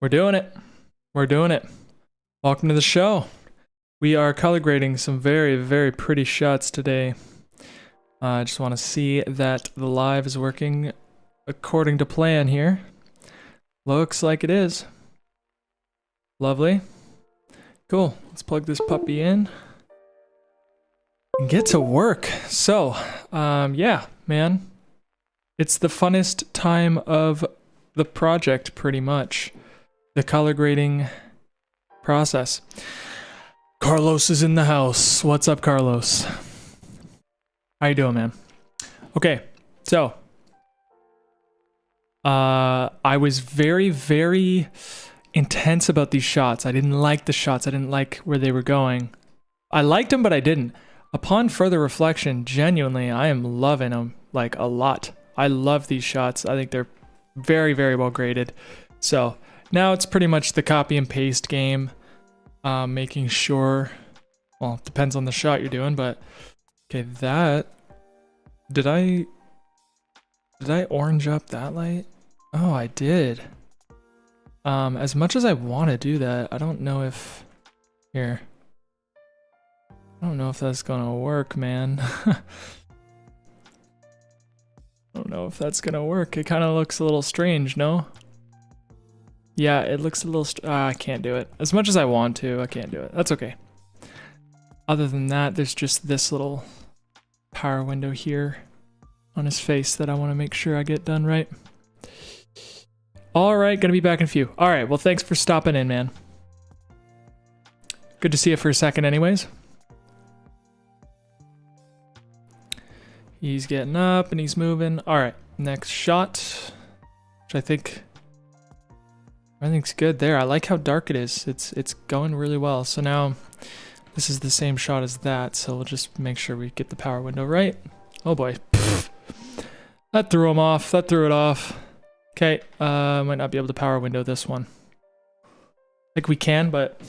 We're doing it. We're doing it. Welcome to the show. We are color grading some very, very pretty shots today. I just want to see that the live is working according to plan here. Looks like it is. Lovely. Cool. Let's plug this puppy in and get to work. So, yeah, man. It's the funnest time of the project, pretty much. The color grading process. Carlos is in the house. What's up, Carlos? How you doing, man? Okay, so I was very, very intense about these shots. I didn't like the shots. I didn't like where they were going. I liked them, but I didn't. Upon further reflection, genuinely, I am loving them like a lot. I love these shots. I think they're very, very well graded. So now it's pretty much the copy and paste game, making sure, well, it depends on the shot you're doing, but okay, that, did I orange up that light? Oh, I did. As much as I want to do that, I don't know if, here, I don't know if that's gonna work, man. I don't know if that's gonna work. It kind of looks a little strange, no? Yeah, it looks a little I can't do it. As much as I want to, I can't do it. That's okay. Other than that, there's just this little power window here on his face that I want to make sure I get done right. All right, gonna be back in a few. All right, well, thanks for stopping in, man. Good to see you for a second anyways. He's getting up and he's moving. All right, next shot, which I think everything's good there. I like how dark it is. It's going really well. So now this is the same shot as that. So we'll just make sure we get the power window right. Oh boy. That threw him off. That threw it off. Okay. Might not be able to power window this one. I think we can, but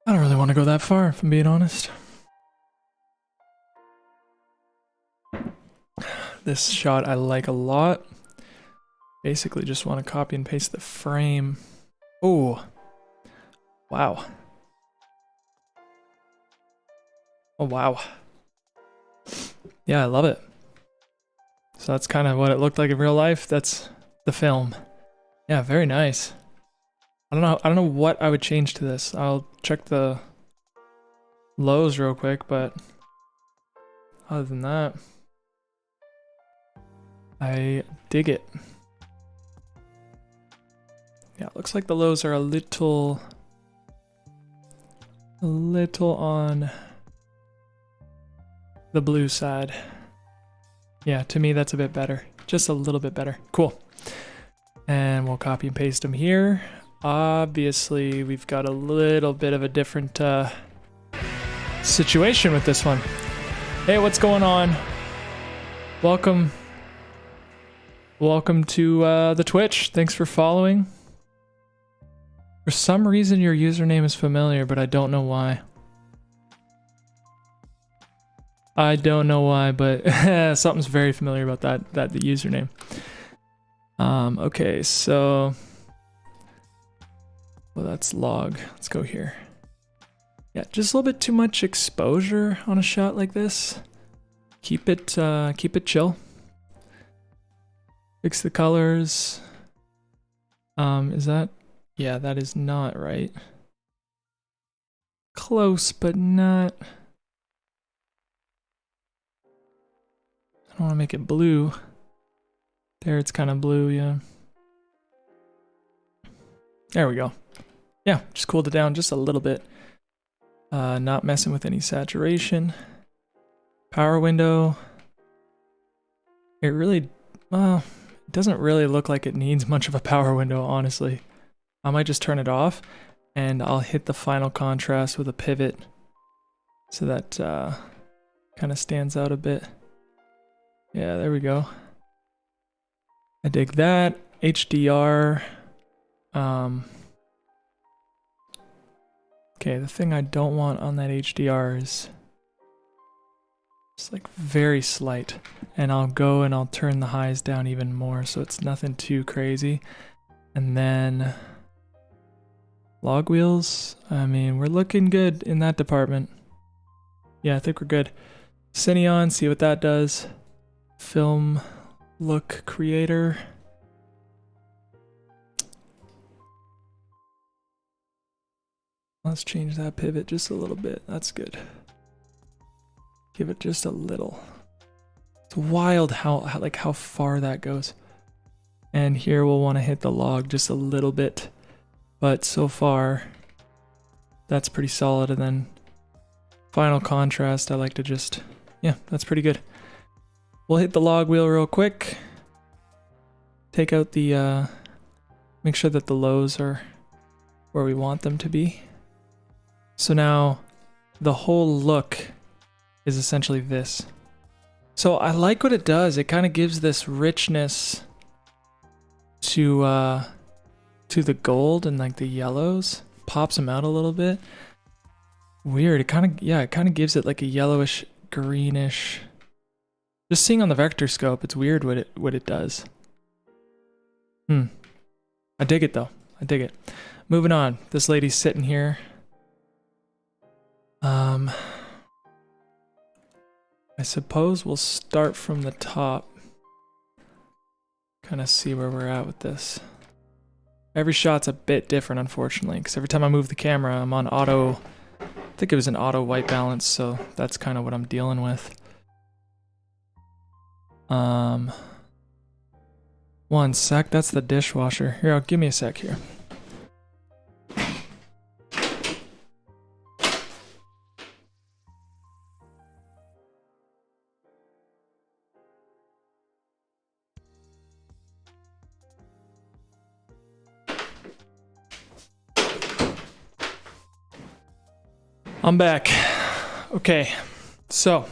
I don't really want to go that far, if I'm being honest. This shot I like a lot. Basically just want to copy and paste the frame. Oh, wow. Oh, wow. Yeah, I love it. So that's kind of what it looked like in real life. That's the film. Yeah, very nice. I don't know what I would change to this. I'll check the lows real quick, but other than that, I dig it. Yeah, it looks like the lows are a little on the blue side. Yeah, to me that's a bit better. Just a little bit better. Cool. And we'll copy and paste them here. Obviously, we've got a little bit of a different situation with this one. Hey, what's going on? Welcome to the Twitch. Thanks for following. For some reason, your username is familiar, but I don't know why. I don't know why, but something's very familiar about that the username. Okay, so well, that's log. Let's go here. Yeah, just a little bit too much exposure on a shot like this. Keep it chill. Fix the colors. Is that? Yeah, that is not right. Close, but not. I don't want to make it blue. There, it's kind of blue, yeah. There we go. Yeah, just cooled it down just a little bit. Not messing with any saturation. Power window. It really, well, it doesn't really look like it needs much of a power window, honestly. I might just turn it off and I'll hit the final contrast with a pivot so that kind of stands out a bit. Yeah, there we go. I dig that. HDR. Okay, the thing I don't want on that HDR is just like very slight. And I'll go and I'll turn the highs down even more so it's nothing too crazy. And then log wheels. I mean, we're looking good in that department. Yeah, I think we're good. Cineon, see what that does. Film look creator. Let's change that pivot just a little bit. That's good. Give it just a little. It's wild how far that goes. And here we'll want to hit the log just a little bit. But so far, that's pretty solid. And then final contrast, I like to just, yeah, that's pretty good. We'll hit the log wheel real quick. Take out the, make sure that the lows are where we want them to be. So now the whole look is essentially this. So I like what it does. It kind of gives this richness to the gold and like the yellows. Pops them out a little bit. Weird. It kind of gives it like a yellowish, greenish. Just seeing on the vector scope, it's weird what it does. I dig it though. I dig it. Moving on. This lady's sitting here. I suppose we'll start from the top. Kind of see where we're at with this. Every shot's a bit different, unfortunately, because every time I move the camera, I'm on auto. I think it was an auto white balance, so that's kind of what I'm dealing with. One sec, that's the dishwasher. Here, give me a sec here. I'm back. Okay, so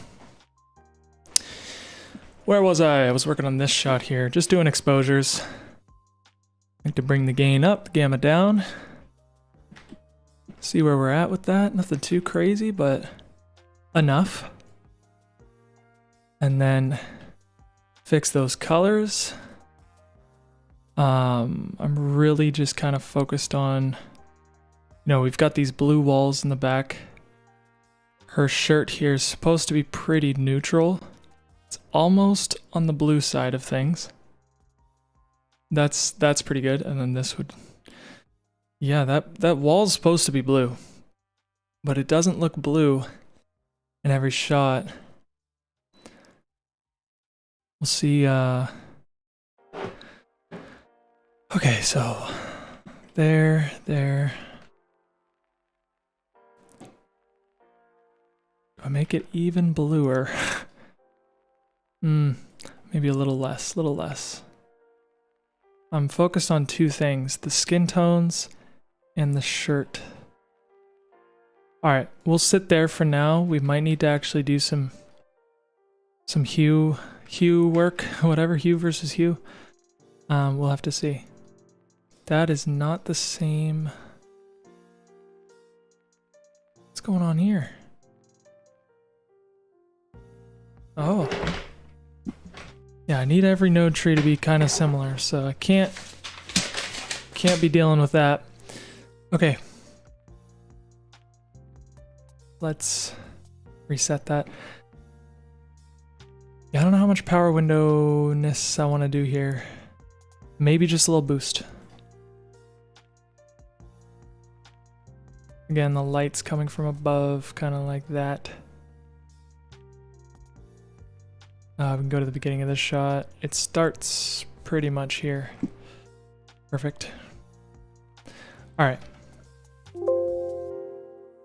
where was I? I was working on this shot here, just doing exposures. I like to bring the gain up, gamma down. See where we're at with that. Nothing too crazy, but enough. And then fix those colors. I'm really just kind of focused on, you know, we've got these blue walls in the back. Her shirt here is supposed to be pretty neutral. It's almost on the blue side of things. That's pretty good. And then this would, yeah, that wall's supposed to be blue, but it doesn't look blue in every shot. We'll see. Okay, so there. I make it even bluer. Maybe a little less. I'm focused on two things, the skin tones and the shirt. Alright, we'll sit there for now. We might need to actually do some hue work, whatever, hue versus hue. We'll have to see. That is not the same. What's going on here? Oh. Yeah, I need every node tree to be kind of similar, so I can't be dealing with that. Okay. Let's reset that. Yeah, I don't know how much power windowness I want to do here. Maybe just a little boost. Again, the light's coming from above, kind of like that. We can go to the beginning of this shot. It starts pretty much here. Perfect. Alright.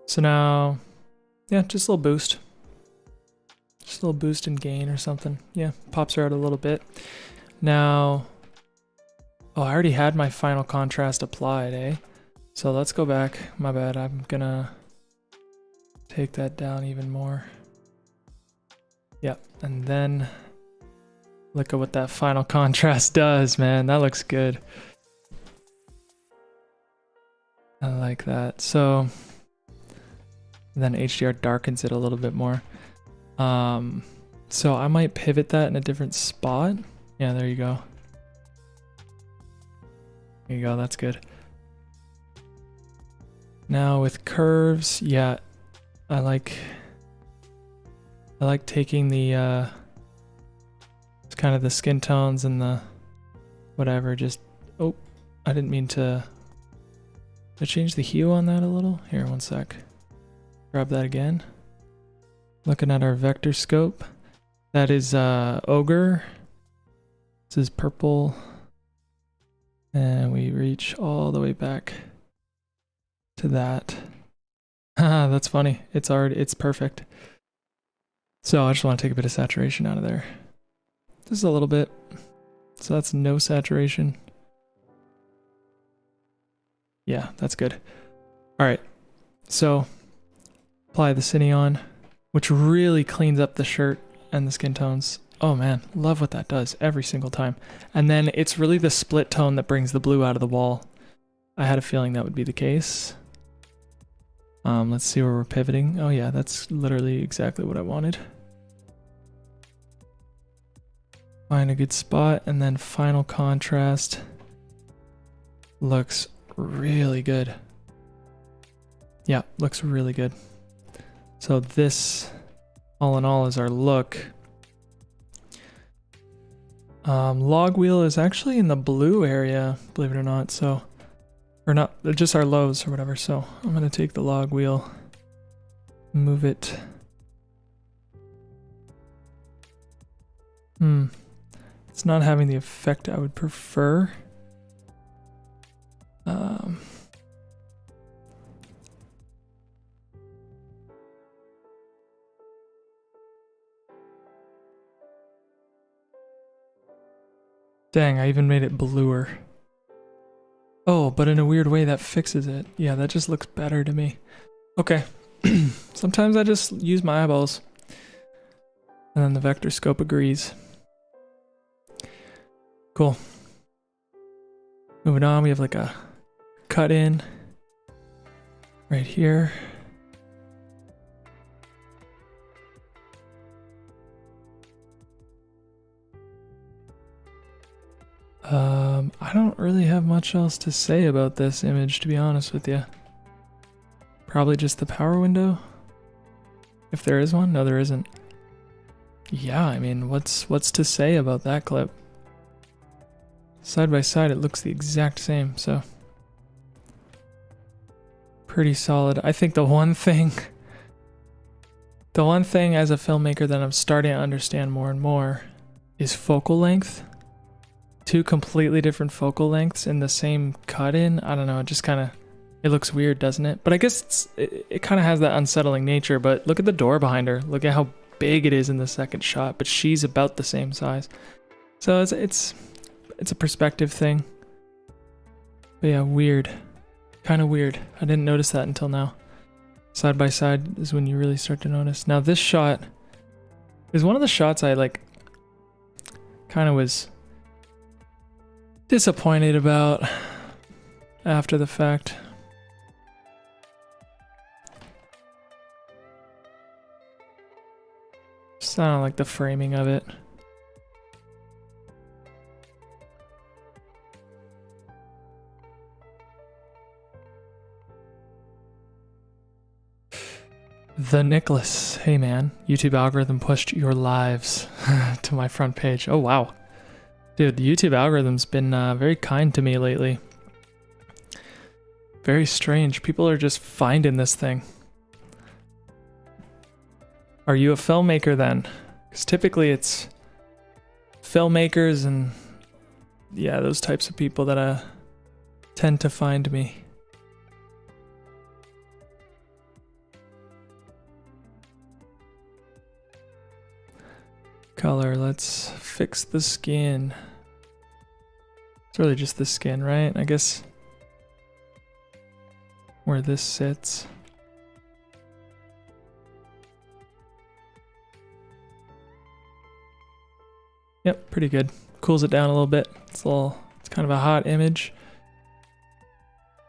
So now, yeah, just a little boost. Just a little boost in gain or something. Yeah, pops her out a little bit. Now, oh, I already had my final contrast applied, eh? So let's go back. My bad, I'm gonna take that down even more. Yep, and then look at what that final contrast does, man. That looks good. I like that. So then HDR darkens it a little bit more. So I might pivot that in a different spot. Yeah, there you go. There you go, that's good. Now with curves, yeah, I like taking the it's kind of the skin tones and the whatever, just oh, I didn't mean to. I changed the hue on that a little. Here, one sec. Grab that again. Looking at our vector scope. That is ogre. This is purple. And we reach all the way back to that. Haha, that's funny. It's perfect. So I just want to take a bit of saturation out of there. Just a little bit. So that's no saturation. Yeah, that's good. All right. So apply the Cineon, which really cleans up the shirt and the skin tones. Oh man, love what that does every single time. And then it's really the split tone that brings the blue out of the wall. I had a feeling that would be the case. Let's see where we're pivoting. Oh yeah, that's literally exactly what I wanted. Find a good spot, and then final contrast looks really good. Yeah, looks really good. So this, all in all, is our look. Log wheel is actually in the blue area, believe it or not. So, or not, just our lows or whatever. So I'm gonna take the log wheel, move it. It's not having the effect I would prefer. Dang, I even made it bluer. Oh, but in a weird way that fixes it. Yeah, that just looks better to me. Okay. Sometimes I just use my eyeballs. And then the vector scope agrees. Cool. Moving on, we have like a cut in right here. I don't really have much else to say about this image, to be honest with you. Probably just the power window. If there is one. No, there isn't. Yeah, I mean, what's to say about that clip? Side by side, it looks the exact same, so pretty solid. I think the one thing as a filmmaker that I'm starting to understand more and more is focal length. Two completely different focal lengths in the same cut in. I don't know, it just kind of, it looks weird, doesn't it? But I guess it kind of has that unsettling nature, but look at the door behind her. Look at how big it is in the second shot, but she's about the same size. So it's a perspective thing. But yeah, weird. Kind of weird. I didn't notice that until now. Side by side is when you really start to notice. Now this shot is one of the shots I like kind of was disappointed about after the fact. Just I don't like the framing of it. The Nicholas. Hey man, YouTube algorithm pushed your lives to my front page. Oh wow. Dude, the YouTube algorithm's been very kind to me lately. Very strange. People are just finding this thing. Are you a filmmaker then? Because typically it's filmmakers and yeah, those types of people that tend to find me. Color, let's fix the skin. It's really just the skin, right? I guess where this sits. Yep, pretty good. Cools it down a little bit. It's kind of a hot image.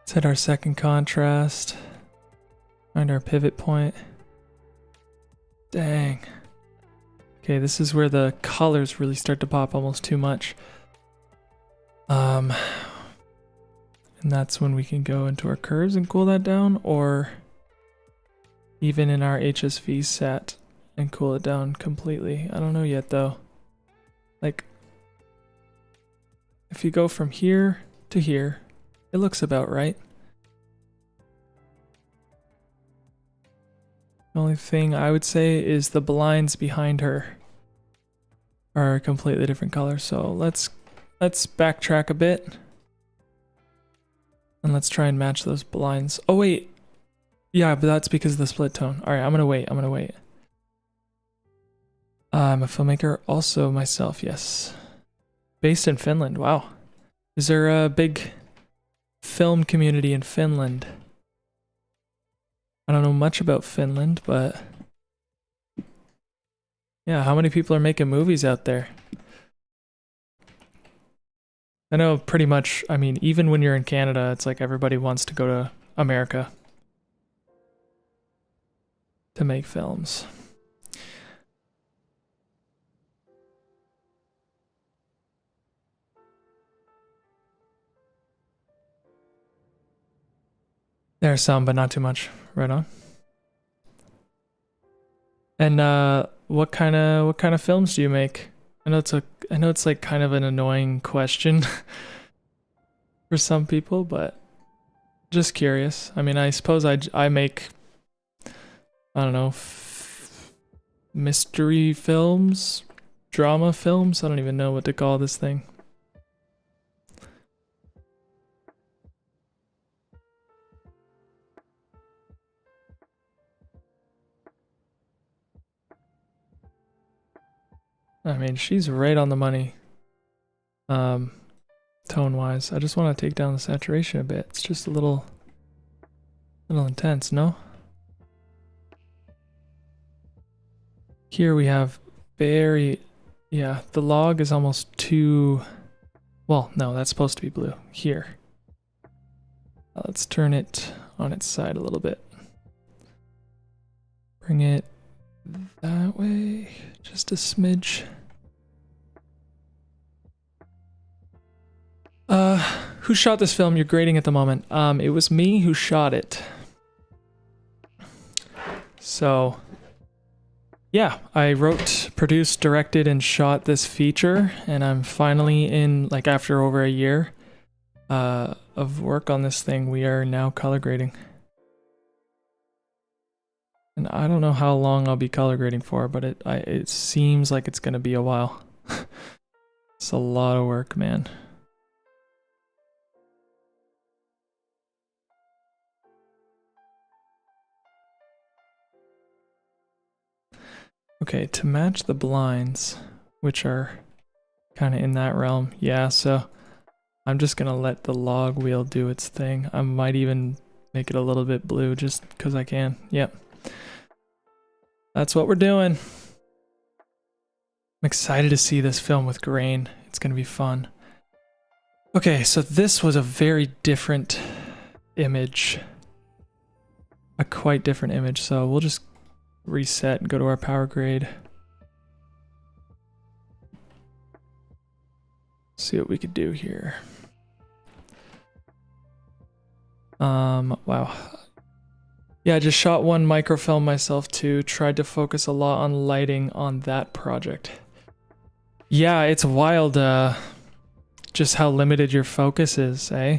Let's hit our second contrast. Find our pivot point. Dang. Okay, this is where the colors really start to pop almost too much. And that's when we can go into our curves and cool that down, or even in our HSV set and cool it down completely. I don't know yet though. Like, if you go from here to here, it looks about right. The only thing I would say is the blinds behind her are a completely different color. So let's backtrack a bit. And let's try and match those blinds. Oh wait. Yeah, but that's because of the split tone. Alright, I'm gonna wait. I'm a filmmaker, also myself, yes. Based in Finland, wow. Is there a big film community in Finland? I don't know much about Finland, but yeah, how many people are making movies out there? I know pretty much, I mean, even when you're in Canada, it's like everybody wants to go to America to make films. There's some, but not too much. Right on. And what kind of films do you make? I know it's like kind of an annoying question for some people, but just curious. I mean, I suppose I make, I don't know, mystery films, drama films. I don't even know what to call this thing. I mean, she's right on the money, tone-wise. I just want to take down the saturation a bit. It's just a little intense, no? Here we have yeah, the log is almost too, well, no, that's supposed to be blue. Here. Let's turn it on its side a little bit. Bring it that way, just a smidge. Who shot this film? You're grading at the moment. It was me who shot it. So, yeah, I wrote, produced, directed, and shot this feature, and I'm finally in, like, after over a year of work on this thing, we are now color grading. And I don't know how long I'll be color grading for, but it seems like it's gonna be a while. It's a lot of work, man. Okay, to match the blinds, which are kind of in that realm, yeah, so I'm just gonna let the log wheel do its thing. I might even make it a little bit blue just because I can. Yep. That's what we're doing. I'm excited to see this film with grain. It's gonna be fun. Okay, so this was a very different image. A quite different image, so we'll just reset and go to our power grade. See what we could do here. Wow. Yeah, I just shot one microfilm myself too. Tried to focus a lot on lighting on that project. Yeah, it's wild just how limited your focus is, eh?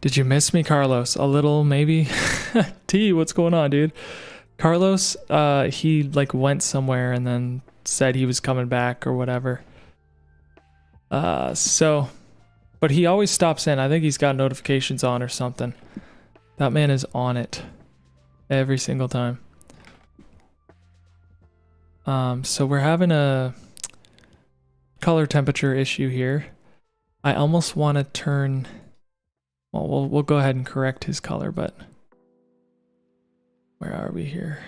Did you miss me, Carlos? A little, maybe? T, what's going on, dude? Carlos, he like went somewhere and then said he was coming back or whatever. But he always stops in. I think he's got notifications on or something. That man is on it every single time. So we're having a color temperature issue here. I almost want to turn, well, we'll go ahead and correct his color, but where are we here?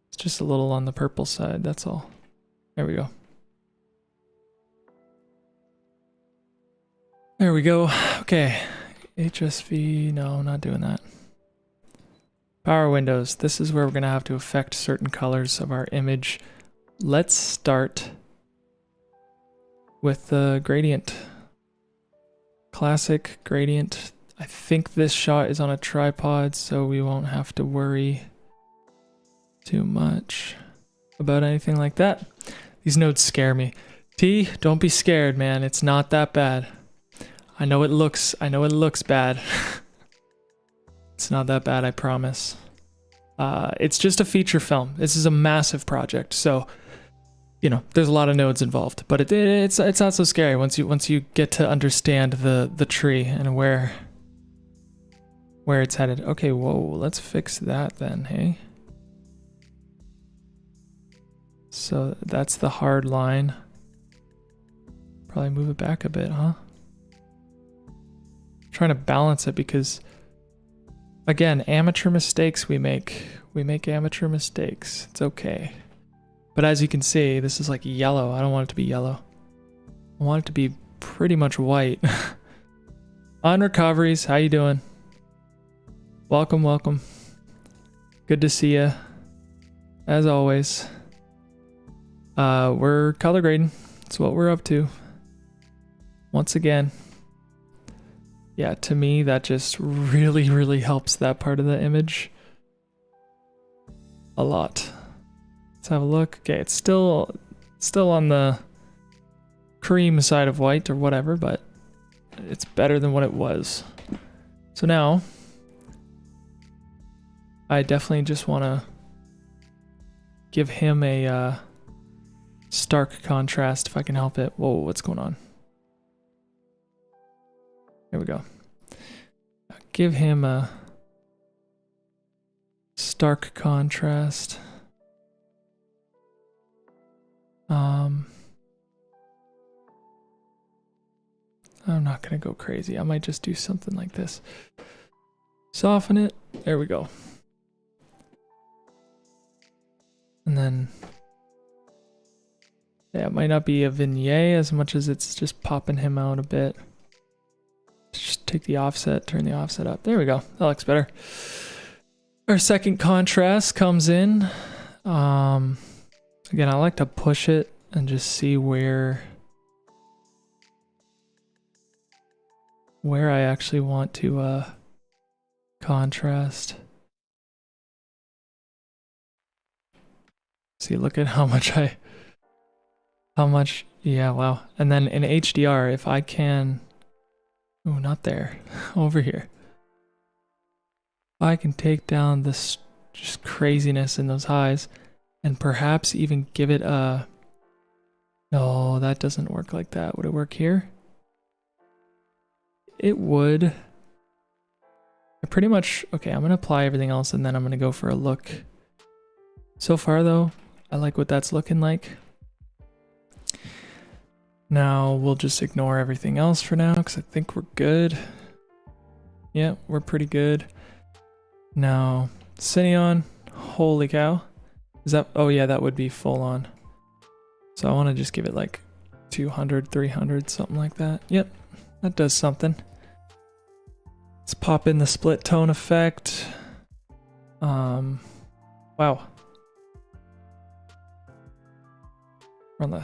It's just a little on the purple side, that's all. There we go. There we go. Okay. HSV, no, not doing that. Power windows. This is where we're going to have to affect certain colors of our image. Let's start with the gradient. Classic gradient. I think this shot is on a tripod, so we won't have to worry too much about anything like that. These nodes scare me. T, don't be scared, man. It's not that bad. I know it looks bad. It's not that bad, I promise. It's just a feature film. This is a massive project, so you know, there's a lot of nodes involved, but it's not so scary once you get to understand the tree and where it's headed. Okay, whoa, let's fix that then, hey? So that's the hard line. Probably move it back a bit, huh? I'm trying to balance it because, again, amateur mistakes we make. We make amateur mistakes. It's okay. But as you can see, this is like yellow. I don't want it to be yellow. I want it to be pretty much white. On recoveries, how you doing? Welcome, welcome. Good to see you. As always. We're color grading. That's what we're up to. Once again. Yeah, to me, that just really, really helps that part of the image a lot. Let's have a look. Okay, it's still on the cream side of white or whatever, but it's better than what it was. So now, I definitely just want to give him a stark contrast if I can help it. Whoa, what's going on? There we go. Give him a stark contrast. I'm not gonna go crazy. I might just do something like this. Soften it. There we go. And then, yeah, it might not be a vignette as much as it's just popping him out a bit. Just take the offset, turn the offset up. There we go. That looks better. Our second contrast comes in. Again, I like to push it and just see where I actually want to contrast. See, look at how much, yeah, wow. And then in HDR, if I can, oh, not there, over here. If I can take down this just craziness in those highs and perhaps even give it a, no, that doesn't work like that. Would it work here? It would. I pretty much, okay, I'm gonna apply everything else and then I'm gonna go for a look. So far though, I like what that's looking like. Now we'll just ignore everything else for now because I think we're good. Yeah, we're pretty good. Now, Cineon, holy cow. Is that, oh yeah, that would be full on. So I want to just give it like 200, 300, something like that. Yep, that does something. Let's pop in the split tone effect. Wow. We're on the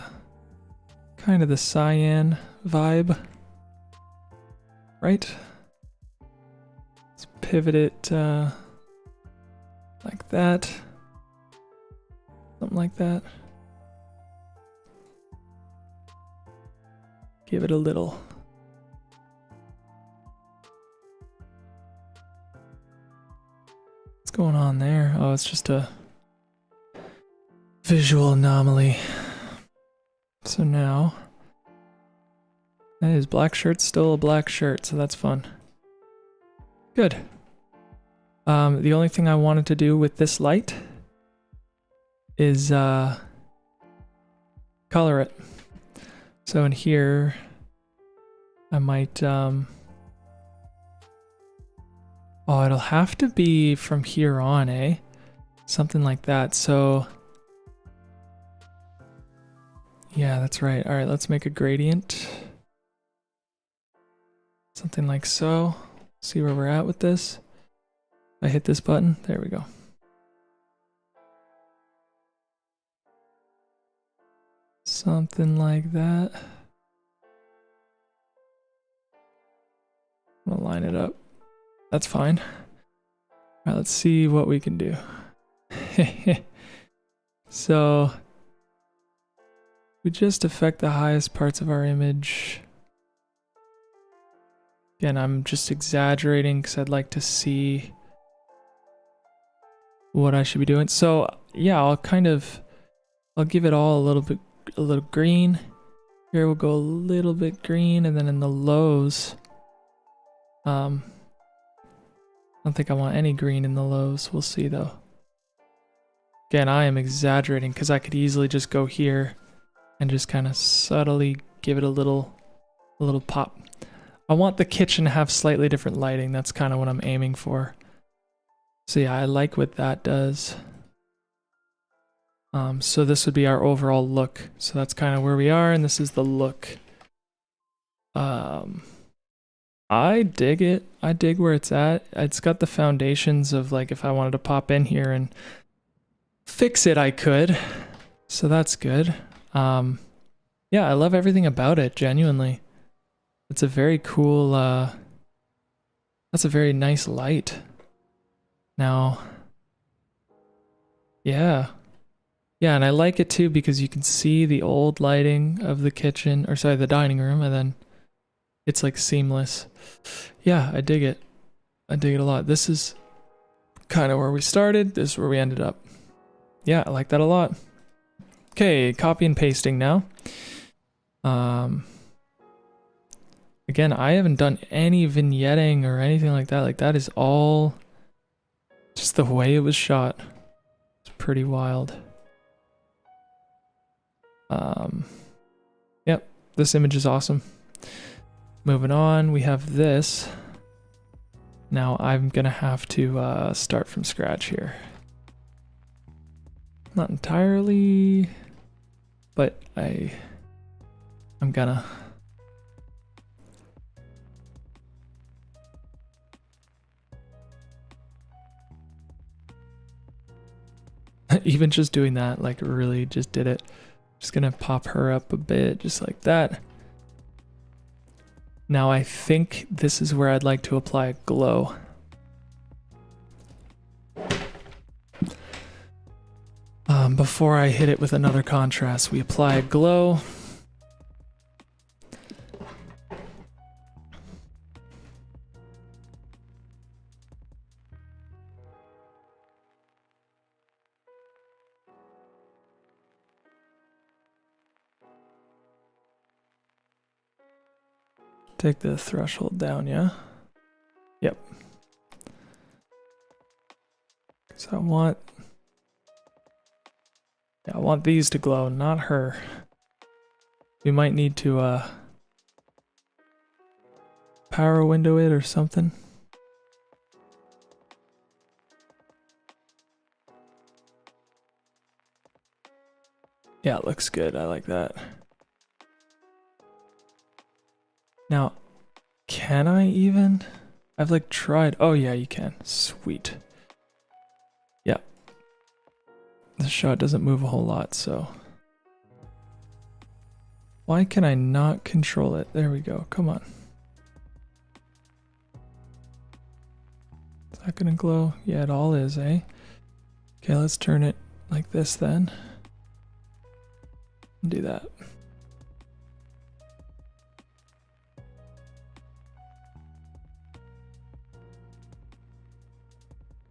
kind of the cyan vibe, right? Let's pivot it like that. Something like that. Give it a little. What's going on there? Oh, it's just a visual anomaly. So now, his black shirt's still a black shirt, so that's fun. Good. The only thing I wanted to do with this light is color it. So in here, I might, oh, it'll have to be from here on, eh? Something like that, so yeah, that's right. All right, let's make a gradient. Something like so. See where we're at with this. I hit this button. There we go. Something like that. line it up. That's fine. All right, let's see what we can do. So we just affect the highest parts of our image. Again, I'm just exaggerating because I'd like to see what I should be doing. So yeah, I'll give it all a little green. Here we'll go a little bit green, and then in the lows, I don't think I want any green in the lows. We'll see though. Again, I am exaggerating because I could easily just go here and just kind of subtly give it a little pop. I want the kitchen to have slightly different lighting. That's kind of what I'm aiming for. So yeah, I like what that does. So this would be our overall look. So that's kind of where we are, and this is the look. I dig it. I dig where it's at. It's got the foundations of, like, if I wanted to pop in here and fix it, I could. So that's good. Yeah, I love everything about it, genuinely. It's a very cool, that's a very nice light. Now, yeah. Yeah, and I like it too because you can see the old lighting of the kitchen, or sorry, the dining room, and then it's like seamless. Yeah, I dig it. I dig it a lot. This is kind of where we started. This is where we ended up. Yeah, I like that a lot. Okay, copy and pasting now. Again, I haven't done any vignetting or anything like that. Like, that is all just the way it was shot. It's pretty wild. Yep, this image is awesome. Moving on, we have this. Now I'm gonna have to start from scratch here. Not entirely, but I'm gonna. Even just doing that, like, really just did it. Just gonna pop her up a bit, just like that. Now I think this is where I'd like to apply a glow. Before I hit it with another contrast, we apply a glow. Take the threshold down, yeah? Yep. So I want these to glow, not her. We might need to power window it or something. Yeah, it looks good. I like that. Now, can I even? I've like tried. Oh yeah, you can. Sweet. Yeah. The shot doesn't move a whole lot, so. Why can I not control it? There we go. Come on. Is that gonna glow? Yeah, it all is, eh? Okay, let's turn it like this then. Do that.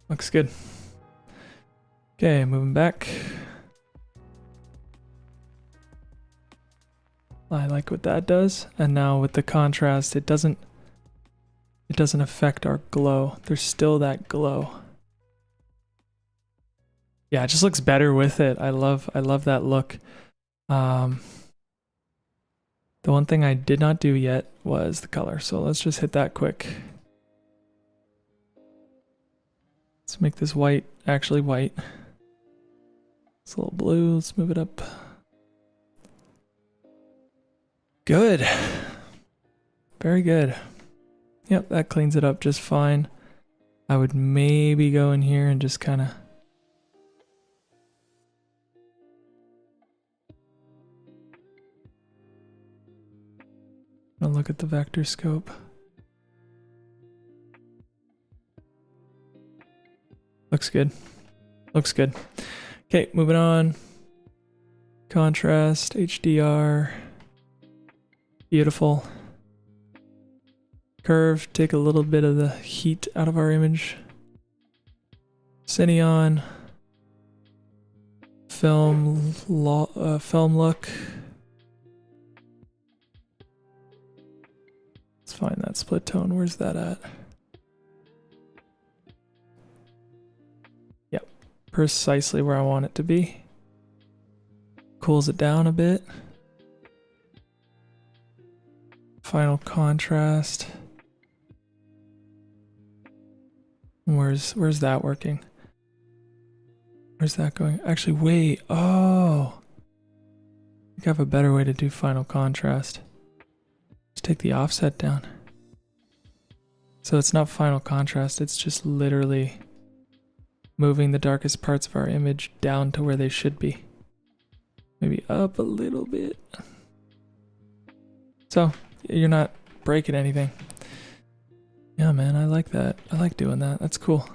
Looks good. Okay, moving back. I like what that does. And now with the contrast, it doesn't affect our glow. There's still that glow. Yeah, it just looks better with it. I love that look. The one thing I did not do yet was the color. So let's just hit that quick. Let's make this white actually white. It's a little blue. Let's move it up. Good. Very good. Yep, that cleans it up just fine. I would maybe go in here and just kind of... I'll look at the vector scope. looks good. Looks good. Okay, moving on. Contrast, HDR. Beautiful. Curve, take a little bit of the heat out of our image. Cineon. Film look. Let's find that split tone. Where's that at? Yep, precisely where I want it to be. Cools it down a bit. Final contrast. Where's that working? Where's that going? Actually, wait. Oh. I think I have a better way to do final contrast. Just take the offset down. So it's not final contrast, it's just literally moving the darkest parts of our image down to where they should be. Maybe up a little bit. So you're not breaking anything. Yeah, man, I like that. I like doing that. That's cool.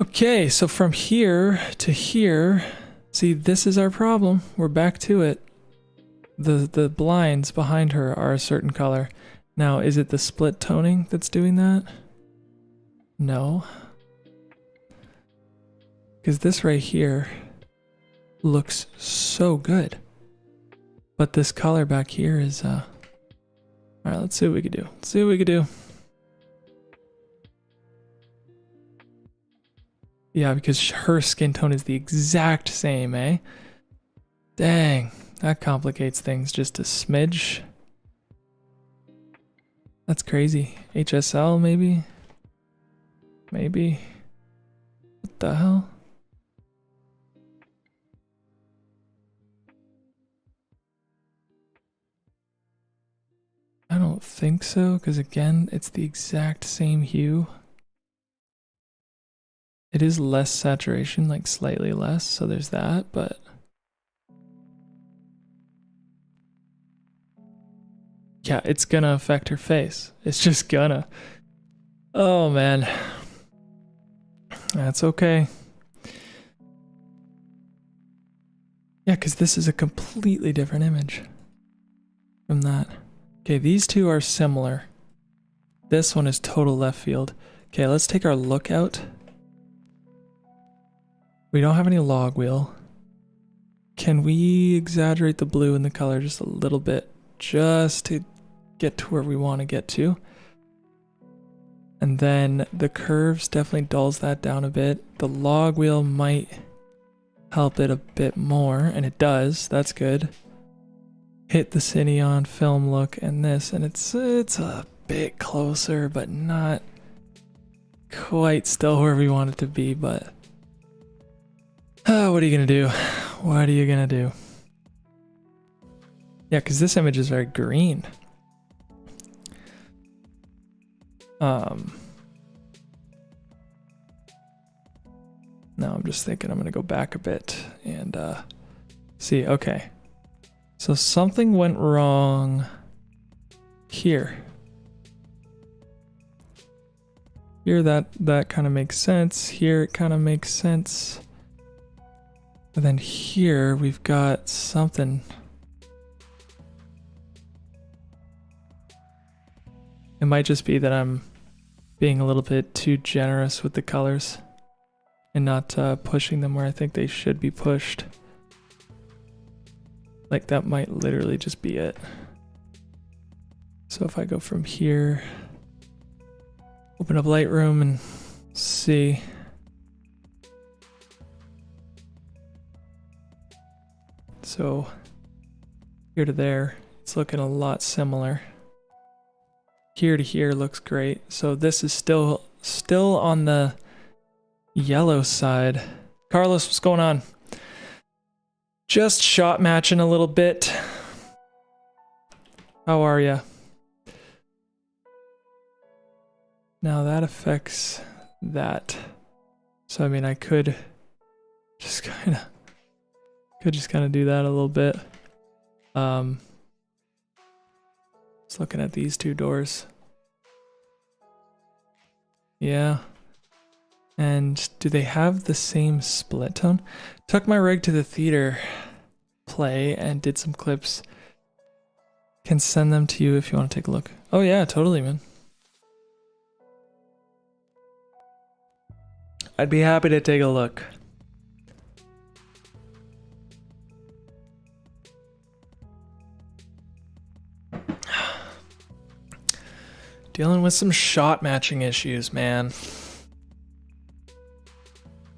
Okay, so from here to here, see, this is our problem. We're back to it. The blinds behind her are a certain color. Now, is it the split toning that's doing that? No. Because this right here looks so good. But this color back here is, alright, let's see what we can do. Let's see what we can do. Yeah, because her skin tone is the exact same, eh? Dang, that complicates things just a smidge. That's crazy. HSL, maybe? Maybe. What the hell? I don't think so, because again, it's the exact same hue. It is less saturation, like slightly less, so there's that, but... yeah, it's gonna affect her face. It's just gonna. Oh, man. That's okay. Yeah, because this is a completely different image from that. Okay, these two are similar. This one is total left field. Okay, let's take our look out. We don't have any log wheel. Can we exaggerate the blue in the color just a little bit? Just to get to where we want to get to. And then the curves definitely dulls that down a bit. The log wheel might help it a bit more, and it does. That's good. Hit the Cineon film look and this, and it's a bit closer, but not quite still where we want it to be, but what are you gonna do? What are you gonna do? Yeah, because this image is very green. Now I'm just thinking I'm gonna go back a bit and see. Okay, so something went wrong here. Here that kind of makes sense. Here it kind of makes sense. But then here we've got something. It might just be that I'm being a little bit too generous with the colors and not pushing them where I think they should be pushed. Like that might literally just be it. So if I go from here, open up Lightroom and see. So here to there, it's looking a lot similar. Here to here looks great. So this is still on the yellow side. Carlos, what's going on? Just shot matching a little bit. How are ya? Now that affects that. So I mean, I could just kind of do that a little bit. Just looking at these two doors. Yeah. And do they have the same split tone? Took my rig to the theater play and did some clips. Can send them to you if you want to take a look. Oh yeah, totally, man. I'd be happy to take a look. Dealing with some shot matching issues, man.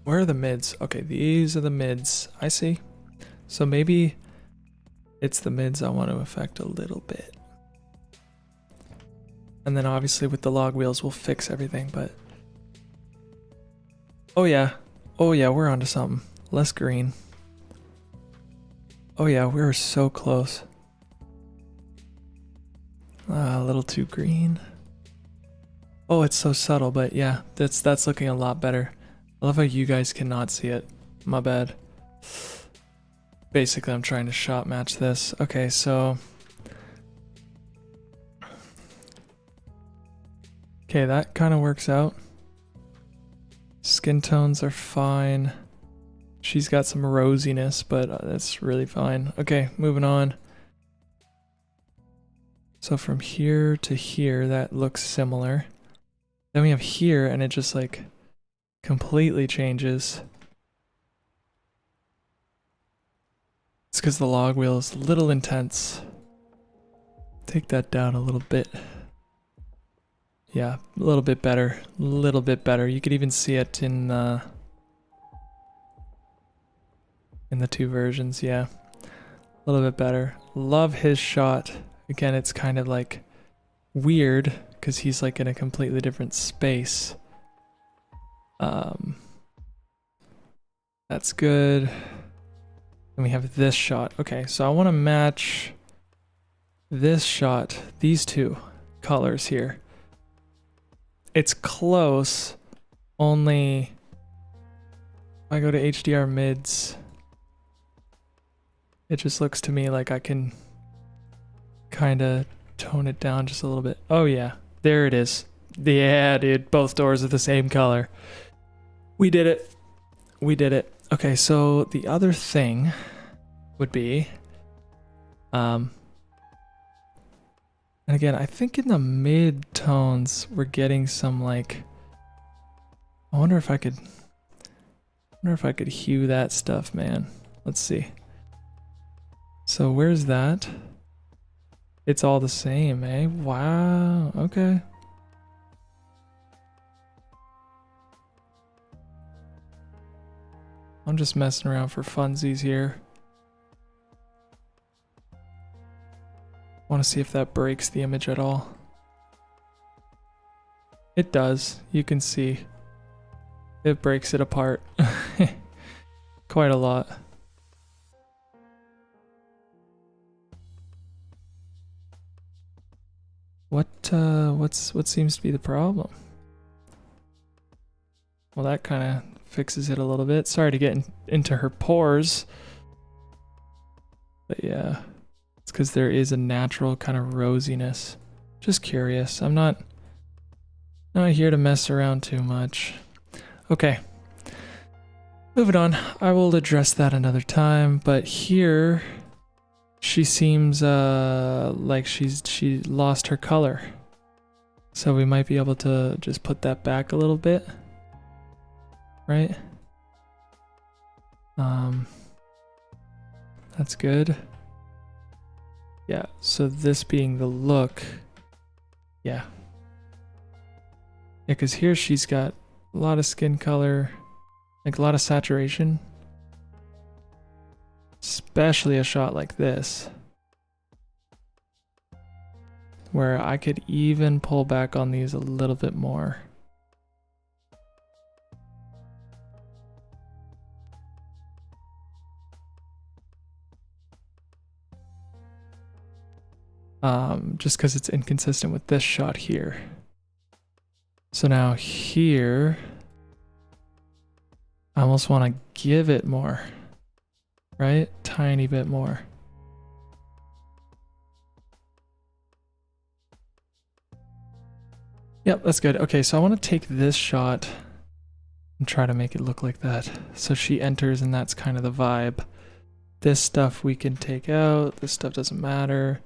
Where are the mids? Okay, these are the mids. I see. So maybe it's the mids I want to affect a little bit. And then obviously with the log wheels we'll fix everything, but... Oh yeah, we're onto something. Less green. Oh yeah, we're so close. A little too green. Oh, it's so subtle, but yeah, that's looking a lot better. I love how you guys cannot see it. My bad. Basically, I'm trying to shot match this. Okay, so... Okay, that kind of works out. Skin tones are fine. She's got some rosiness, but that's really fine. Okay, moving on. So from here to here, that looks similar. Then we have here, and it just like completely changes. It's because the log wheel is a little intense. Take that down a little bit. Yeah, a little bit better. A little bit better. You could even see it in the two versions, yeah. A little bit better. Love his shot. Again, it's kind of like weird because he's like in a completely different space. That's good. And we have this shot. Okay, so I want to match this shot, these two colors here. It's close, only if I go to HDR mids, it just looks to me like I can kind of tone it down just a little bit. Oh yeah, there it is. Yeah, dude, both doors are the same color. We did it. We did it. Okay, so the other thing would be, and again, I think in the mid tones we're getting some like, I wonder if I could hue that stuff, man. Let's see. So where's that? It's all the same, eh? Wow, okay. I'm just messing around for funsies here. I want to see if that breaks the image at all. It does. You can see. It breaks it apart. Quite a lot. What seems to be the problem? Well, that kind of fixes it a little bit. Sorry to get into her pores. But yeah, it's because there is a natural kind of rosiness. Just curious. I'm not here to mess around too much. Okay. Moving on. I will address that another time, but here she seems like she lost her color. So we might be able to just put that back a little bit. Right? That's good. Yeah, so this being the look. Yeah. Yeah, because here she's got a lot of skin color, like a lot of saturation. Especially a shot like this, where I could even pull back on these a little bit more. Just because it's inconsistent with this shot here. So now here, I almost want to give it more, right? Tiny bit more. Yep, that's good. Okay, so I want to take this shot and try to make it look like that. So she enters and that's kind of the vibe. This stuff we can take out. This stuff doesn't matter.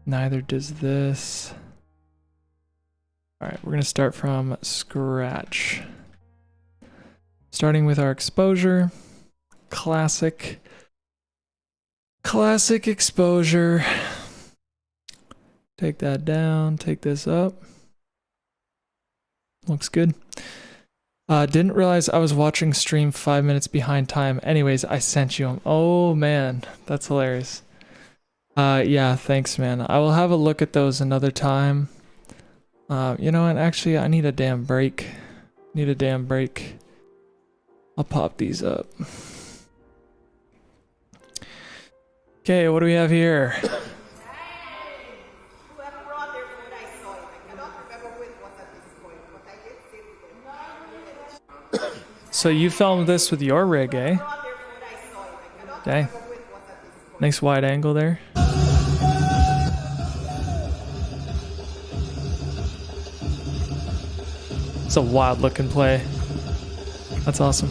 Neither does this. All right, we're gonna start from scratch. Starting with our exposure. Classic exposure. Take that down, take this up. Looks good. Didn't realize I was watching stream 5 minutes behind time. Anyways, I sent you them. Oh man, that's hilarious. Yeah, thanks man. I will have a look at those another time. You know what, actually I need a damn break. I'll pop these up. Okay, what do we have here? So you filmed this with your rig, eh? Dang. Nice wide angle there. It's a wild looking play. That's awesome.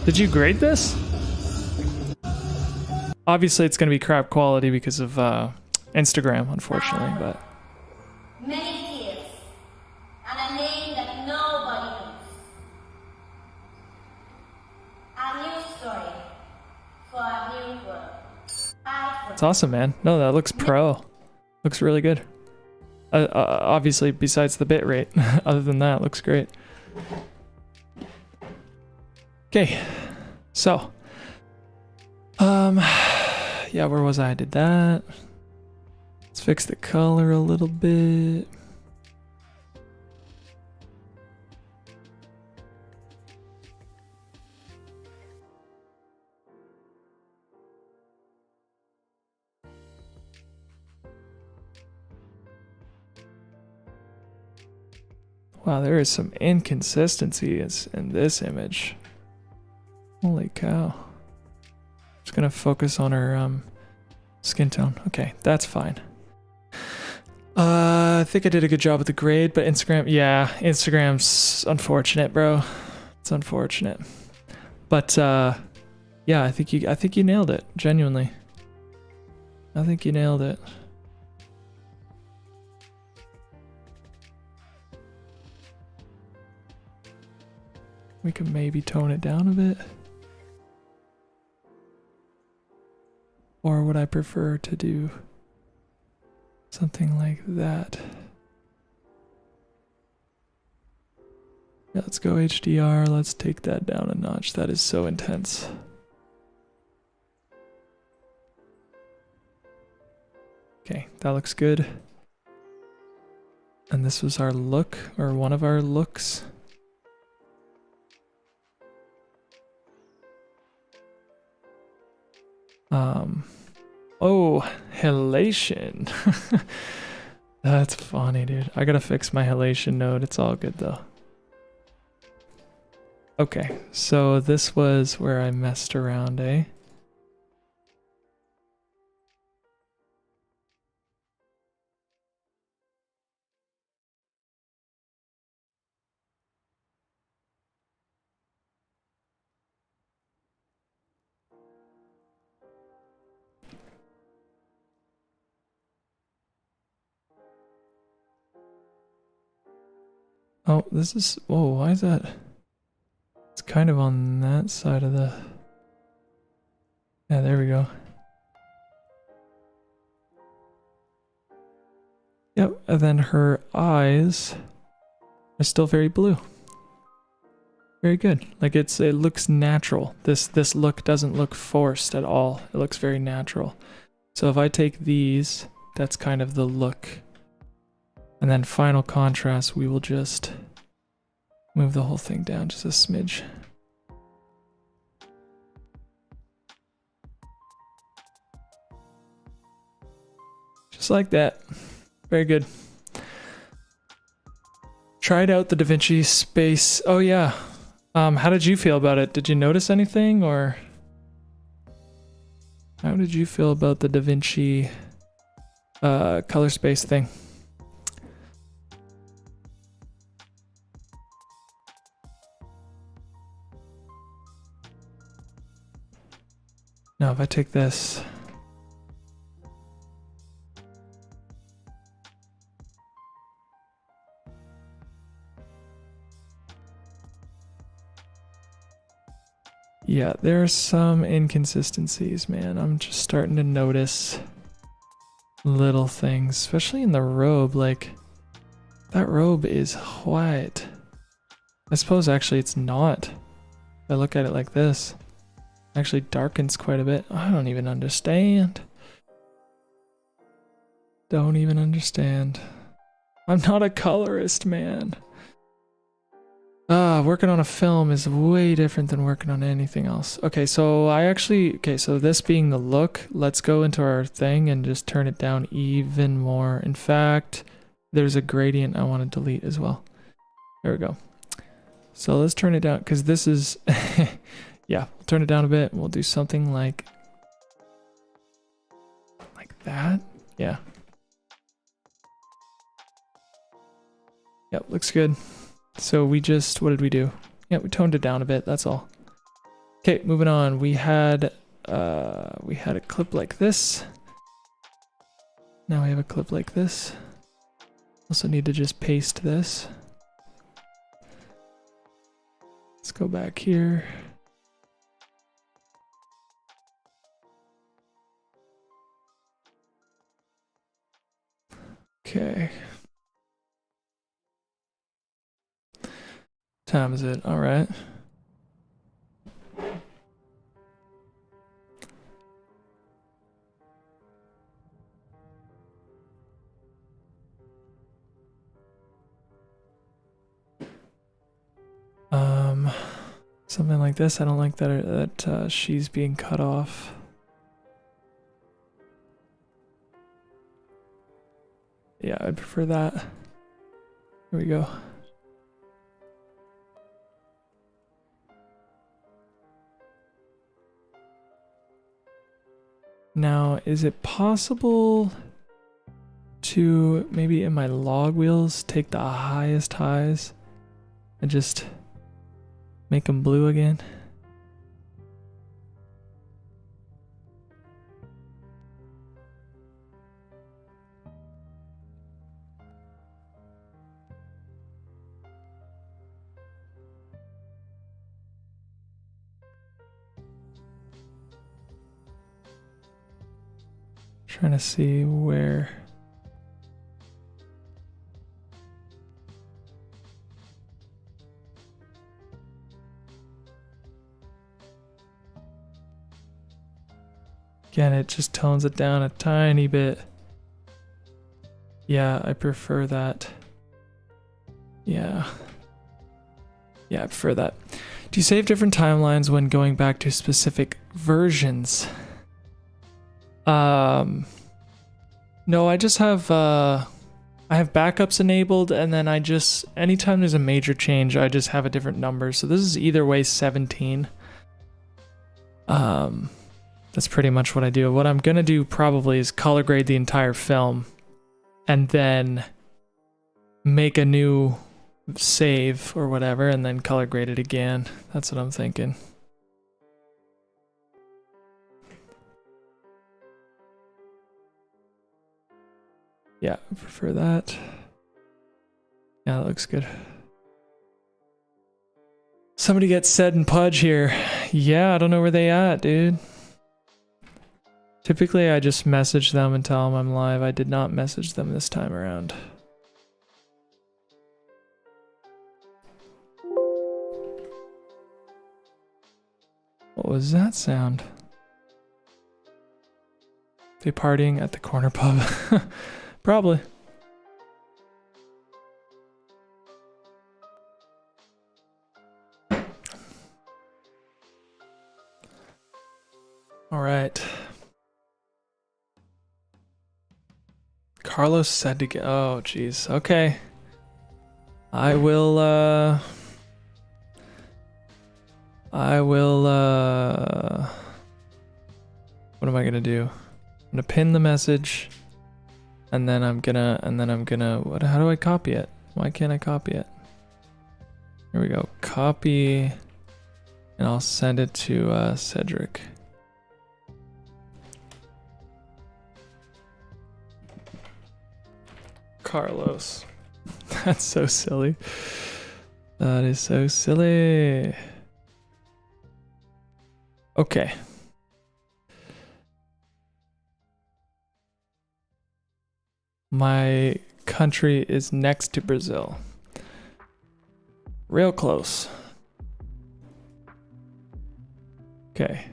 Did you grade this? Obviously it's gonna be crap quality because of Instagram, unfortunately, but many years and a name that nobody knows. A new story for a new world. it's awesome, man. No, that looks pro. Looks really good. Obviously, besides the bit rate. Other than that, it looks great. Okay, so yeah, where was I? Did that. Let's fix the color a little bit. Wow, there is some inconsistency in this image. Holy cow. Just gonna focus on her skin tone. Okay, that's fine. I think I did a good job with the grade, but Instagram's unfortunate, bro. It's unfortunate. But yeah, I think you nailed it, genuinely. I think you nailed it. We can maybe tone it down a bit. Or would I prefer to do something like that? Yeah, let's go HDR. Let's take that down a notch. That is so intense. Okay, that looks good. And this was our look, or one of our looks. Oh, halation. That's funny, dude. I gotta fix my halation node. It's all good though. Okay, so this was where I messed around, eh? Oh, this is... Whoa, why is that? It's kind of on that side of the... Yeah, there we go. Yep, and then her eyes are still very blue. Very good. Like it looks natural. This look doesn't look forced at all. It looks very natural. So if I take these, that's kind of the look. And then final contrast, we will just move the whole thing down just a smidge. Just like that. Very good. Tried out the DaVinci Space. Oh yeah. How did you feel about it? Did you notice anything, or how did you feel about the DaVinci color space thing? Now if I take this, yeah, there are some inconsistencies, man. I'm just starting to notice little things, especially in the robe. Like, that robe is white. I suppose actually it's not. If I look at it like this, it actually darkens quite a bit. I don't even understand. Don't even understand. I'm not a colorist, man. Working on a film is way different than working on anything else. Okay, so so this being the look, let's go into our thing and just turn it down even more. In fact, there's a gradient I want to delete as well. There we go. So let's turn it down, because this is, yeah, we'll turn it down a bit. We'll do something like that. Yeah. Yep, looks good. So we just, what did we do? Yeah, we toned it down a bit, that's all. Okay, moving on. We had a clip like this. Now we have a clip like this. Also need to just paste this. Let's go back here. Okay. Time is it? All right. Something like this. I don't like that she's being cut off. Yeah, I'd prefer that. Here we go. Now, is it possible to maybe in my log wheels take the highest highs and just make them blue again? Trying to see where. Again, it just tones it down a tiny bit. Yeah, I prefer that. Yeah. Yeah, I prefer that. Do you save different timelines when going back to specific versions? No, I just have I have backups enabled, and then anytime there's a major change, I just have a different number. So this is either way 17. That's pretty much what I do. What I'm gonna do probably is color grade the entire film and then make a new save or whatever and then color grade it again. That's what I'm thinking. Yeah, I prefer that. Yeah, that looks good. Somebody get Sed and Pudge here. Yeah, I don't know where they at, dude. Typically, I just message them and tell them I'm live. I did not message them this time around. What was that sound? They partying at the corner pub? Probably. All right. Carlos said to get. Oh, jeez. Okay. I will. What am I gonna do? I'm gonna pin the message, and then I'm gonna. What? How do I copy it? Why can't I copy it? Here we go. Copy, and I'll send it to Cedric. Carlos. That's so silly. That is so silly. Okay. My country is next to Brazil. Real close. Okay.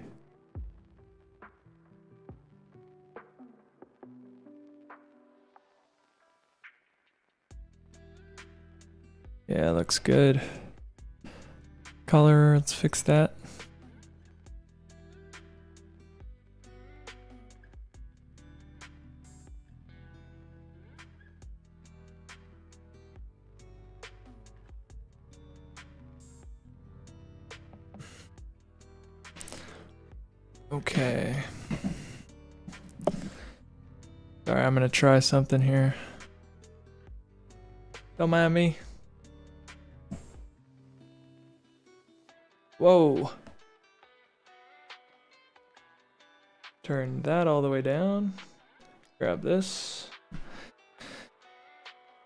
Yeah, looks good. Color, let's fix that. Okay. Sorry, I'm gonna try something here. Don't mind me. Whoa. Turn that all the way down. Grab this.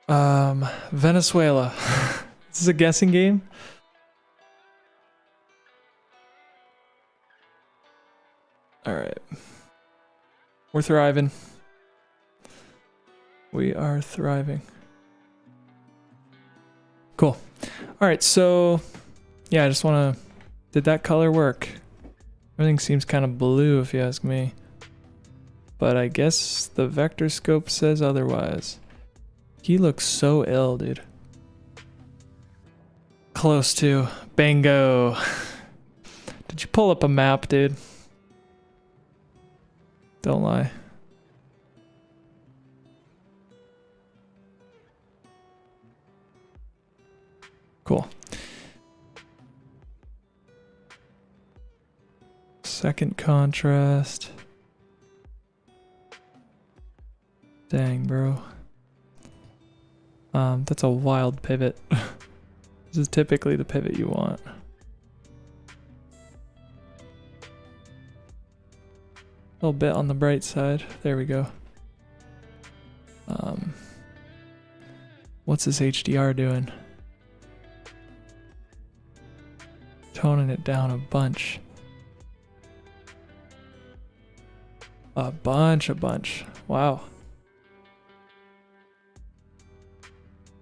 Venezuela. This is a guessing game. All right. We're thriving. We are thriving. Cool. All right, so yeah, I just want to... Did that color work? Everything seems kind of blue if you ask me. But I guess the vector scope says otherwise. He looks so ill, dude. Close to. Bingo. Did you pull up a map, dude? Don't lie. Cool. Second contrast. Dang, bro. That's a wild pivot. This is typically the pivot you want. A little bit on the bright side. There we go. What's this HDR doing? Toning it down a bunch. A bunch. Wow.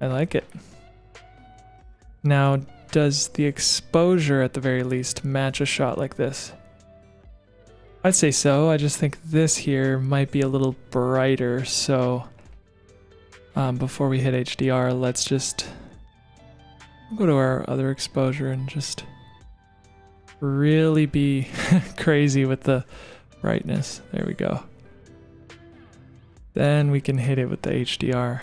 I like it. Now, does the exposure at the very least match a shot like this? I'd say so. I just think this here might be a little brighter, so before we hit HDR, let's just go to our other exposure and just really be crazy with the brightness. There we go. Then we can hit it with the HDR.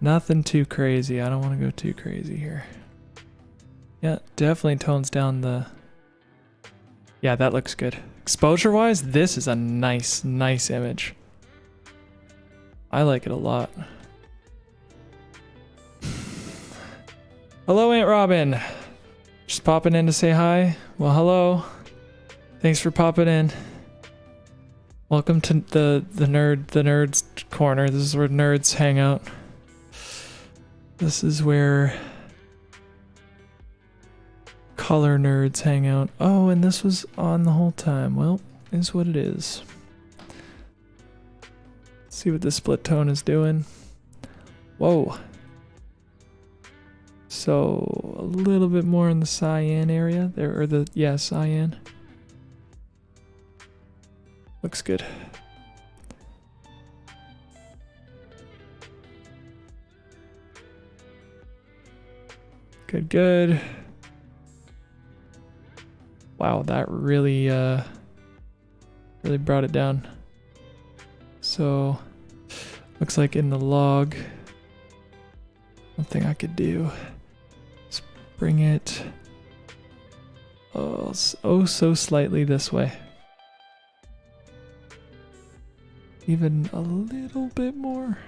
Nothing too crazy. I don't want to go too crazy here. Yeah, definitely tones down the... Yeah, that looks good. Exposure-wise, this is a nice image. I like it a lot. Hello, Aunt Robin. Just popping in to say hi. Well, hello. Thanks for popping in. Welcome to the nerds corner. This is where nerds hang out. This is where color nerds hang out. Oh, and this was on the whole time. Well, is what it is. Let's see what the split tone is doing. Whoa. So a little bit more in the cyan area there, or the, yeah, cyan. Looks good. Good. Wow, that really brought it down. So looks like in the log, one thing I could do is bring it oh so slightly this way. Even a little bit more.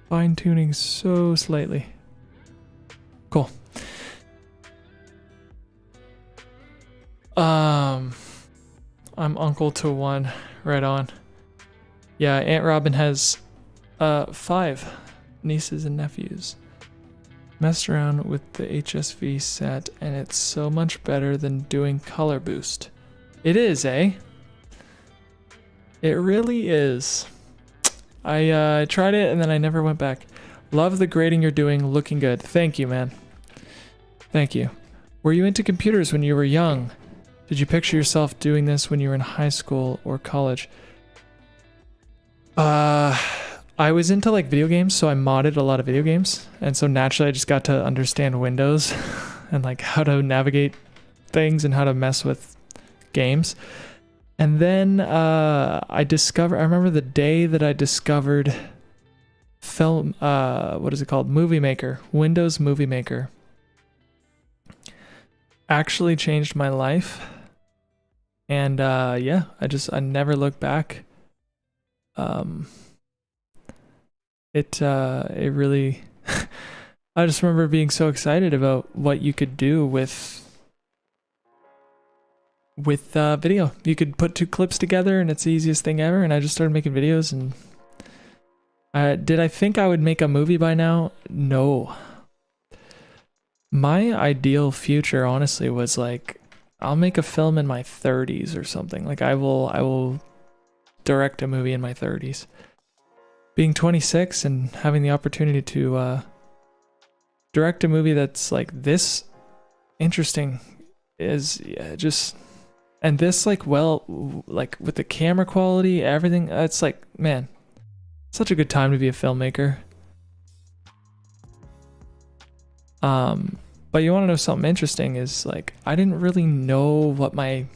Fine tuning so slightly. Cool. I'm uncle to one. Right on. Yeah, Aunt Robin has 5 nieces and nephews. Messed around with the HSV set, and it's so much better than doing color boost. It is, eh? It really is. I tried it and then I never went back. Love the grading you're doing, looking good. Thank you, man. Thank you. Were you into computers when you were young? Did you picture yourself doing this when you were in high school or college? I was into like video games, so I modded a lot of video games, and so naturally I just got to understand Windows and like how to navigate things and how to mess with games. And then I remember the day that I discovered film, what is it called? Movie Maker, Windows Movie Maker. Actually changed my life. And yeah, I never looked back. It really, I just remember being so excited about what you could do with video. You could put 2 clips together and it's the easiest thing ever, and I just started making videos. And did I think I would make a movie by now? No. My ideal future honestly was like, I'll make a film in my 30s or something. Like I will direct a movie in my 30s. Being 26 and having the opportunity to direct a movie that's like this interesting is just, and this like, well, like with the camera quality, everything, it's like, man, such a good time to be a filmmaker. But you want to know something interesting is like, I didn't really know what my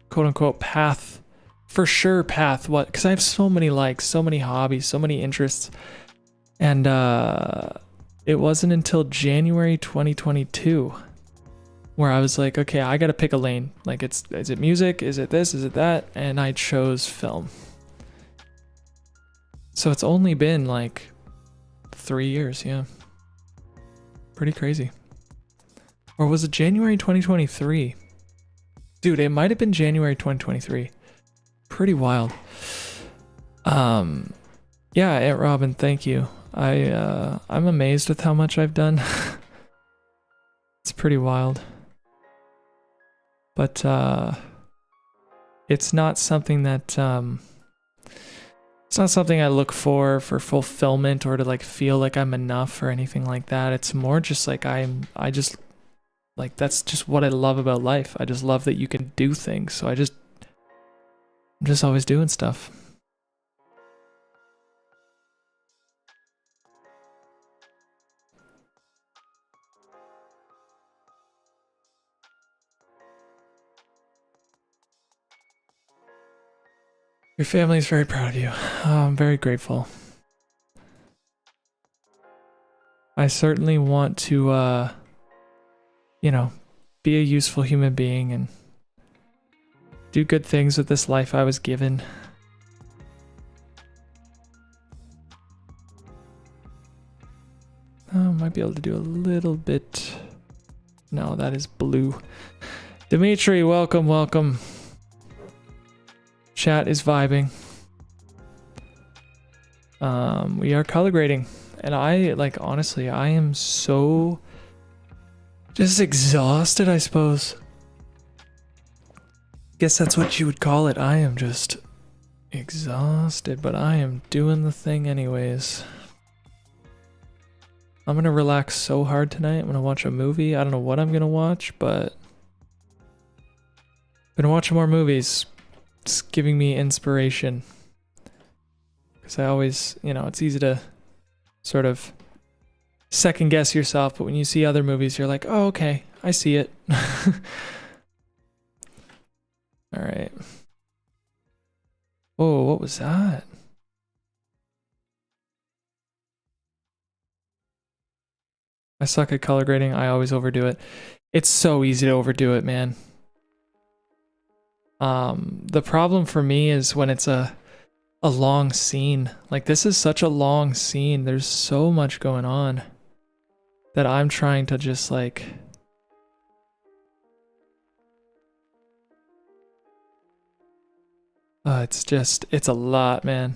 quote unquote path, for sure path, what, because I have so many likes, so many hobbies, so many interests. And it wasn't until January 2022 where I was like, okay, I got to pick a lane. Like is it music? Is it this? Is it that? And I chose film. So it's only been like 3 years, yeah. Pretty crazy. Or was it January 2023? Dude, it might have been January 2023. Pretty wild. Yeah, Aunt Robin, thank you. I'm amazed with how much I've done. It's pretty wild. But it's not something that it's not something I look for fulfillment or to like feel like I'm enough or anything like that. It's more just like I just like, that's just what I love about life. I just love that you can do things. So I'm just always doing stuff. Your family is very proud of you. I'm very grateful. I certainly want to, you know, be a useful human being and do good things with this life I was given. I might be able to do a little bit. No, that is blue. Dimitri, welcome, welcome. Chat is vibing. We are color grading, and I like, honestly, I am so just exhausted, I suppose. Guess that's what you would call it. I am just exhausted, but I am doing the thing anyways. I'm gonna relax so hard tonight. I'm gonna watch a movie. I don't know what I'm gonna watch, but I'm gonna watch more movies. It's giving me inspiration. Because I always, you know, it's easy to sort of second guess yourself, but when you see other movies, you're like, oh, okay, I see it. All right. Oh, what was that? I suck at color grading. I always overdo it. It's so easy to overdo it, man. The problem for me is when it's a long scene. Like, this is such a long scene. There's so much going on that I'm trying to just like... it's a lot, man.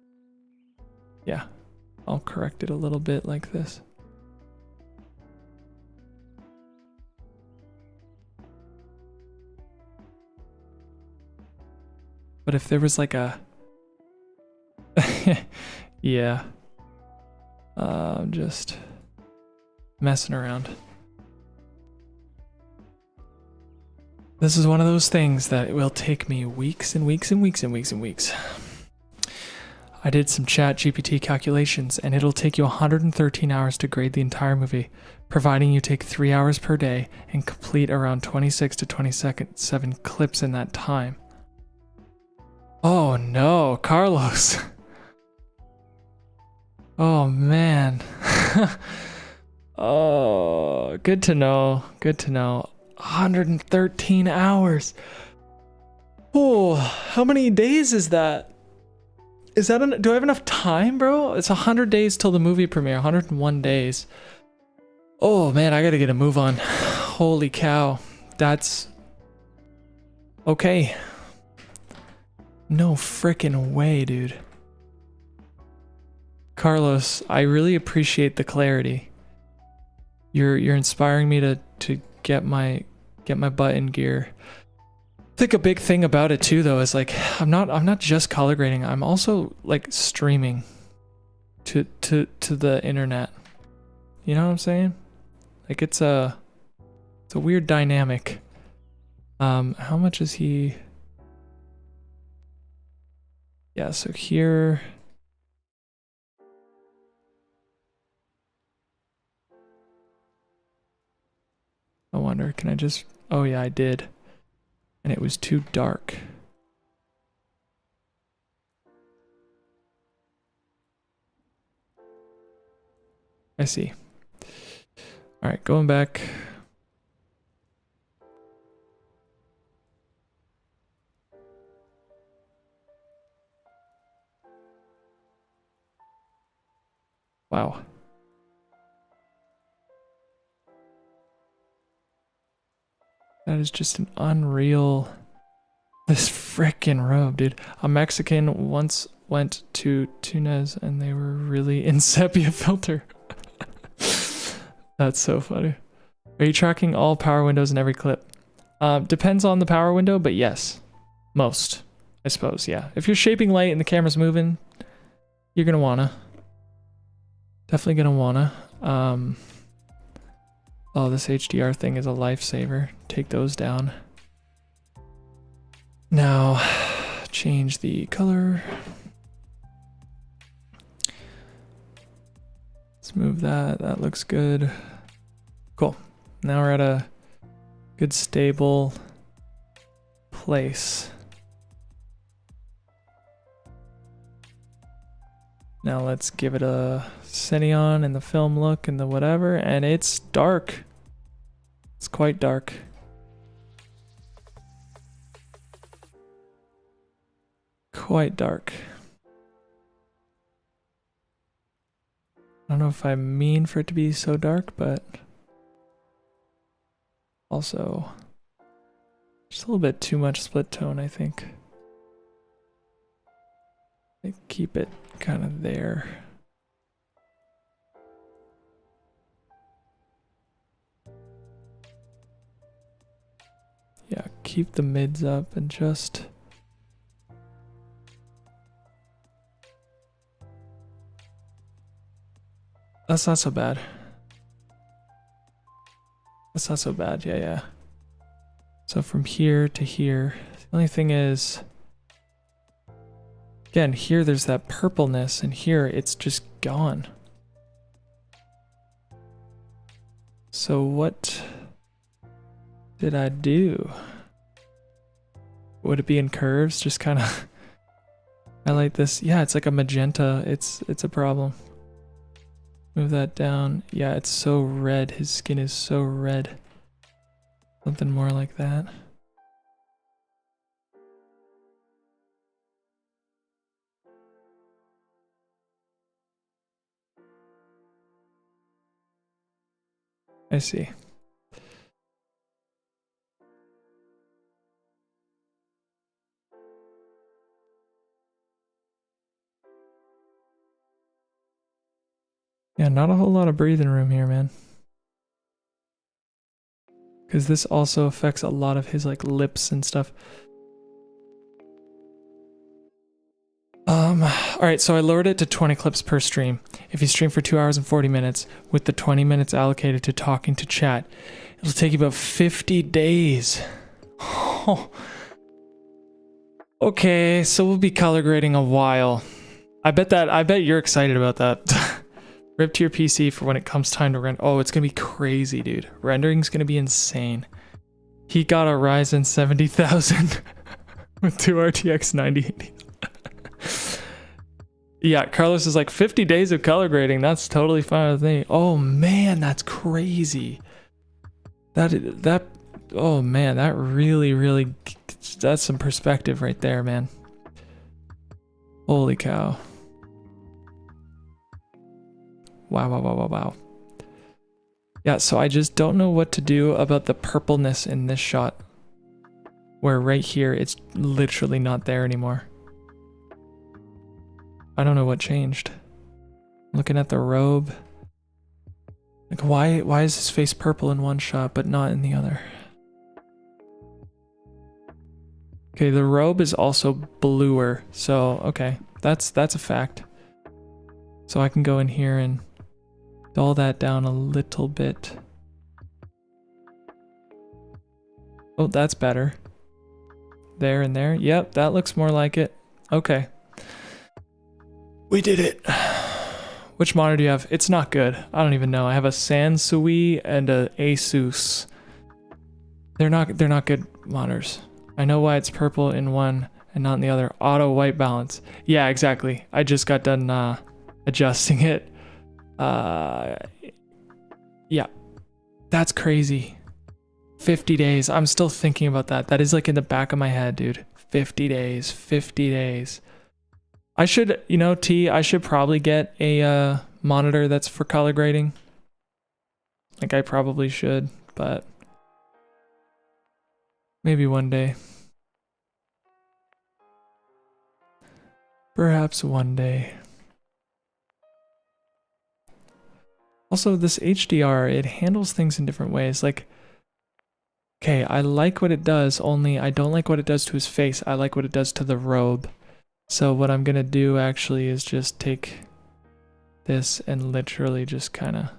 Yeah, I'll correct it a little bit like this. But if there was like a... yeah. Just messing around. This is one of those things that it will take me weeks and weeks and weeks and weeks and weeks. I did some chat GPT calculations and it'll take you 113 hours to grade the entire movie, providing you take 3 hours per day and complete around 26 to 27 clips in that time. Oh no, Carlos. Oh man. Oh, good to know. Good to know. 113 hours. Oh, how many days is that? Is that do I have enough time, bro? It's 100 days till the movie premiere. 101 days. Oh man, I gotta get a move on. Holy cow. That's okay. No frickin' way, dude. Carlos, I really appreciate the clarity. You're inspiring me to get my butt in gear. I think a big thing about it too though is like I'm not just color grading, I'm also like streaming to the internet. You know what I'm saying? Like it's a weird dynamic. How much is he? Yeah, so here I wonder, can I just... Oh yeah, I did. And it was too dark. I see. Alright, going back. Wow. That is just an unreal... This frickin' robe, dude. A Mexican once went to Túnez and they were really in sepia filter. That's so funny. Are you tracking all power windows in every clip? Depends on the power window, but yes. Most, I suppose, yeah. If you're shaping light and the camera's moving, you're gonna wanna. Definitely gonna wanna. Oh, this HDR thing is a lifesaver. Take those down. Now, change the color. Let's move that. That looks good. Cool. Now we're at a good stable place. Now let's give it a Cineon and the film look and the whatever, and it's dark. It's quite dark. Quite dark. I don't know if I mean for it to be so dark, but also just a little bit too much split tone, I think. I keep it kind of there. Yeah, keep the mids up and just... That's not so bad. That's not so bad, yeah. So from here to here, the only thing is... Again, here there's that purpleness, and here it's just gone. So what did I do? Would it be in curves? Just kind of highlight this. Yeah, it's like a magenta. It's a problem. Move that down. Yeah, it's so red. His skin is so red. Something more like that. I see. Yeah, not a whole lot of breathing room here, man. Because this also affects a lot of his like lips and stuff. Alright, so I lowered it to 20 clips per stream. If you stream for 2 hours and 40 minutes, with the 20 minutes allocated to talking to chat, it'll take you about 50 days. Okay, so we'll be color grading a while. I bet you're excited about that. Rip to your PC for when it comes time to render. Oh, it's gonna be crazy, dude. Rendering's gonna be insane. He got a Ryzen 70,000 with 2 RTX 9080. Yeah, Carlos is like 50 days of color grading. That's totally fine with me. Oh man, that's crazy. Oh man, that really, that's some perspective right there, man. Holy cow. Wow. Yeah, so I just don't know what to do about the purpleness in this shot. Where right here, it's literally not there anymore. I don't know what changed. Looking at the robe. Like why is his face purple in one shot but not in the other? Okay, the robe is also bluer. So, okay, that's a fact. So I can go in here and dull that down a little bit. Oh, that's better. There and there. Yep, that looks more like it. Okay. We did it. Which monitor do you have? It's not good. I don't even know. I have a Sansui and a Asus. They're not good monitors. I know why it's purple in one and not in the other. Auto white balance. Yeah, exactly. I just got done adjusting it. Yeah. That's crazy. 50 days. I'm still thinking about that. That is like in the back of my head, dude. 50 days. 50 days. I should, you know, I should probably get a monitor that's for color grading. Like I probably should, but maybe one day. Perhaps one day. Also, this HDR, it handles things in different ways. Like, okay, I like what it does, only I don't like what it does to his face. I like what it does to the robe. So what I'm gonna do actually is just take this and literally just kind of,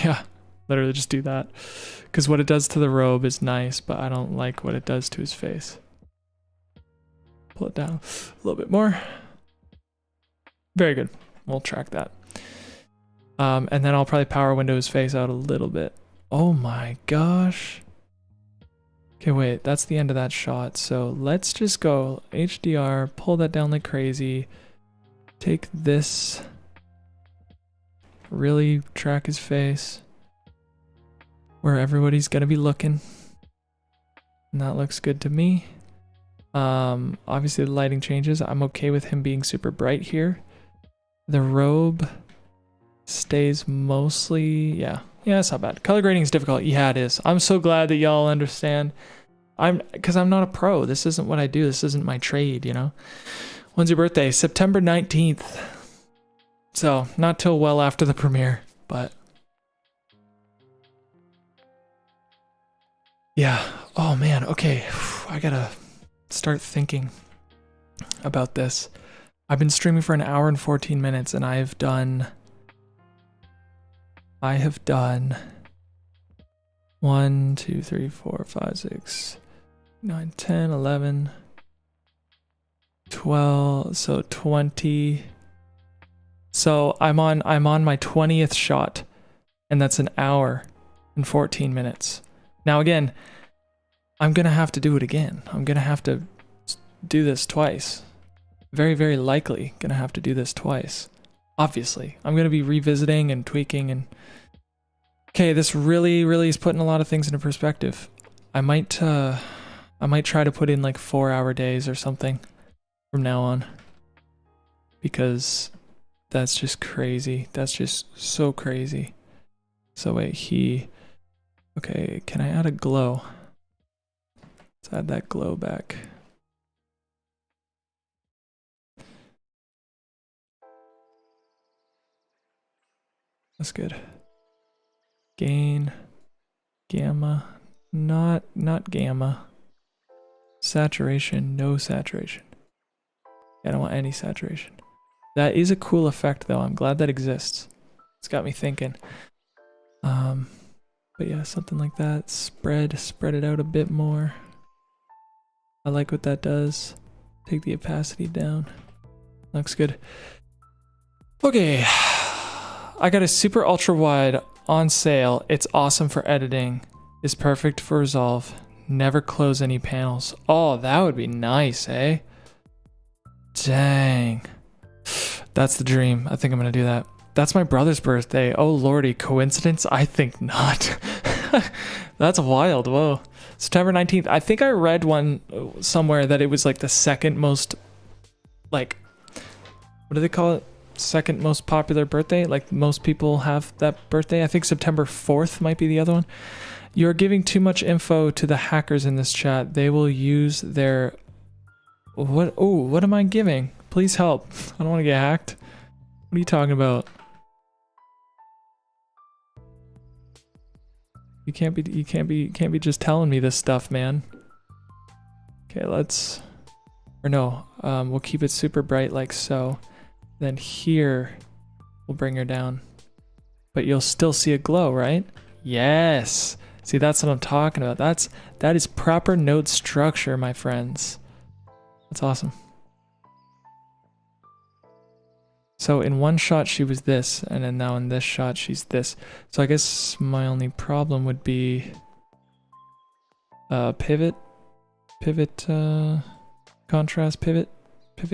yeah, literally just do that. Because what it does to the robe is nice, but I don't like what it does to his face. Pull it down a little bit more. Very good. We'll track that. And then I'll probably power window his face out a little bit. Oh my gosh. Okay, wait, that's the end of that shot. So let's just go HDR, pull that down like crazy. Take this. Really track his face. Where everybody's gonna be looking. And that looks good to me. Obviously the lighting changes. I'm okay with him being super bright here. The robe stays mostly, yeah, it's not bad. Color grading is difficult. Yeah, it is. I'm so glad that y'all understand. Because I'm not a pro. This isn't what I do. This isn't my trade, you know? When's your birthday? September 19th. So, not till well after the premiere, but yeah. Oh man, okay. I gotta start thinking about this. I've been streaming for an hour and 14 minutes and I have done 1, 2, 3, 4, 5, 6, 9, 10, 11, 12, so 20. So I'm on my 20th shot and that's an hour and 14 minutes. Now again, I'm gonna have to do it again. I'm gonna have to do this twice. Very, very likely gonna have to do this twice. Obviously, I'm gonna be revisiting and tweaking and okay, this really is putting a lot of things into perspective. I might try to put in like 4-hour days or something from now on. Because that's just crazy. That's just so crazy. So wait, okay, can I add a glow? Let's add that glow back. That's good. Gain, gamma, not gamma. Saturation, no saturation. I don't want any saturation. That is a cool effect though. I'm glad that exists. It's got me thinking. But yeah, something like that. Spread it out a bit more. I like what that does. Take the opacity down. Looks good. Okay. I got a super ultra wide on sale. It's awesome for editing. It's perfect for Resolve. Never close any panels. Oh, that would be nice, eh? Dang. That's the dream. I think I'm gonna do that. That's my brother's birthday. Oh lordy, coincidence? I think not. That's wild. Whoa. September 19th. I think I read one somewhere that it was like the second most, like, what do they call it? Second most popular birthday? Like most people have that birthday. I think September 4th might be the other one. You're giving too much info to the hackers in this chat. They will use their... What? Oh, what am I giving? Please help. I don't want to get hacked. What are you talking about? You can't be just telling me this stuff, man. Okay, let's... Or no, we'll keep it super bright like so. Then here, we'll bring her down. But you'll still see a glow, right? Yes! See, that's what I'm talking about. That is proper node structure, my friends. That's awesome. So in one shot she was this, and then now in this shot she's this. So I guess my only problem would be pivot contrast, pivot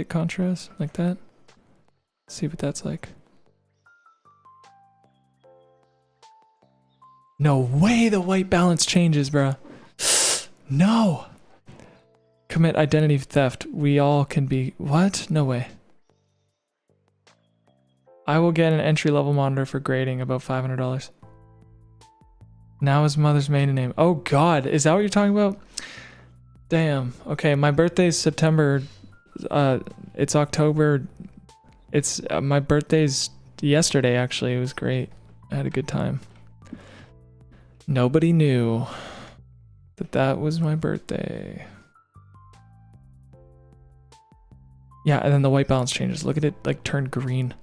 contrast, like that. Let's see what that's like. No way the white balance changes, bruh. No! Commit identity theft. We all can be... What? No way. I will get an entry-level monitor for grading, about $500. Now his mother's maiden name. Oh god, is that what you're talking about? Damn. Okay, my birthday's September. It's October. It's my birthday's yesterday, actually. It was great. I had a good time. Nobody knew that was my birthday. Yeah, and then the white balance changes. Look at it, like, turn green.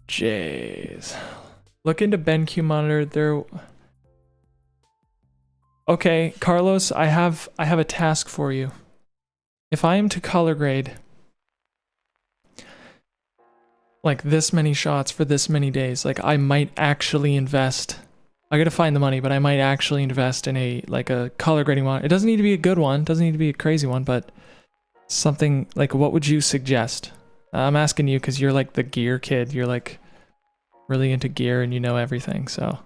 Jeez. Look into BenQ monitor. There. Okay, Carlos, I have a task for you. If I am to color grade like this many shots for this many days, like I might actually invest. I gotta find the money, but I might actually invest in a color grading monitor. It doesn't need to be a good one, doesn't need to be a crazy one, but something like, what would you suggest? I'm asking you because you're like the gear kid. You're like really into gear and you know everything, so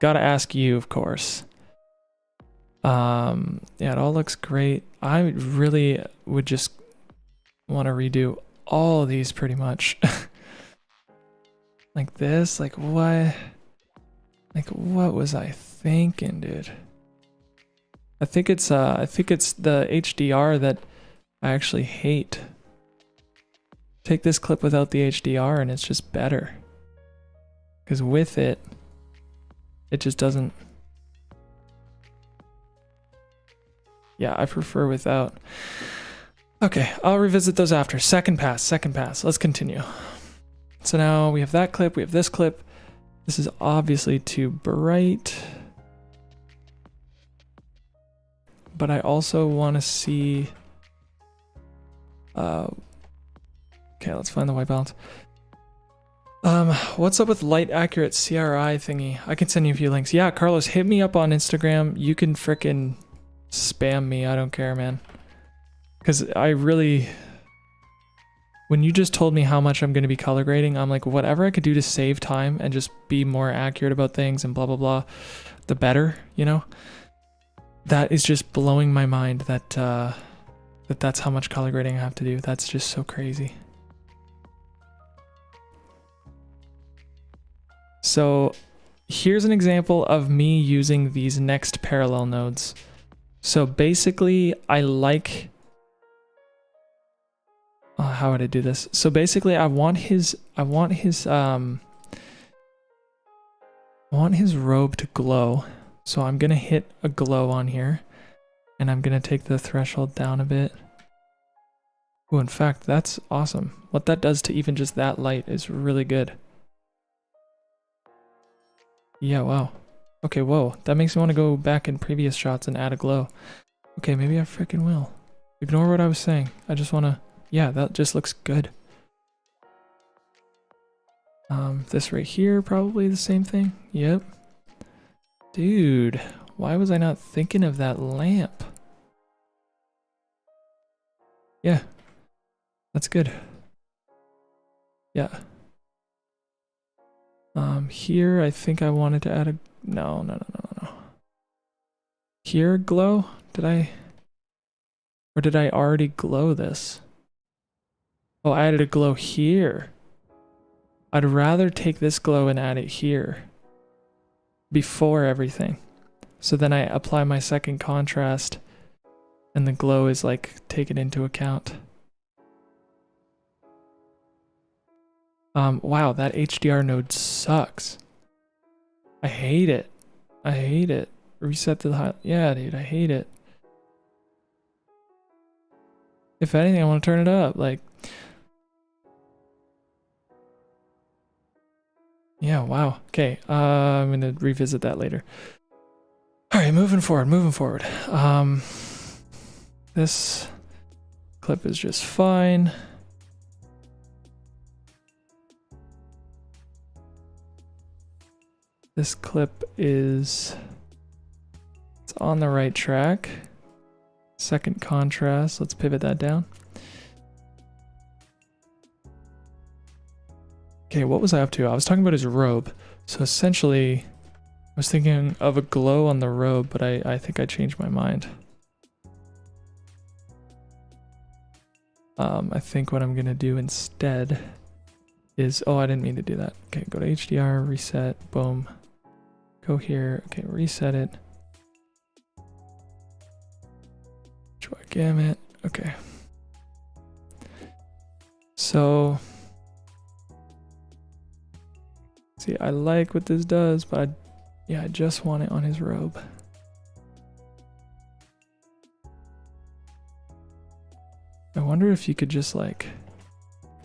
gotta ask you, of course. Yeah, it all looks great. I really would just want to redo all of these pretty much. Like this, like what was I thinking, dude? I think it's the HDR that I actually hate. Take this clip without the HDR and it's just better. Because with it, it just doesn't. Yeah, I prefer without. Okay, I'll revisit those after. Second pass. Let's continue. So now we have that clip, we have this clip. This is obviously too bright. But I also want to see... okay, let's find the white balance. What's up with light accurate CRI thingy? I can send you a few links. Yeah, Carlos, hit me up on Instagram. You can frickin' spam me. I don't care, man. Because I really... When you just told me how much I'm going to be color grading, I'm like, whatever I could do to save time and just be more accurate about things and blah, blah, blah, the better, you know? That is just blowing my mind that, that's how much color grading I have to do. That's just so crazy. So here's an example of me using these next parallel nodes. So basically I like... how would I do this? So basically I want his robe to glow. So I'm gonna hit a glow on here, and I'm gonna take the threshold down a bit. Oh, in fact, that's awesome. What that does to even just that light is really good. Yeah, wow. Okay, whoa. That makes me want to go back in previous shots and add a glow. Okay, maybe I freaking will. Ignore what I was saying. I just want to... Yeah, that just looks good. This right here, probably the same thing. Yep. Dude, why was I not thinking of that lamp? Yeah, that's good. Yeah. Here, I think I wanted to add a... No. Here, glow? Did I... Or did I already glow this? Oh, I added a glow here. I'd rather take this glow and add it here. Before everything. So then I apply my second contrast, and the glow is like taken into account. Wow, that HDR node sucks. I hate it. I hate it. Reset to the high. Yeah, dude, I hate it. If anything, I want to turn it up. Like, yeah, wow. Okay, I'm gonna revisit that later. All right, moving forward. This clip is just fine. This clip is, it's on the right track. Second contrast, let's pivot that down. Okay, what was I up to? I was talking about his robe. So essentially, I was thinking of a glow on the robe, but I think I changed my mind. I think what I'm gonna do instead is, oh, I didn't mean to do that. Okay, go to HDR, reset, boom. Go here, okay, reset it. Gamut, okay. So, see, I like what this does, but yeah, I just want it on his robe. I wonder if you could just like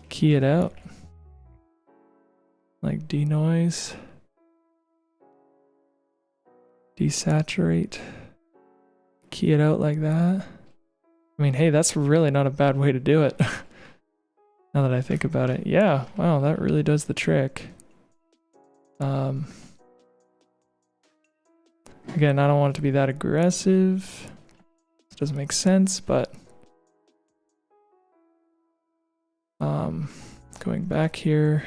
key it out. Like denoise, desaturate, key it out like that. I mean, hey, that's really not a bad way to do it. Now that I think about it. Yeah, wow, that really does the trick. Again, I don't want it to be that aggressive. This doesn't make sense, but going back here,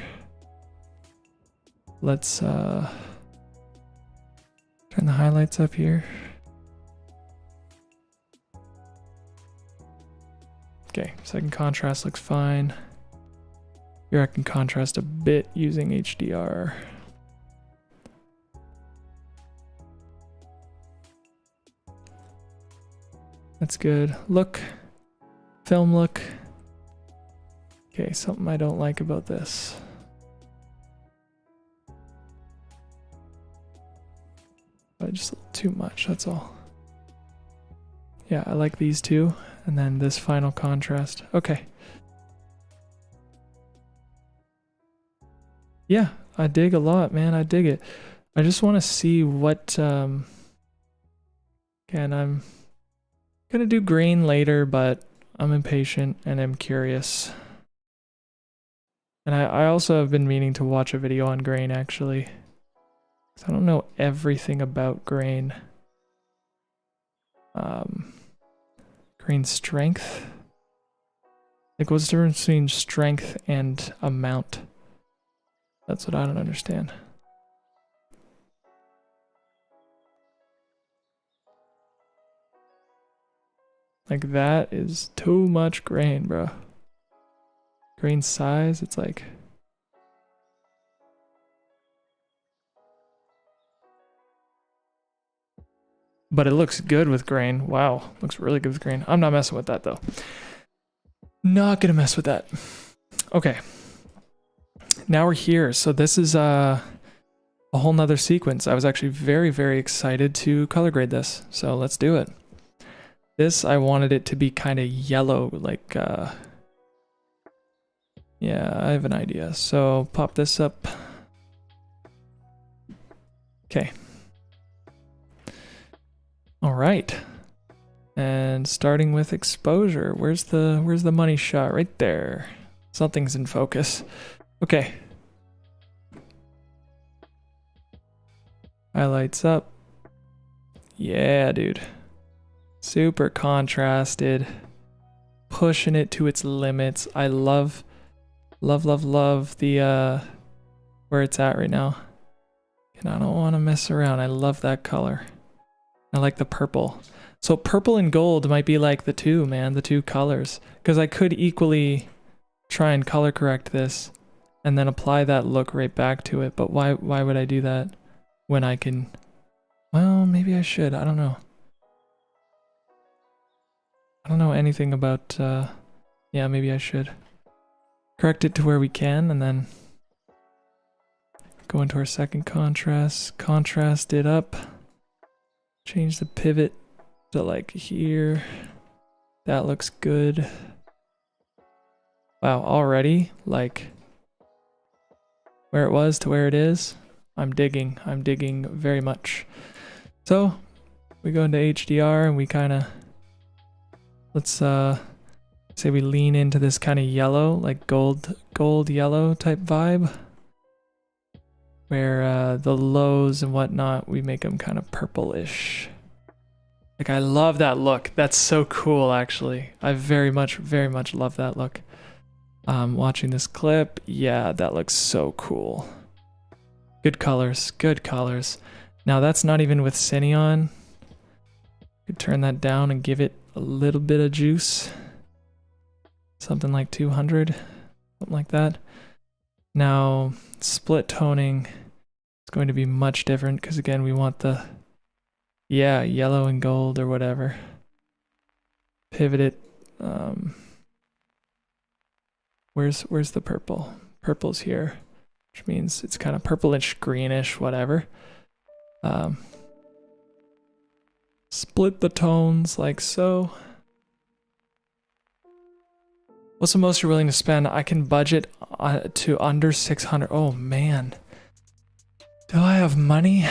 let's turn the highlights up here. Okay, second contrast looks fine. Here I can contrast a bit using HDR. That's good. Look. Film look. Okay, something I don't like about this. But just a little too much, that's all. Yeah, I like these two. And then this final contrast. Okay. Yeah, I dig a lot, man. I dig it. I just want to see what... Again, I'm gonna do green later, but I'm impatient and I'm curious. And I also have been meaning to watch a video on grain, actually. 'Cause I don't know everything about grain. Grain strength? Like, what's the difference between strength and amount? That's what I don't understand. Like, that is too much grain, bro. Grain size, it's like... But it looks good with grain. Wow, looks really good with grain. I'm not messing with that, though. Not gonna mess with that. Okay. Now we're here. So this is a whole nother sequence. I was actually very, very excited to color grade this. So let's do it. This, I wanted it to be kind of yellow, like, yeah, I have an idea. So pop this up. Okay. All right. And starting with exposure, where's the money shot? Right there. Something's in focus. Okay. Highlights up. Yeah, dude. Super contrasted. Pushing it to its limits. I love the where it's at right now. And I don't want to mess around. I love that color. I like the purple. So purple and gold might be like the two, man, the two colors. Because I could equally try and color correct this and then apply that look right back to it. But why would I do that when I can... Well, maybe I should. I don't know. I don't know anything about... Yeah, maybe I should. Correct it to where we can and then go into our second contrast. Contrast it up. Change the pivot to like here. That looks good. Wow, already like where it was to where it is. I'm digging very much. So we go into HDR and we kind of, let's say we lean into this kind of yellow, like gold yellow type vibe, where the lows and whatnot, we make them kind of purplish. Like, I love that look. That's so cool, actually. I very much love that look. Watching this clip, yeah, that looks so cool. Good colors, good colors. Now that's not even with Cine on. Could turn that down and give it a little bit of juice. Something like 200, something like that. Now, split toning is going to be much different because again, we want the, yeah, yellow and gold or whatever. Pivot it. Where's the purple? Purple's here, which means it's kind of purplish, greenish, whatever. Split the tones like so. What's the most you're willing to spend? I can budget to under 600. Oh man. Do I have money?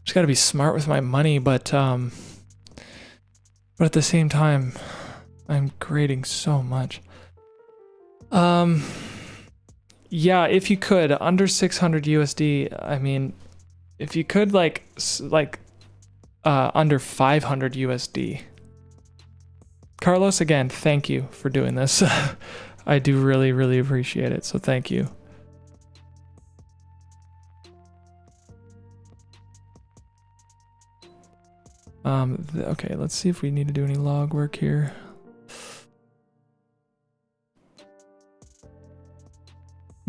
Just gotta be smart with my money, but at the same time, I'm grading so much. Yeah, if you could, under 600 USD, I mean, if you could under 500 USD. Carlos, again, thank you for doing this. I do really appreciate it, so thank you. Okay, let's see if we need to do any log work here.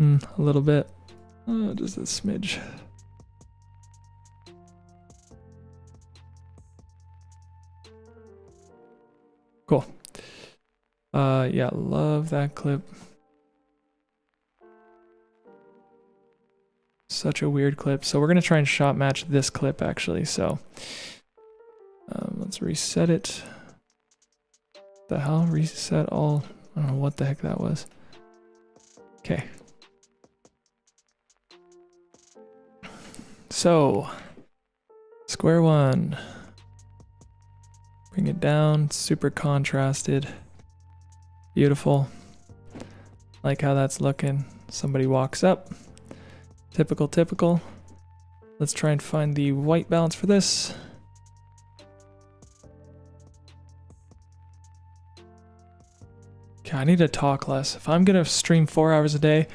A little bit. Just a smidge. Cool. Yeah, love that clip. Such a weird clip. So we're gonna try and shot match this clip actually. So let's reset it. The hell? Reset all? I don't know what the heck that was. Okay. So square one. Bring it down, super contrasted. Beautiful. Like how that's looking. Somebody walks up. Typical. Let's try and find the white balance for this. Okay, I need to talk less. If I'm gonna stream 4 hours a day,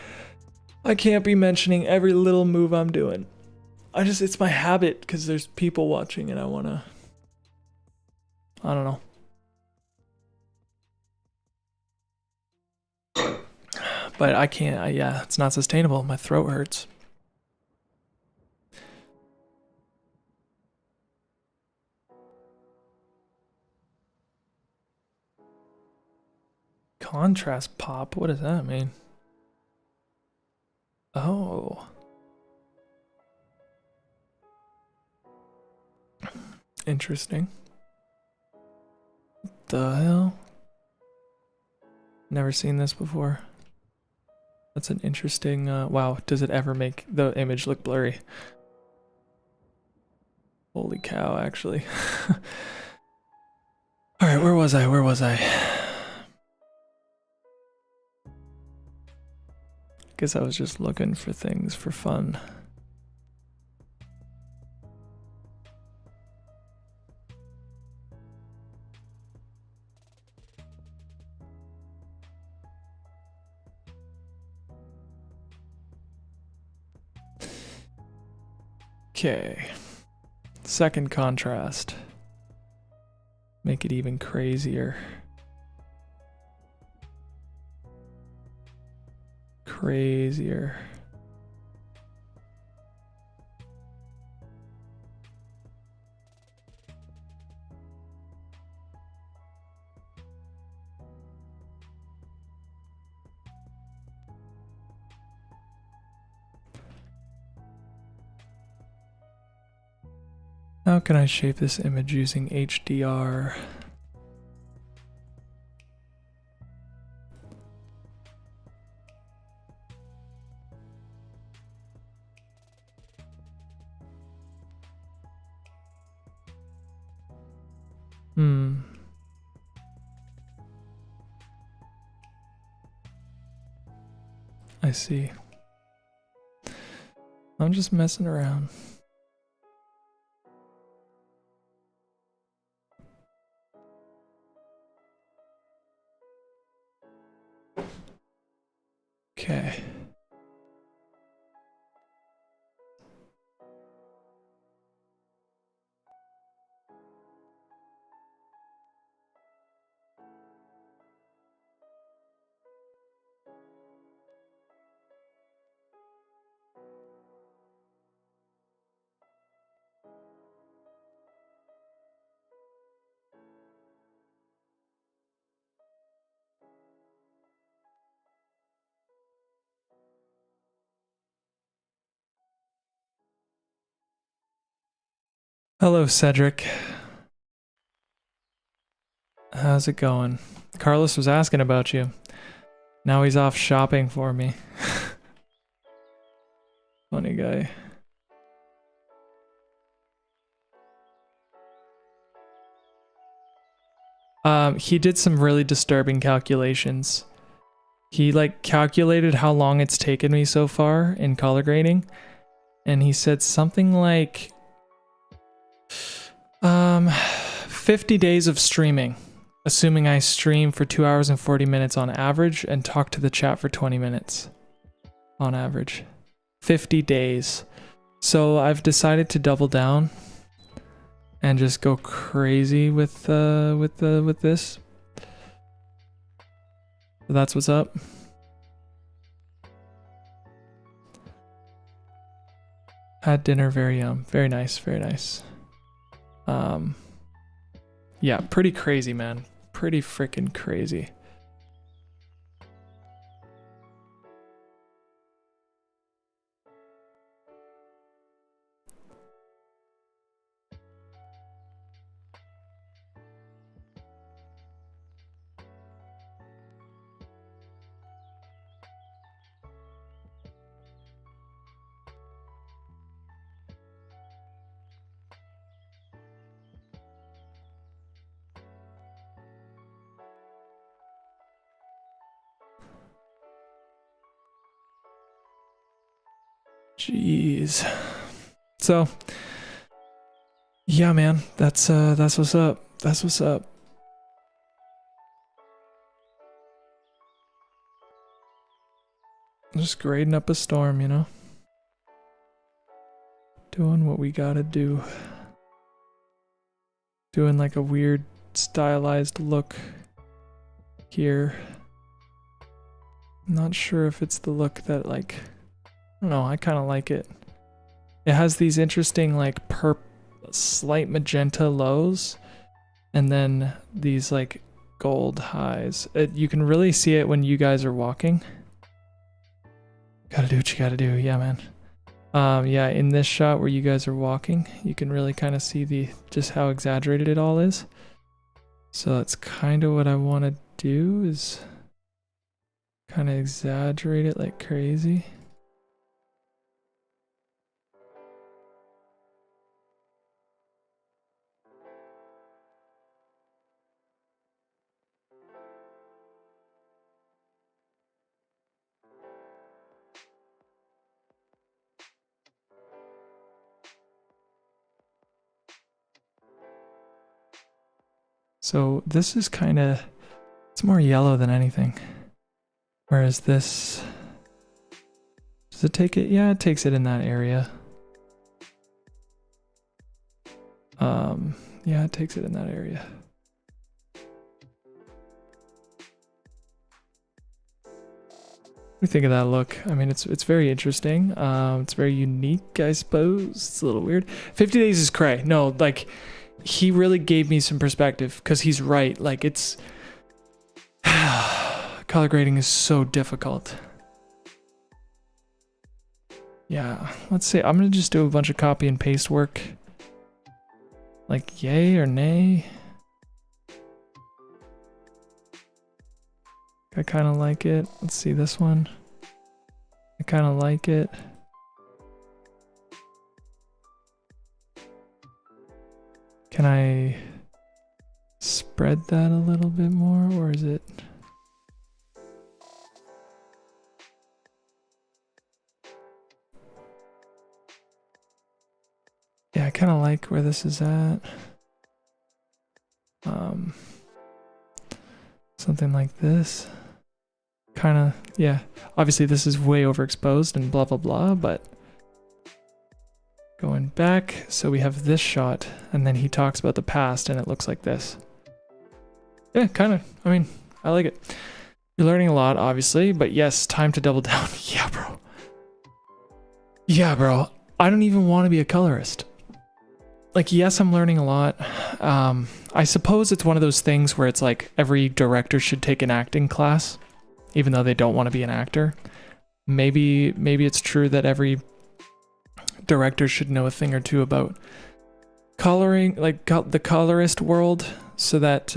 I can't be mentioning every little move I'm doing. It's my habit because there's people watching and I wanna, I don't know. But I can't, yeah, it's not sustainable. My throat hurts. Contrast pop, what does that mean? Oh. Interesting. What the hell? Never seen this before. That's an interesting, wow, does it ever make the image look blurry? Holy cow, actually. Alright, where was I? Guess I was just looking for things for fun. Okay. Second contrast. Make it even crazier. Crazier. How can I shape this image using HDR? I see. I'm just messing around. Okay. Hello, Cedric. How's it going? Carlos was asking about you. Now he's off shopping for me. Funny guy. He did some really disturbing calculations. He like calculated how long it's taken me so far in color grading, and he said something like 50 days of streaming, assuming I stream for 2 hours and 40 minutes on average and talk to the chat for 20 minutes on average. 50 days. So I've decided to double down and just go crazy with this. So that's what's up. Had dinner, very nice, very nice. Yeah, pretty crazy, man. Pretty freaking crazy. Jeez. So, yeah, man, that's what's up. That's what's up. Just grading up a storm, you know? Doing what we gotta do. Doing like a weird stylized look here. I'm not sure if it's the look that like, I don't know, I kind of like it. It has these interesting like slight magenta lows, and then these like gold highs. You can really see it when you guys are walking. Gotta do what you gotta do. Yeah, man. Yeah, in this shot where you guys are walking, you can really kind of see just how exaggerated it all is. So that's kind of what I want to do, is kind of exaggerate it like crazy. So this is kind of, it's more yellow than anything. Whereas this, does it take it? Yeah, it takes it in that area. Yeah, it takes it in that area. What do you think of that look? I mean, it's very interesting. It's very unique, I suppose. It's a little weird. 50 Days is cray. No, like, he really gave me some perspective, because he's right. Like, it's color grading is so difficult. Yeah, let's see. I'm gonna just do a bunch of copy and paste work. Like, yay or nay? I kind of like it. Let's see this one. I kind of like it. Can I spread that a little bit more, or is it? Yeah, I kind of like where this is at. Something like this. Kind of, yeah. Obviously this is way overexposed and blah blah blah, but going back, so we have this shot, and then he talks about the past, and it looks like this. Yeah, kind of. I mean, I like it. You're learning a lot, obviously, but yes, time to double down. Yeah, bro. Yeah, bro. I don't even want to be a colorist. Like, yes, I'm learning a lot. I suppose it's one of those things where it's like every director should take an acting class, even though they don't want to be an actor. Maybe it's true that every director should know a thing or two about coloring, like the colorist world, so that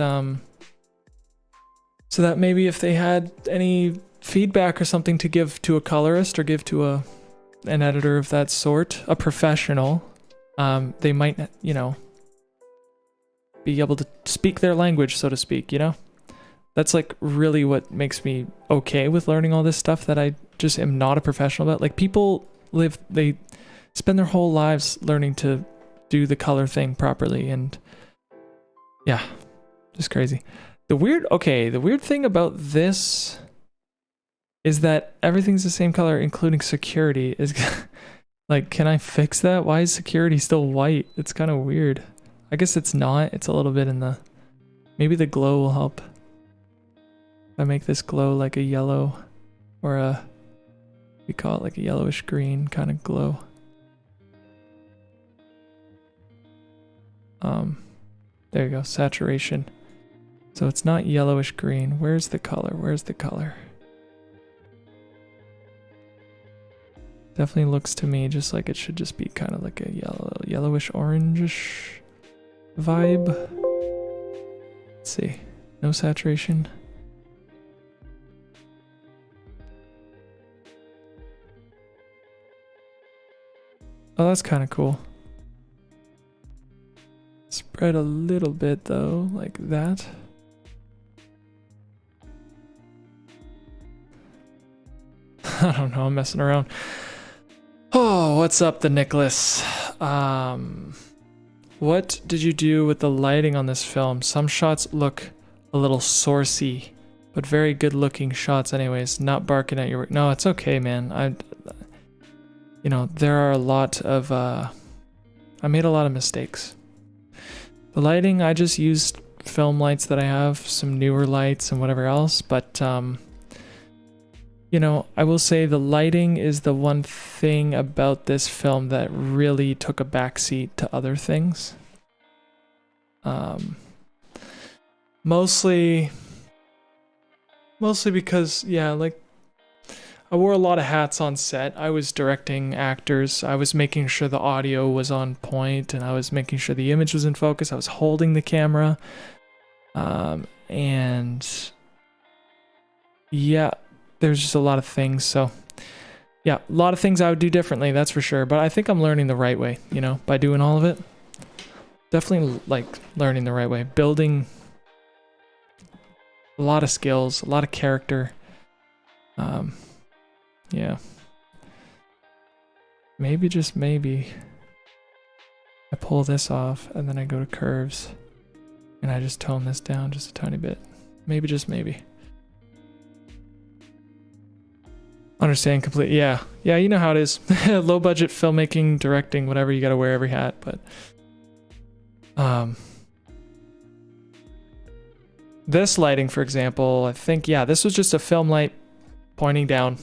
maybe if they had any feedback or something to give to a colorist or give to an editor of that sort, a professional, they might, you know, be able to speak their language, so to speak, you know? That's like really what makes me okay with learning all this stuff that I just am not a professional about. Like, people they spend their whole lives learning to do the color thing properly, and yeah, just crazy. The weird thing about this is that everything's the same color, including security. Is like, can I fix that? Why is security still white? It's kind of weird. I guess it's not. It's a little bit in the... Maybe the glow will help. If I make this glow like a yellow, or we call it like a yellowish green kind of glow. There you go, saturation. So it's not yellowish green. Where's the color? Where's the color? Definitely looks to me just like it should just be kind of like a yellowish orangish vibe. Let's see. No saturation. Oh, that's kind of cool. Spread a little bit though, like that. I don't know, I'm messing around. Oh, what's up, the Nicholas? What did you do with the lighting on this film? Some shots look a little sourcey, but very good looking shots anyways. Not barking at your work. No, it's okay, man. You know, there are a lot of, I made a lot of mistakes. The lighting, I just used film lights that I have, some newer lights and whatever else, but, you know, I will say the lighting is the one thing about this film that really took a backseat to other things. Mostly because, yeah, like, I wore a lot of hats on set. I was directing actors. I was making sure the audio was on point, and I was making sure the image was in focus. I was holding the camera. And yeah, there's just a lot of things. So yeah, a lot of things I would do differently, that's for sure. But I think I'm learning the right way, you know, by doing all of it. Definitely like learning the right way, building a lot of skills, a lot of character. Yeah. Maybe, just maybe, I pull this off and then I go to curves and I just tone this down just a tiny bit. Maybe, just maybe. Understand completely. Yeah. Yeah, you know how it is. Low budget filmmaking, directing, whatever, you gotta wear every hat, but this lighting, for example, I think, yeah, this was just a film light pointing down.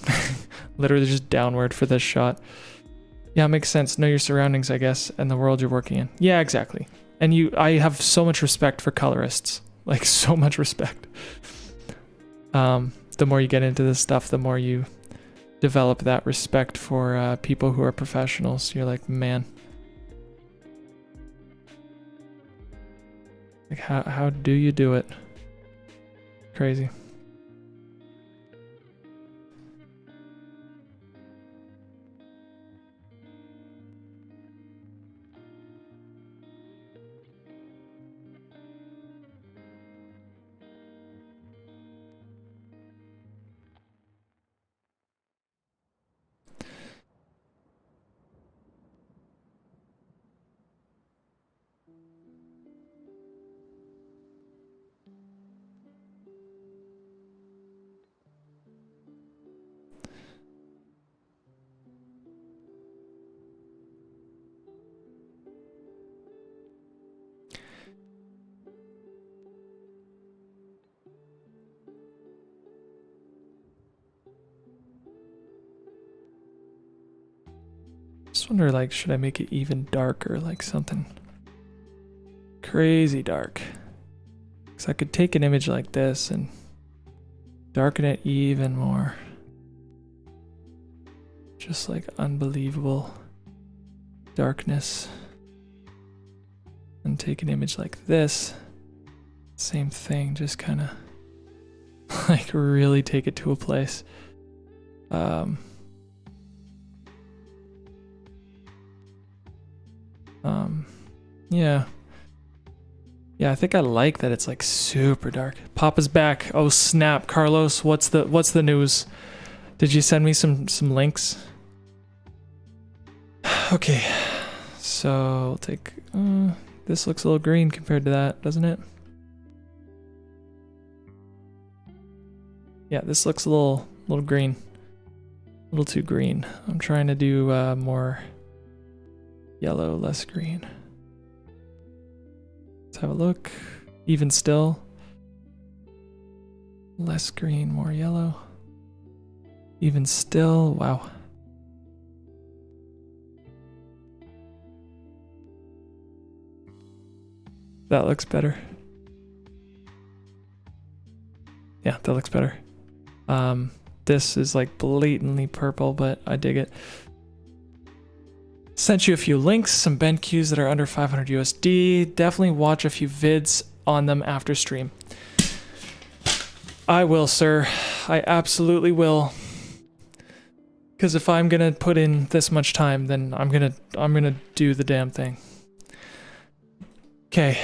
Literally just downward for this shot. Yeah, it makes sense. Know your surroundings, I guess, and the world you're working in. Yeah, exactly. And I have so much respect for colorists. Like, so much respect. The more you get into this stuff, the more you develop that respect for people who are professionals. You're like, man. Like, how do you do it? Crazy. Just wonder, like, should I make it even darker, like something crazy dark? Because I could take an image like this and darken it even more. Just like unbelievable darkness. And take an image like this. Same thing, just kind of like really take it to a place. Yeah. Yeah, I think I like that it's like super dark. Papa's back. Oh snap, Carlos, what's the news? Did you send me some links? Okay. So, I'll take this looks a little green compared to that, doesn't it? Yeah, this looks a little green. A little too green. I'm trying to do more yellow, less green. Let's have a look. Even still. Less green, more yellow. Even still, wow. That looks better. Yeah, that looks better. This is like blatantly purple, but I dig it. Sent you a few links, some BenQs that are under 500 USD. Definitely watch a few vids on them after stream. I will, sir. I absolutely will. Because if I'm gonna put in this much time, then I'm gonna do the damn thing. Okay.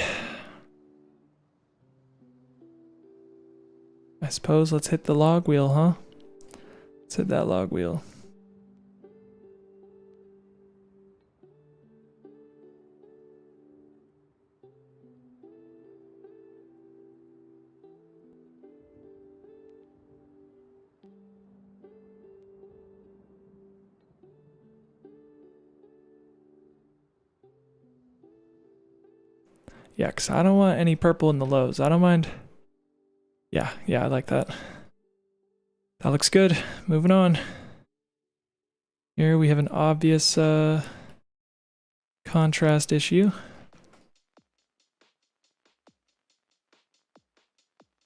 I suppose let's hit the log wheel, huh? Let's hit that log wheel. Yeah, because I don't want any purple in the lows. I don't mind. Yeah, I like that. That looks good. Moving on. Here we have an obvious contrast issue.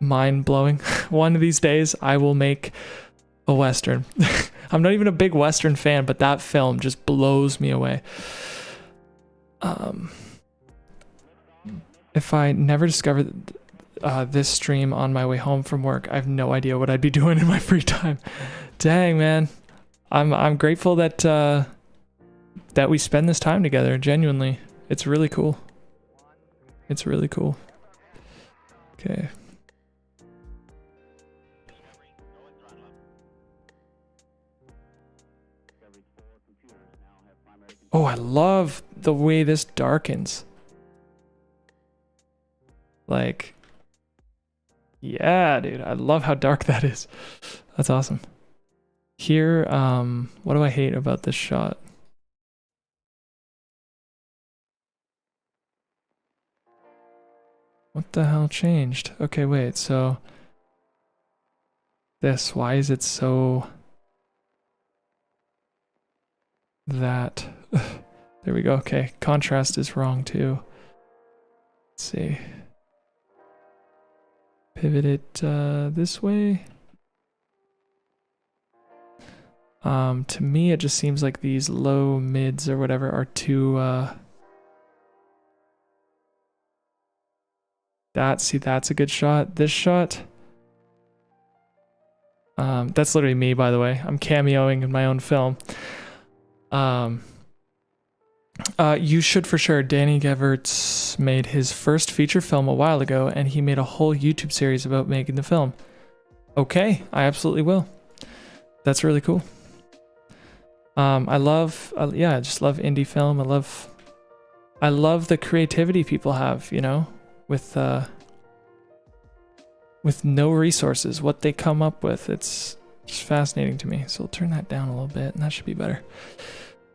mind-blowing. One of these days, I will make a Western. I'm not even a big Western fan, but that film just blows me away. If I never discovered this stream on my way home from work, I have no idea what I'd be doing in my free time. Dang, man. I'm grateful that that we spend this time together, genuinely. It's really cool. It's really cool. Okay. Oh, I love the way this darkens. Like, yeah, dude, I love how dark that is. That's awesome. Here, what do I hate about this shot? What the hell changed? Okay, wait, so this, why is it so that? There we go. Okay, contrast is wrong too. Let's see. Pivot it this way. To me, it just seems like these low mids or whatever are too that's a good shot. This shot, that's literally me, by the way. I'm cameoing in my own film. You should for sure. Danny Gevertz made his first feature film a while ago, and he made a whole YouTube series about making the film. Okay, I absolutely will. That's really cool. I love, yeah, I just love indie film. I love the creativity people have, you know, with no resources, what they come up with. It's just fascinating to me. So we'll turn that down a little bit, and that should be better.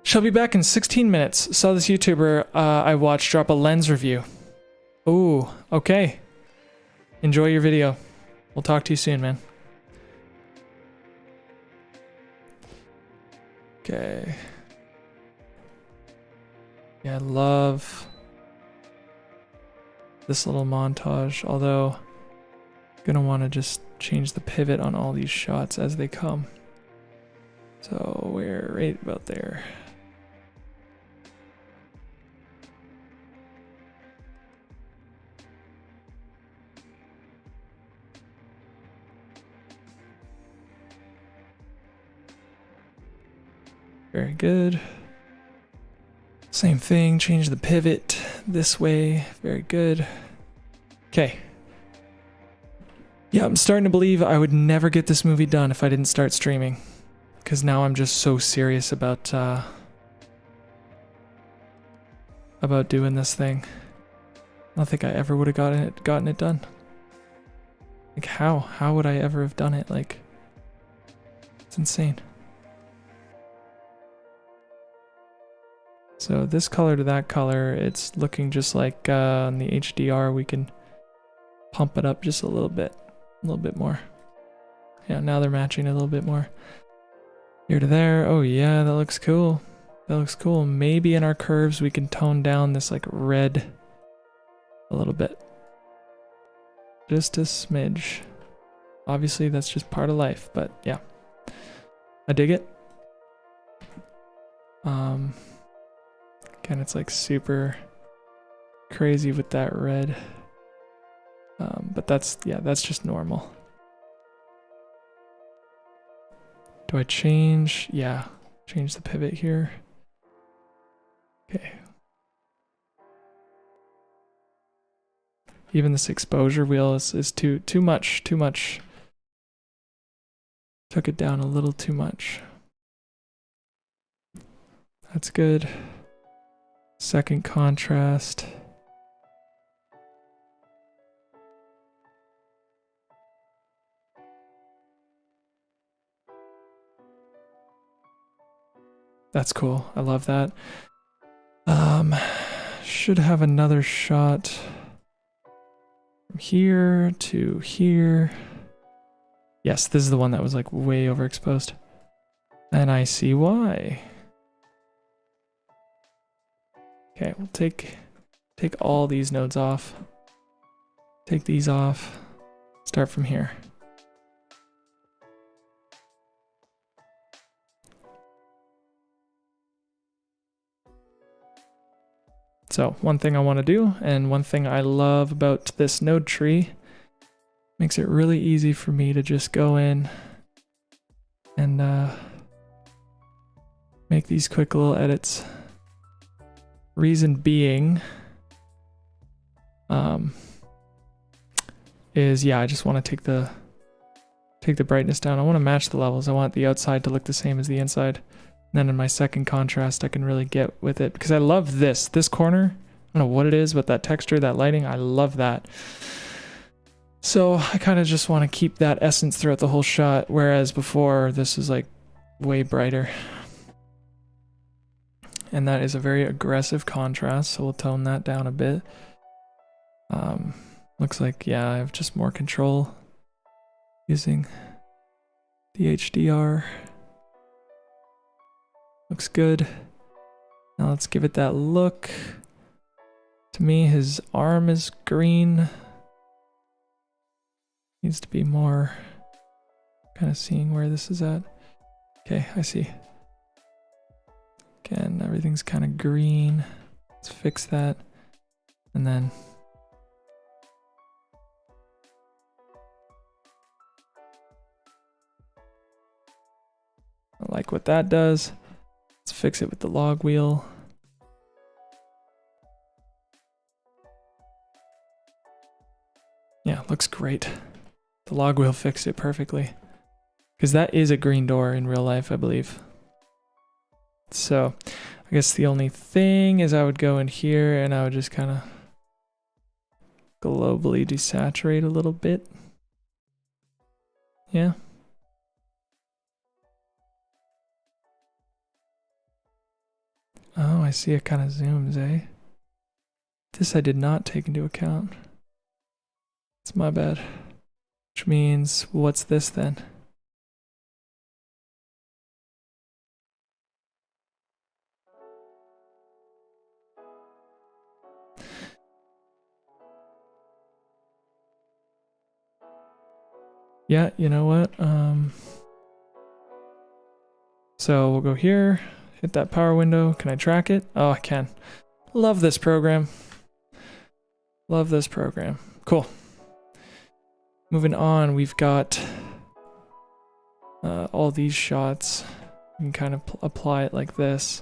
Shall be back in 16 minutes. Saw this YouTuber I watched drop a lens review. Ooh, okay. Enjoy your video. We'll talk to you soon, man. Okay. Yeah, I love this little montage, although I'm gonna want to just change the pivot on all these shots as they come. So we're right about there. Very good. Same thing, change the pivot this way. Very good. Okay. Yeah, I'm starting to believe I would never get this movie done if I didn't start streaming. Because now I'm just so serious about doing this thing. I don't think I ever would have gotten it done. Like how would I ever have done it? Like, it's insane. So this color to that color, it's looking just like on the HDR. We can pump it up just a little bit more. Yeah, now they're matching a little bit more. Here to there. Oh yeah, that looks cool. That looks cool. Maybe in our curves we can tone down this like red a little bit. Just a smidge. Obviously that's just part of life, but yeah. I dig it. Again, it's like super crazy with that red. But that's just normal. Do I change? Yeah, change the pivot here. Okay. Even this exposure wheel is too much. Took it down a little too much. That's good. Second contrast. That's cool. I love that. Should have another shot from here to here. Yes, this is the one that was like way overexposed. And I see why. Okay, we'll take all these nodes off. Take these off. Start from here. So one thing I want to do, and one thing I love about this node tree, makes it really easy for me to just go in and make these quick little edits. Reason being is, yeah, I just want to take the brightness down. I want to match the levels. I want the outside to look the same as the inside. And then in my second contrast, I can really get with it because I love this corner. I don't know what it is, but that texture, that lighting, I love that. So I kind of just want to keep that essence throughout the whole shot, whereas before this is like way brighter. And that is a very aggressive contrast, so we'll tone that down a bit. Looks like, yeah, I have just more control using the HDR. Looks good. Now let's give it that look. To me, his arm is green. Needs to be more kind of seeing where this is at. Okay, I see. Again, everything's kind of green. Let's fix that. And then I like what that does. Let's fix it with the log wheel. Yeah, looks great. The log wheel fixed it perfectly. Because that is a green door in real life, I believe. So, I guess the only thing is I would go in here and I would just kind of globally desaturate a little bit. Yeah. Oh, I see it kind of zooms, eh? This I did not take into account. It's my bad. Which means, what's this then? Yeah, you know what? So we'll go here, hit that power window. Can I track it? Oh, I can. Love this program. Love this program. Cool. Moving on, we've got all these shots. You can kind of apply it like this.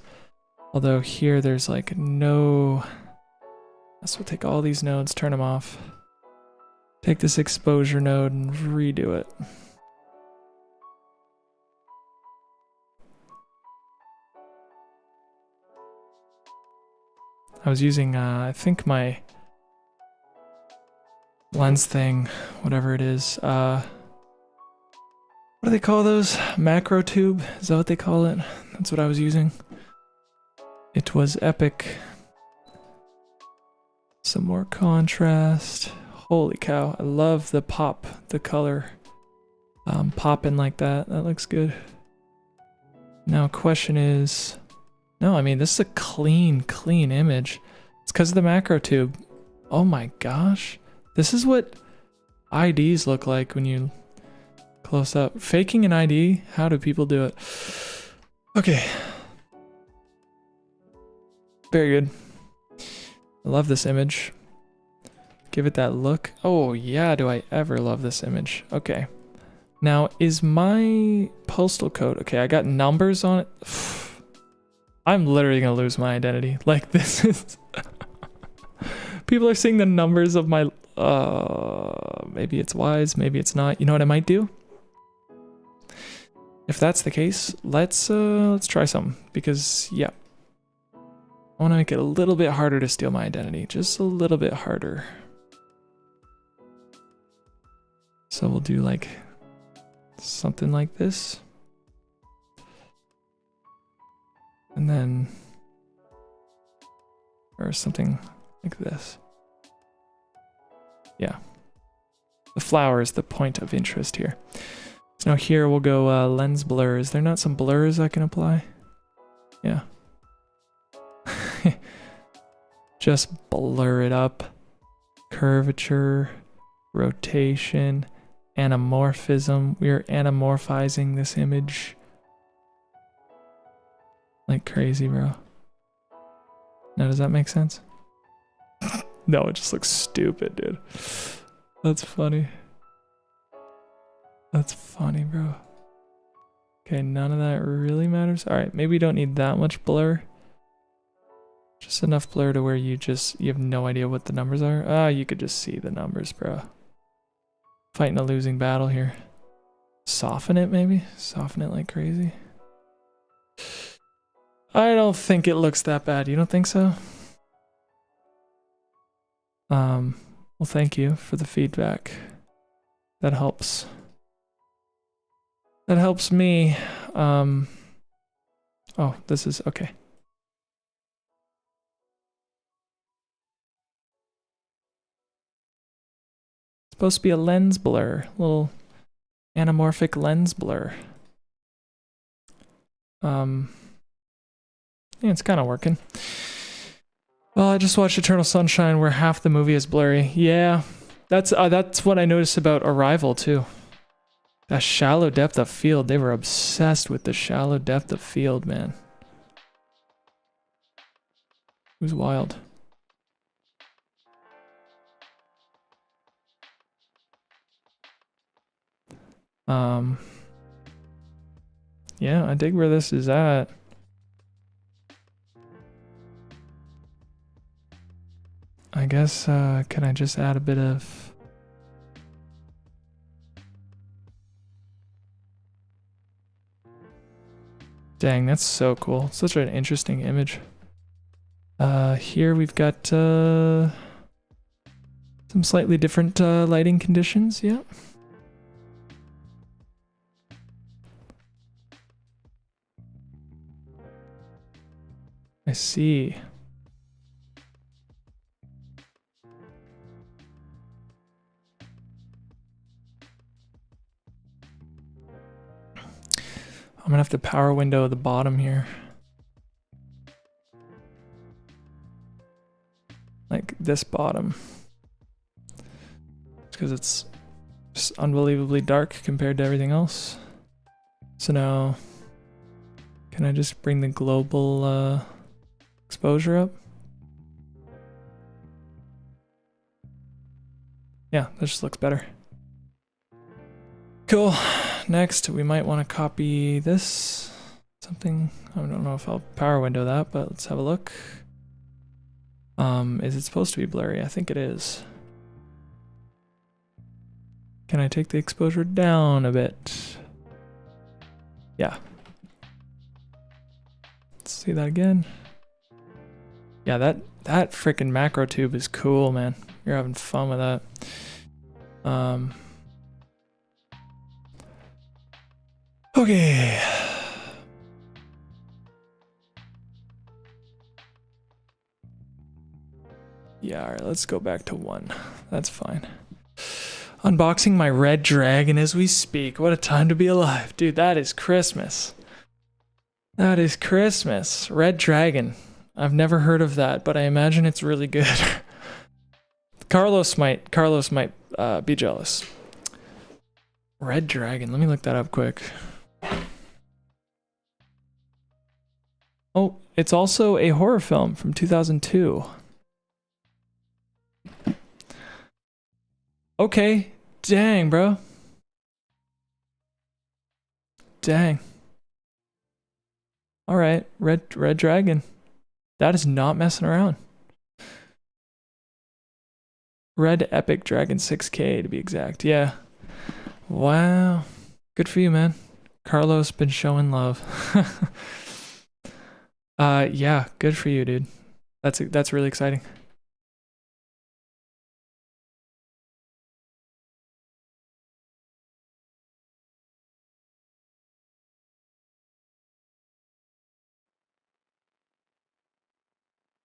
Although here there's like no... So we'll take all these nodes, turn them off. Take this exposure node and redo it. I was using, I think my lens thing, whatever it is, what do they call those? Macro tube? Is that what they call it? That's what I was using. It was epic. Some more contrast. Holy cow, I love the pop, the color popping like that. That looks good. Now question is, no, I mean, this is a clean image. It's because of the macro tube. Oh my gosh. This is what IDs look like when you close up. Faking an ID? How do people do it? Okay. Very good. I love this image. Give it that look. Oh yeah, do I ever love this image. Okay. Now, is my postal code... Okay, I got numbers on it. I'm literally gonna lose my identity. Like, this is... People are seeing the numbers of my... maybe it's wise, maybe it's not. You know what I might do? If that's the case, let's try something. Because, yeah. I want to make it a little bit harder to steal my identity. Just a little bit harder. So we'll do like something like this. And then, or something like this. Yeah. The flower is the point of interest here. So now here we'll go lens blur. Is there not some blurs I can apply? Yeah. Just blur it up. Curvature, rotation, anamorphism. We are anamorphizing this image like crazy, bro. Now, does that make sense? No, it just looks stupid, dude. That's funny. That's funny, bro. Okay, none of that really matters. All right, maybe we don't need that much blur. Just enough blur to where you have no idea what the numbers are. Ah, you could just see the numbers, bro. Fighting a losing battle here. Soften it, maybe? Soften it like crazy. I don't think it looks that bad. You don't think so? Well, thank you for the feedback. That helps. That helps me. Oh, this is okay. It's supposed to be a lens blur, little anamorphic lens blur. Yeah, it's kind of working. Well, I just watched Eternal Sunshine where half the movie is blurry. Yeah, that's what I noticed about Arrival too. That shallow depth of field, they were obsessed with the shallow depth of field, man. It was wild. Yeah, I dig where this is at. I guess, can I just add a bit of... Dang, that's so cool. Such an interesting image. Here we've got some slightly different lighting conditions, yeah. I see. I'm gonna have to power window the bottom here. Like this bottom. Because it's just unbelievably dark compared to everything else. So now, can I just bring the global exposure up? Yeah, that just looks better. Cool. Next, we might want to copy this. Something. I don't know if I'll power window that, but let's have a look. Is it supposed to be blurry? I think it is. Can I take the exposure down a bit? Yeah. Let's see that again. Yeah, that freaking macro tube is cool, man. You're having fun with that. Okay. Yeah, alright, let's go back to 1. That's fine. Unboxing my red dragon as we speak. What a time to be alive. Dude, that is Christmas. That is Christmas. Red dragon. I've never heard of that, but I imagine it's really good. Carlos might be jealous. Red dragon. Let me look that up quick. Oh, it's also a horror film from 2002. Okay. Dang, bro. Dang. All right, red dragon. That is not messing around. Red Epic Dragon 6K to be exact. Yeah. Wow. Good for you, man. Carlos been showing love. Yeah, good for you, dude. That's really exciting.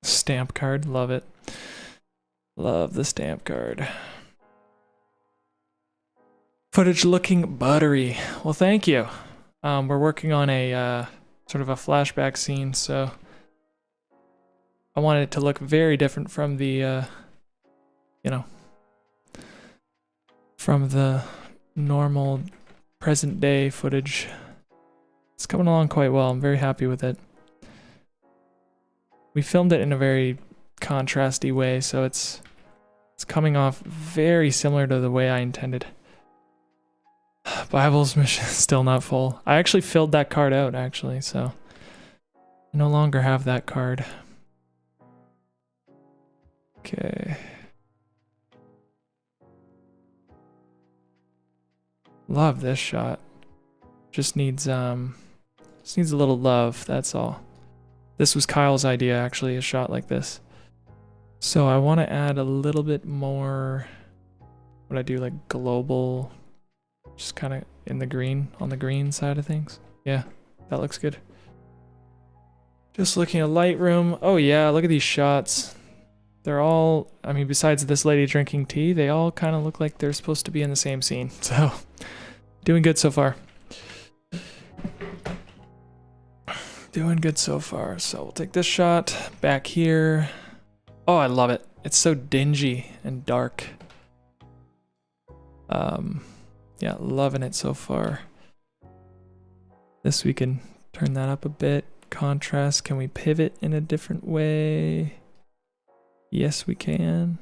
Stamp card, love it. Love the stamp card. Footage looking buttery. Well, thank you. We're working on a sort of a flashback scene, so I wanted it to look very different from the, you know, from the normal present day footage. It's coming along quite well. I'm very happy with it. We filmed it in a very contrasty way, so it's coming off very similar to the way I intended. Bible's mission is still not full. I actually filled that card out, actually, so I no longer have that card. Okay. Love this shot. Just needs a little love, that's all. This was Kyle's idea, actually, a shot like this. So I want to add a little bit more, what I do, like global, just kind of in the green, on the green side of things. Yeah, that looks good. Just looking at Lightroom. Oh yeah, look at these shots. They're all, I mean, besides this lady drinking tea, they all kind of look like they're supposed to be in the same scene. So, doing good so far. Doing good so far. So we'll take this shot back here. Oh, I love it. It's so dingy and dark. Yeah, loving it so far. This we can turn that up a bit. Contrast, can we pivot in a different way? Yes, we can.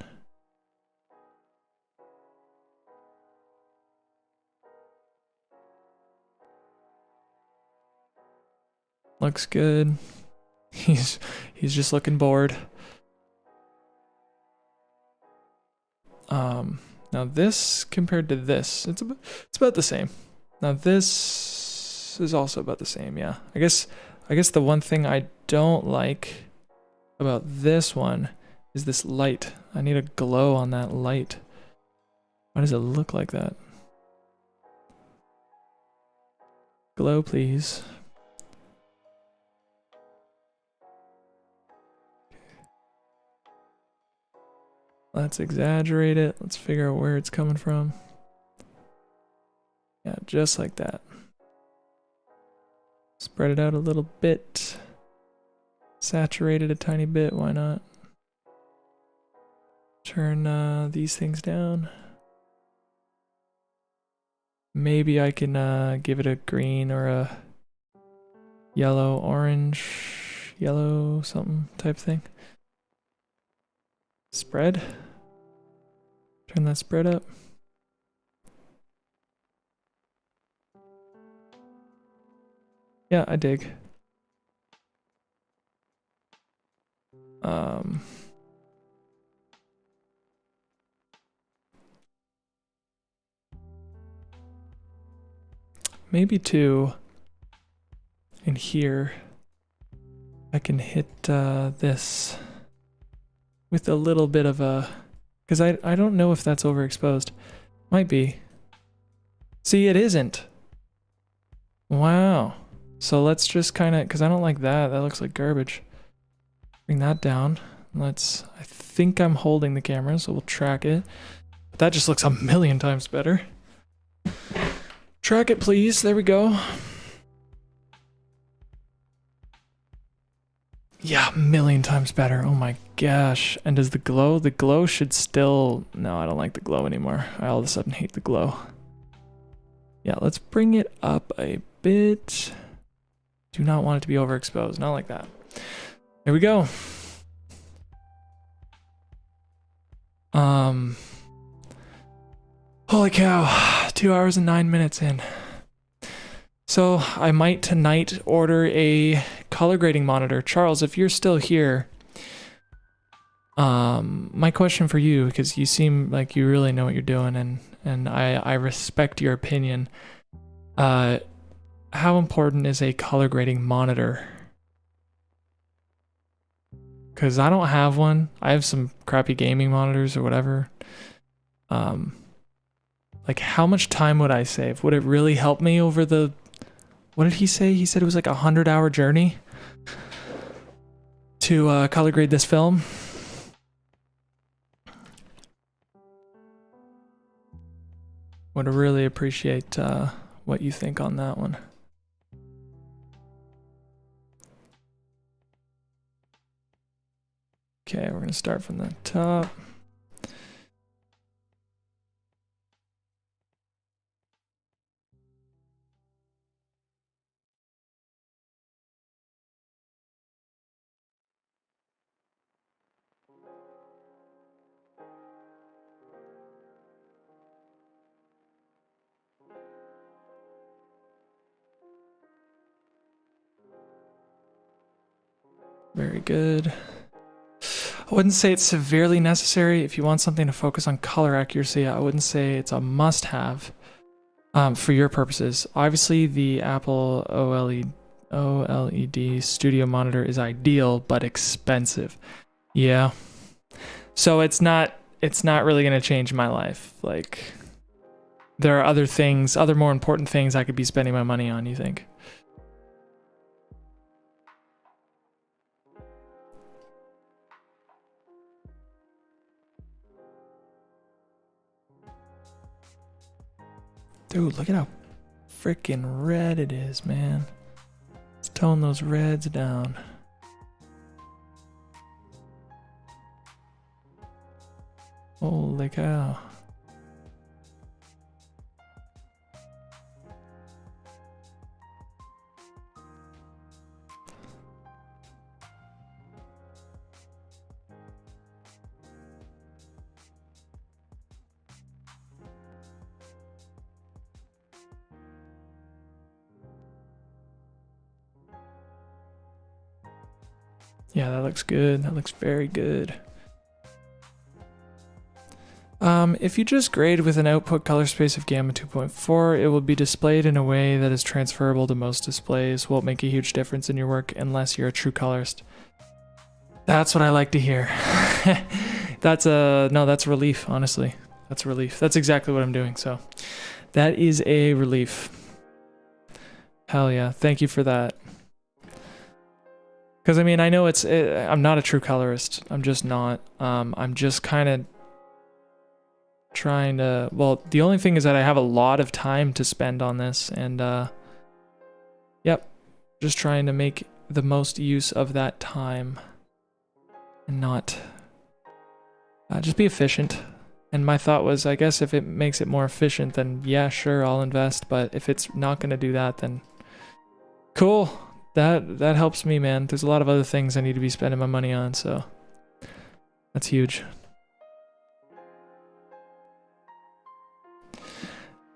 Looks good. He's just looking bored. Now this compared to this, it's about the same. Now this is also about the same, yeah. I guess the one thing I don't like about this one is this light. I need a glow on that light. Why does it look like that? Glow, please. Let's exaggerate it. Let's figure out where it's coming from. Yeah, just like that. Spread it out a little bit. Saturate it a tiny bit, why not? Turn these things down. Maybe I can give it a green or a yellow, orange, yellow, something type thing. Spread. Turn that spread up. Yeah, I dig. Maybe two in here. I can hit this with a little bit of a, because I don't know if that's overexposed. Might be. See, it isn't. Wow. So let's just kind of, because I don't like that. That looks like garbage. Bring that down. I think I'm holding the camera, so we'll track it. But that just looks a million times better. Track it, please. There we go. Yeah, a million times better. Oh my gosh. And does the glow should still, no, I don't like the glow anymore. I all of a sudden hate the glow. Yeah, let's bring it up a bit. Do not want it to be overexposed, not like that. There we go. Holy cow, 2 hours and 9 minutes in. So I might tonight order a color grading monitor. Charles, if you're still here, my question for you, because you seem like you really know what you're doing, and I respect your opinion. How important is a color grading monitor? Because I don't have one. I have some crappy gaming monitors or whatever. Like, how much time would I save? Would it really help me over the... What did he say? He said it was like a 100-hour journey to color grade this film. Would really appreciate what you think on that one. Okay, we're gonna start from the top. Very good. I wouldn't say it's severely necessary. If you want something to focus on color accuracy, I wouldn't say it's a must-have for your purposes. Obviously, the Apple OLED Studio monitor is ideal, but expensive. Yeah. So it's not really going to change my life. Like, there are other things, other more important things I could be spending my money on, you think? Dude, look at how freaking red it is, man. Let's tone those reds down. Holy cow. Yeah, that looks good. That looks very good. If you just grade with an output color space of gamma 2.4, it will be displayed in a way that is transferable to most displays. Won't make a huge difference in your work unless you're a true colorist. That's what I like to hear. That's relief, honestly. That's relief. That's exactly what I'm doing, so that is a relief. Hell yeah, thank you for that. Because I mean, I know I'm not a true colorist. I'm just not. I'm just kind of trying to, well, the only thing is that I have a lot of time to spend on this, and yep, just trying to make the most use of that time and not just be efficient. And my thought was, I guess if it makes it more efficient, then yeah, sure, I'll invest. But if it's not going to do that, then cool. That helps me, man. There's a lot of other things I need to be spending my money on, so that's huge.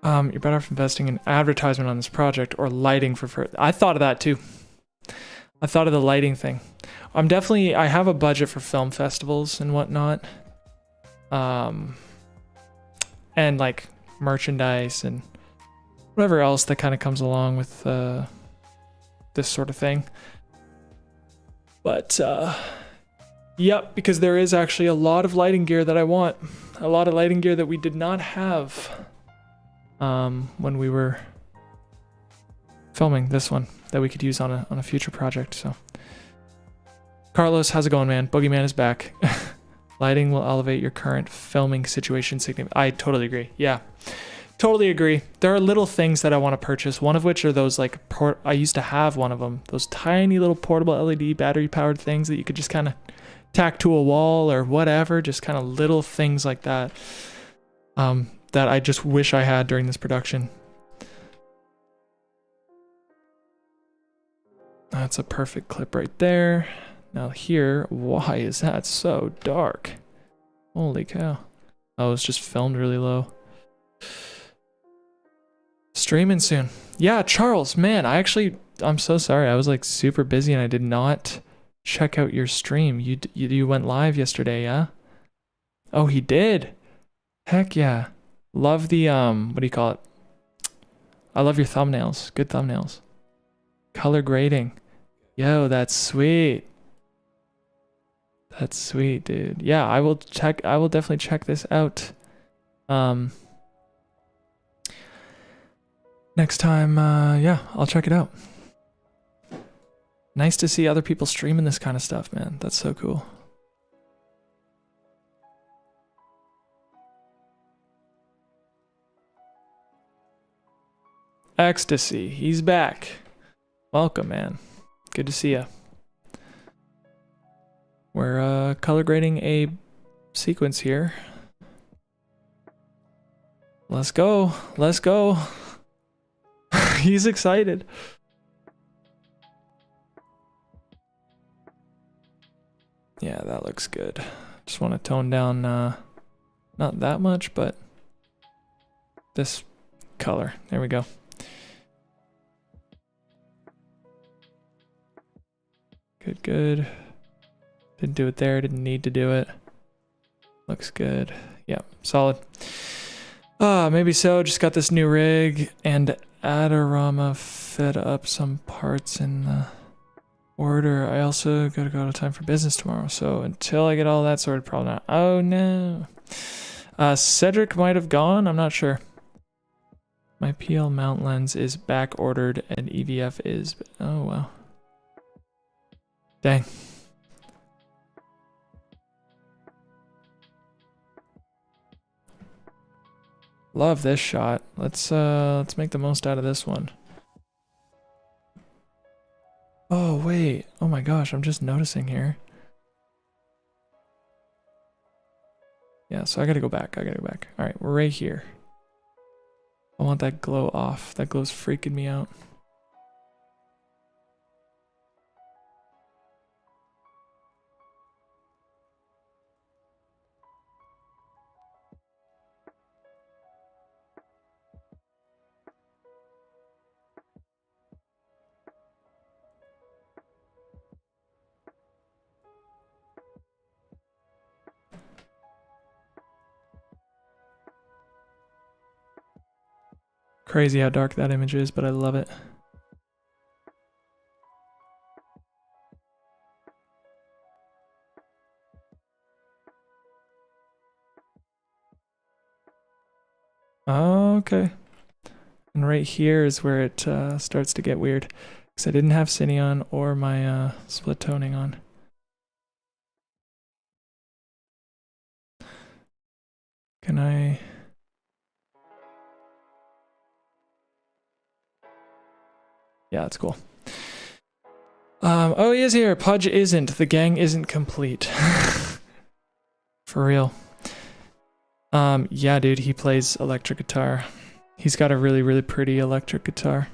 You're better off investing in advertisement on this project or lighting for I thought of that too. I thought of the lighting thing. I have a budget for film festivals and whatnot. And like merchandise and whatever else that kind of comes along with this sort of thing. But yep, because there is actually a lot of lighting gear that I want. A lot of lighting gear that we did not have when we were filming this one that we could use on a future project. So Carlos, how's it going, man? Boogeyman is back. Lighting will elevate your current filming situation significantly. I totally agree. Yeah, totally agree. There are little things that I want to purchase, one of which are those like I used to have one of them, those tiny little portable LED battery powered things that you could just kind of tack to a wall or whatever, just kind of little things like that. That I just wish I had during this production. That's a perfect clip right there. Now here, why is that so dark? Holy cow. Oh, it's just filmed really low. Streaming soon. Yeah, Charles, man, I'm so sorry. I was like super busy and I did not check out your stream. You went live yesterday, yeah? Oh, he did? Heck yeah. Love the, what do you call it? I love your thumbnails. Good thumbnails. Color grading. Yo, that's sweet. That's sweet, dude. Yeah, I will definitely check this out. Next time, yeah, I'll check it out. Nice to see other people streaming this kind of stuff, man. That's so cool. Ecstasy, he's back. Welcome, man. Good to see ya. We're color grading a sequence here. Let's go. Let's go. He's excited. Yeah, that looks good. Just want to tone down, not that much, but this color. There we go. Good, good. Didn't do it there, didn't need to do it. Looks good. Yeah, solid. Maybe so. Just got this new rig and Adorama fed up some parts in the order. I also gotta go to time for business tomorrow. So until I get all that sorted, probably not. Oh no. Cedric might have gone. I'm not sure. My PL mount lens is back ordered and EVF is. Oh wow. Dang. Love this shot. Let's make the most out of this one. Oh wait. Oh my gosh, I'm just noticing here. Yeah, so I gotta go back. Alright, we're right here. I want that glow off. That glow's freaking me out. Crazy how dark that image is, but I love it. Okay. And right here is where it starts to get weird. Because I didn't have Cine on or my split toning on. Can I... Yeah, that's cool. Oh, he is here. Pudge isn't. The gang isn't complete. For real. Yeah, dude, he plays electric guitar. He's got a really, really pretty electric guitar.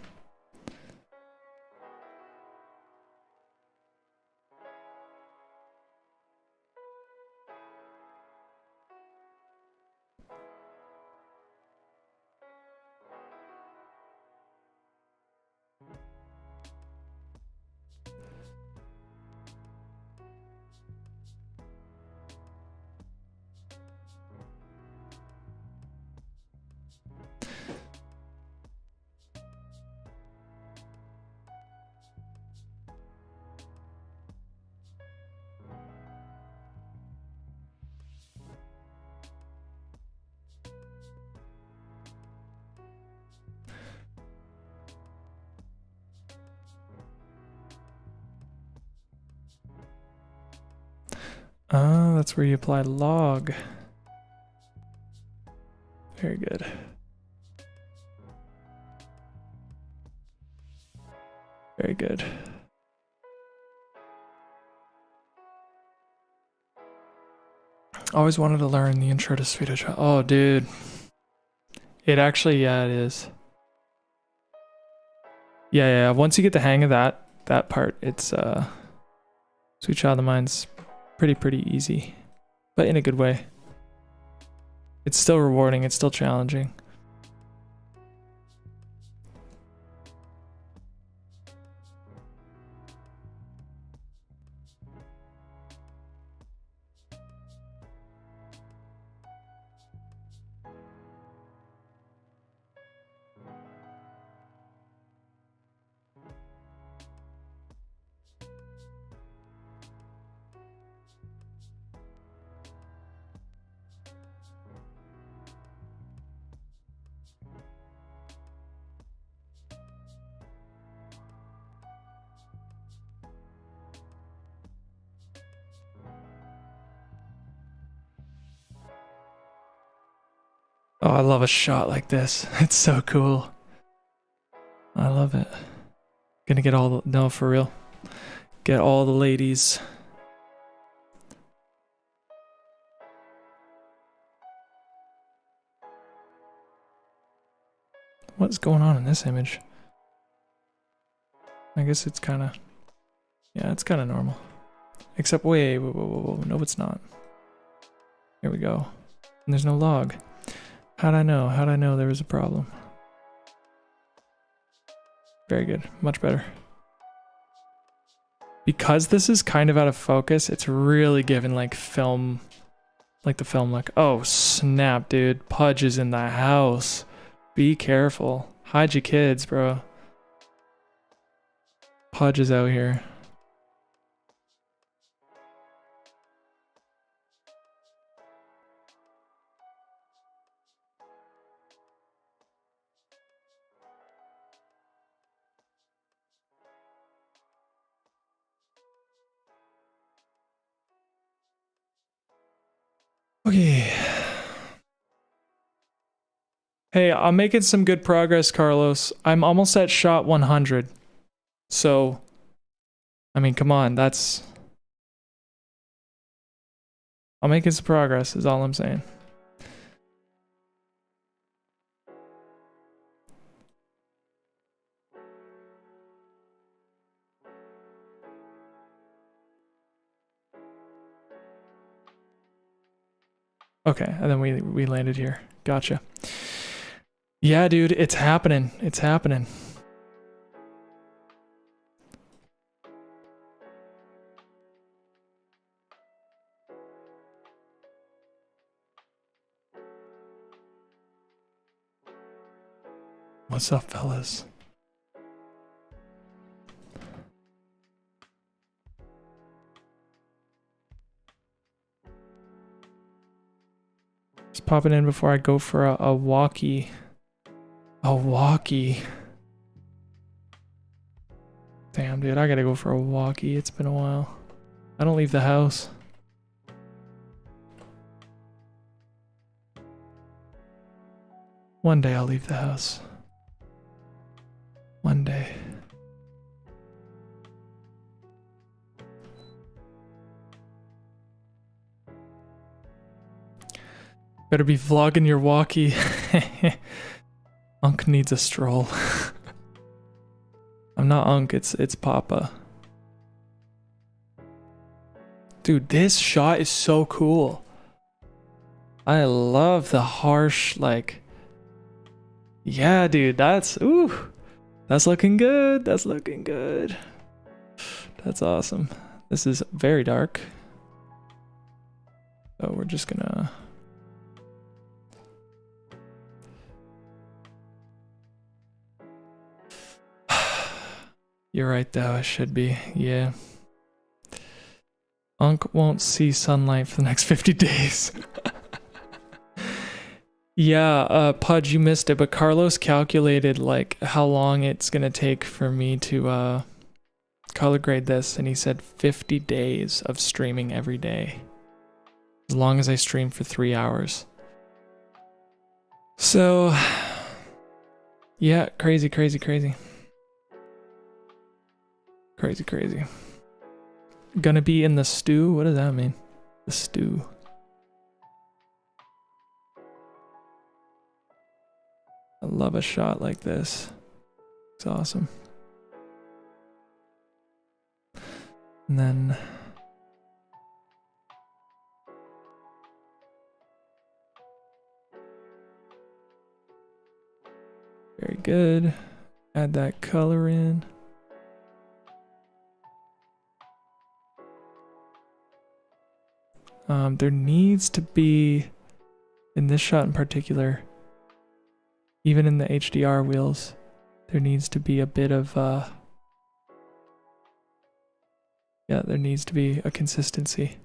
Oh, that's where you apply log. Very good. Very good. Always wanted to learn the intro to Swedish. Oh, dude. It actually, yeah, it is. Yeah. Once you get the hang of that part, it's Sweet Child of Mine's pretty easy, but in a good way. It's still rewarding. It's still challenging. Oh, I love a shot like this. It's so cool. I love it. Gonna get all the, no, for real. Get all the ladies. What's going on in this image? I guess it's kind of, yeah, it's kind of normal. Except, wait, whoa, no, it's not. Here we go. And there's no log. How'd I know? How'd I know there was a problem? Very good. Much better. Because this is kind of out of focus, it's really giving like film, like the film look. Oh snap, dude. Pudge is in the house. Be careful. Hide your kids, bro. Pudge is out here. Okay. Hey, I'm making some good progress, Carlos. I'm almost at shot 100. So, I mean, come on, that's... I'm making some progress, is all I'm saying. Okay, and then we landed here. Gotcha. Yeah, dude, it's happening. It's happening. What's up, fellas? Just popping in before I go for a walkie. A walkie. Damn, dude, I gotta go for a walkie. It's been a while. I don't leave the house. One day I'll leave the house. One day. Better be vlogging your walkie. Unk needs a stroll. I'm not Unk, it's Papa. Dude, this shot is so cool. I love the harsh, like... Yeah, dude, that's... Ooh! That's looking good, that's looking good. That's awesome. This is very dark. So we're just gonna... You're right though, it should be, yeah. Unk won't see sunlight for the next 50 days. Yeah, Pudge, you missed it, but Carlos calculated like how long it's gonna take for me to color grade this, and he said 50 days of streaming every day. As long as I stream for 3 hours. So, yeah, crazy, crazy, crazy. Crazy, crazy. Gonna be in the stew? What does that mean? The stew. I love a shot like this. It's awesome. And then... Very good. Add that color in. There needs to be, in this shot in particular, even in the HDR wheels, there needs to be a bit of, yeah, there needs to be a consistency.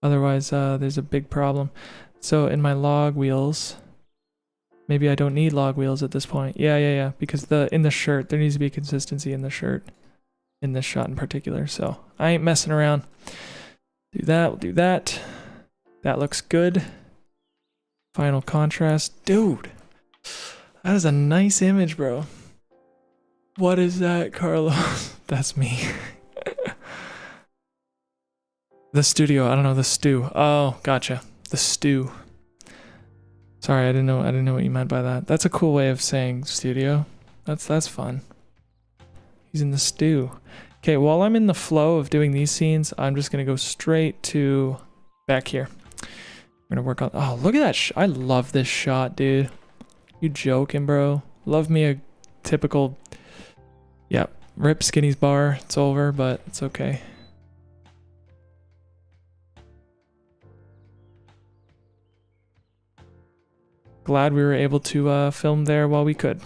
Otherwise, there's a big problem. So in my log wheels, maybe I don't need log wheels at this point. Yeah, because in the shirt, there needs to be consistency in the shirt, in this shot in particular. So I ain't messing around. Do that, we'll do that. That looks good. Final contrast. Dude, that is a nice image, bro. What is that, Carlos? That's me. The studio, I don't know, the stew. Oh, gotcha. The stew. Sorry, I didn't know what you meant by that. That's a cool way of saying studio. That's fun. He's in the stew. Okay, while I'm in the flow of doing these scenes, I'm just gonna go straight to back here. I'm gonna work on, oh, look at that, I love this shot, dude. You joking, bro? Love me a typical, yep, Rip Skinny's bar. It's over, but it's okay. Glad we were able to film there while we could.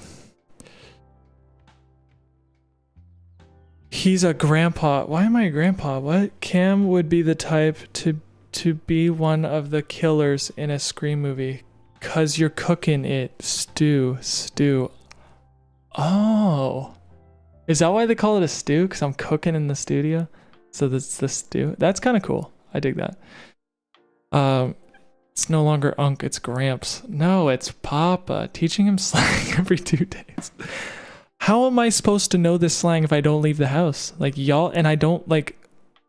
He's a grandpa. Why am I a grandpa? What? Cam would be the type to be one of the killers in a Scream movie. 'Cause you're cooking it. Stew. Oh. Is that why they call it a stew? 'Cause I'm cooking in the studio? So that's the stew. That's kind of cool. I dig that. It's no longer Unc, it's Gramps. No, it's Papa. Teaching him slang every 2 days. How am I supposed to know this slang if I don't leave the house? Like y'all, and I don't like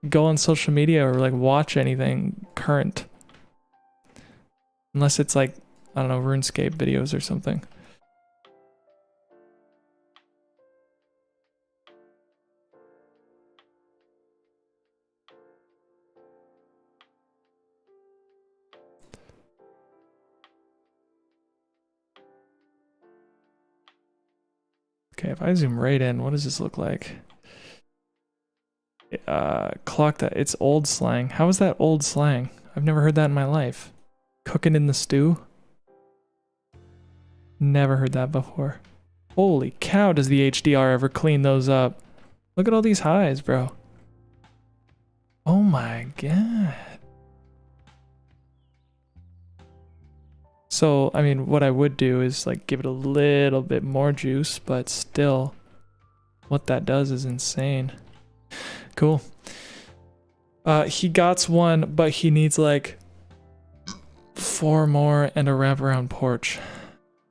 go on social media or like watch anything current. Unless it's like, I don't know, RuneScape videos or something. Okay, if I zoom right in, what does this look like? Clock that. It's old slang. How is that old slang? I've never heard that in my life. Cooking in the stew? Never heard that before. Holy cow, does the HDR ever clean those up? Look at all these highs, bro. Oh my god. So, I mean, what I would do is like give it a little bit more juice, but still, what that does is insane. Cool. He got one, but he needs like 4 more and a wraparound porch.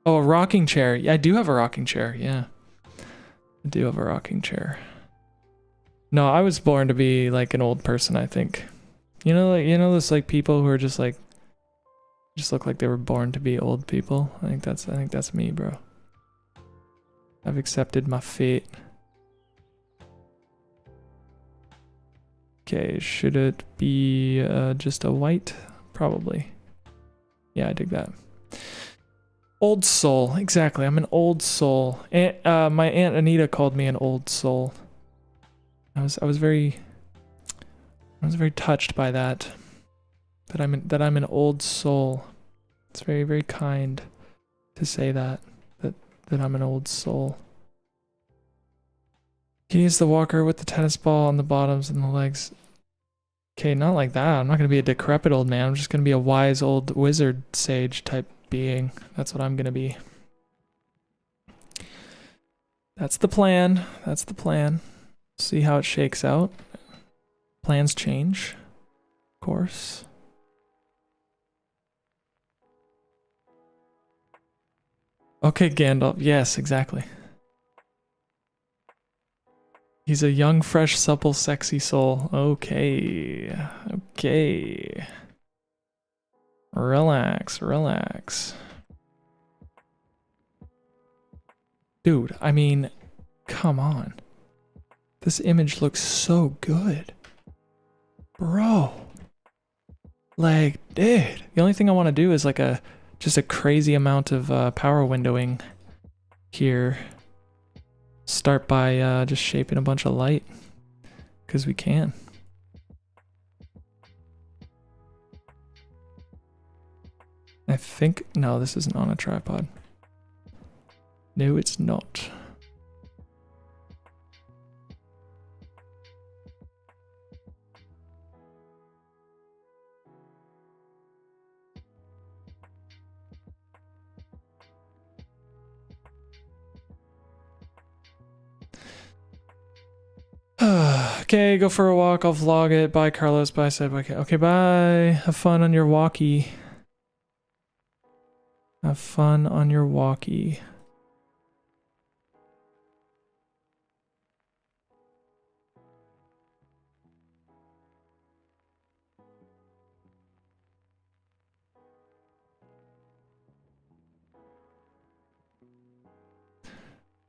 Oh, a rocking chair. Yeah, I do have a rocking chair. Yeah, I do have a rocking chair. No, I was born to be like an old person, I think. You know, like, you know those like people who are just like, just look like they were born to be old people. I think that's me, bro. I've accepted my fate. Okay, should it be just a white? Probably. Yeah, I dig that. Old soul, exactly. I'm an old soul. My Aunt Anita called me an old soul. I was very touched by that. That I'm an old soul. It's very, very kind to say that I'm an old soul. Can you use the walker with the tennis ball on the bottoms and the legs? Okay, not like that. I'm not gonna be a decrepit old man. I'm just gonna be a wise old wizard sage type being. That's what I'm gonna be. That's the plan. That's the plan. See how it shakes out. Plans change, of course. Okay, Gandalf. Yes, exactly. He's a young, fresh, supple, sexy soul. Okay. Okay. Relax, relax. Dude, I mean, come on. This image looks so good. Bro. Like, dude. The only thing I want to do is like just a crazy amount of power windowing here. Start by just shaping a bunch of light. Because we can. I think, no, this isn't on a tripod. No, it's not. Okay, go for a walk. I'll vlog it. Bye, Carlos. Bye, Seb. Okay, bye. Have fun on your walkie. Have fun on your walkie.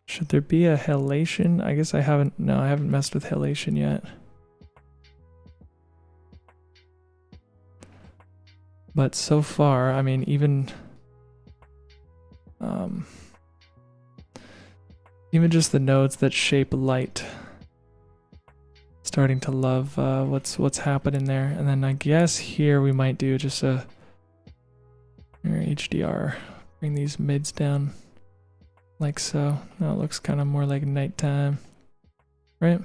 Should there be a halation? I guess I haven't, no, I haven't messed with halation yet. But so far, I mean, even, Even just the nodes that shape light. Starting to love what's happening there. And then I guess here we might do just a HDR. Bring these mids down like so. Now it looks kind of more like nighttime, right?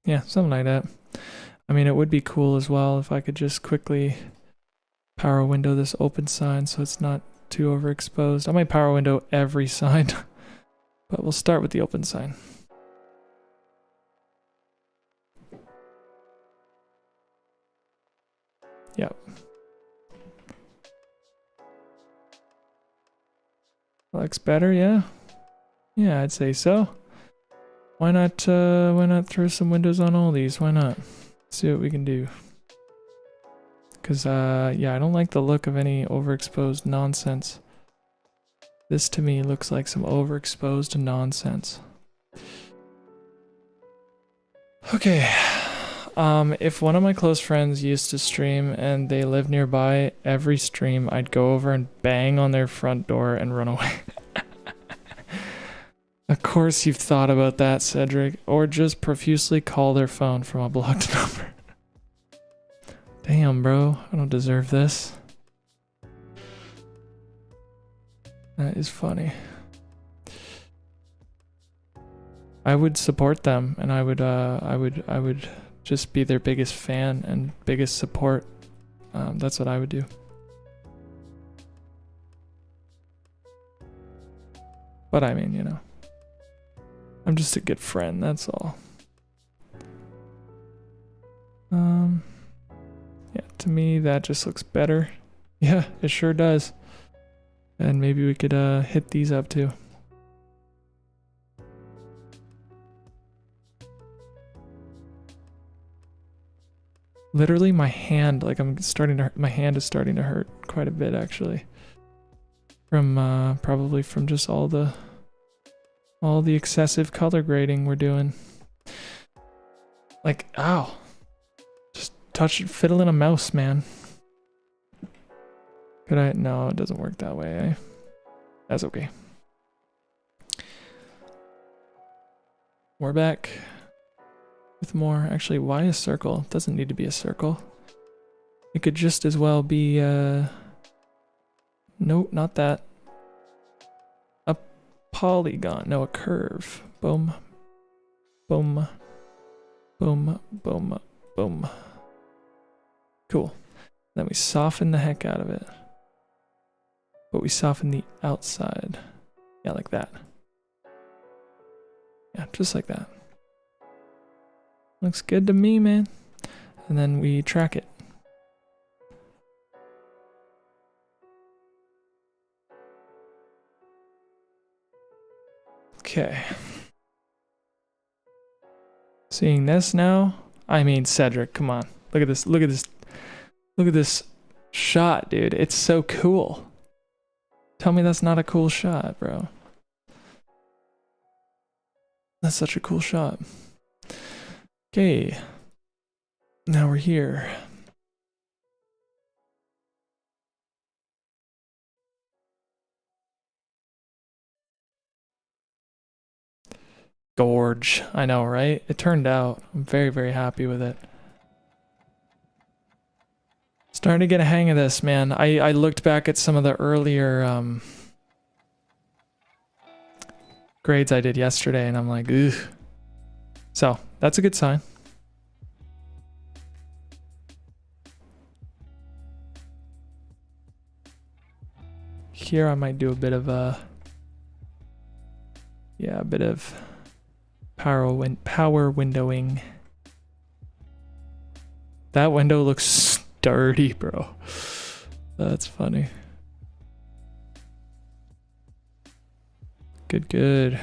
Yeah, something like that. I mean, it would be cool as well if I could just quickly power window this open sign so it's not too overexposed. I might power window every sign, but we'll start with the open sign. Yep. Looks better, yeah? Yeah, I'd say so. Why not throw some windows on all these? Why not? See what we can do. Cause yeah, I don't like the look of any overexposed nonsense. This to me looks like some overexposed nonsense. Okay. If one of my close friends used to stream and they live nearby, every stream I'd go over and bang on their front door and run away. Of course you've thought about that, Cedric. Or just profusely call their phone from a blocked number. Damn, bro. I don't deserve this. That is funny. I would support them, and I would just be their biggest fan and biggest support. That's what I would do. But I mean, you know, I'm just a good friend, that's all. Yeah, to me that just looks better. Yeah, it sure does. And maybe we could hit these up too. Literally my hand, like my hand is starting to hurt quite a bit actually. From probably from just all the excessive color grading we're doing. Like, ow. Just fiddling a mouse, man. Could I? No, it doesn't work that way, eh? That's okay. We're back with more. Actually, why a circle? It doesn't need to be a circle. It could just as well be, nope, not that. A polygon. No, a curve. Boom. Boom. Boom. Boom. Boom. Cool. Then we soften the heck out of it. But we soften the outside. Yeah, like that. Yeah, just like that. Looks good to me, man. And then we track it. Okay. Seeing this now? I mean, Cedric, come on. Look at this. Look at this. Look at this shot, dude. It's so cool. Tell me that's not a cool shot, bro. That's such a cool shot. Okay. Now we're here. Gorge. I know, right? It turned out. I'm very, very happy with it. Starting to get a hang of this, man. I looked back at some of the earlier grades I did yesterday, and I'm like, ugh. So, that's a good sign. Here I might do a bit of yeah, a bit of power windowing. That window looks dirty, bro. That's funny. Good, good.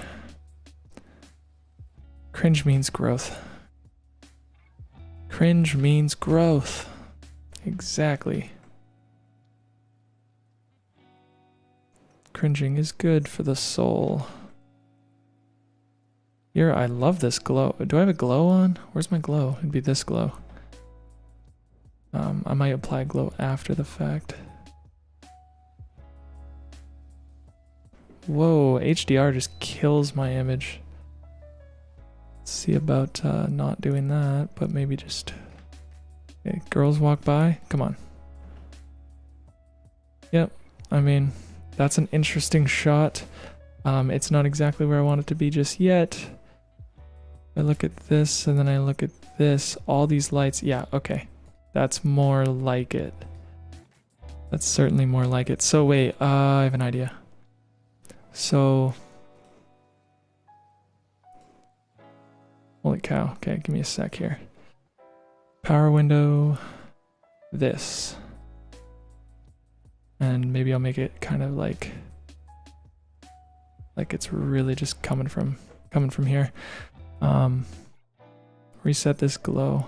Cringe means growth. Cringe means growth. Exactly. Cringing is good for the soul. Here, I love this glow. Do I have a glow on? Where's my glow? It'd be this glow. I might apply glow after the fact. Whoa, HDR just kills my image. Let's see about not doing that, but maybe just... Okay, girls walk by. Come on. Yep, I mean, that's an interesting shot. It's not exactly where I want it to be just yet. I look at this and then I look at this. All these lights. Yeah, okay. That's more like it. That's certainly more like it. So wait, I have an idea. So... Holy cow. Okay, give me a sec here. Power window. This. And maybe I'll make it kind of like it's really just coming from here. Reset this glow.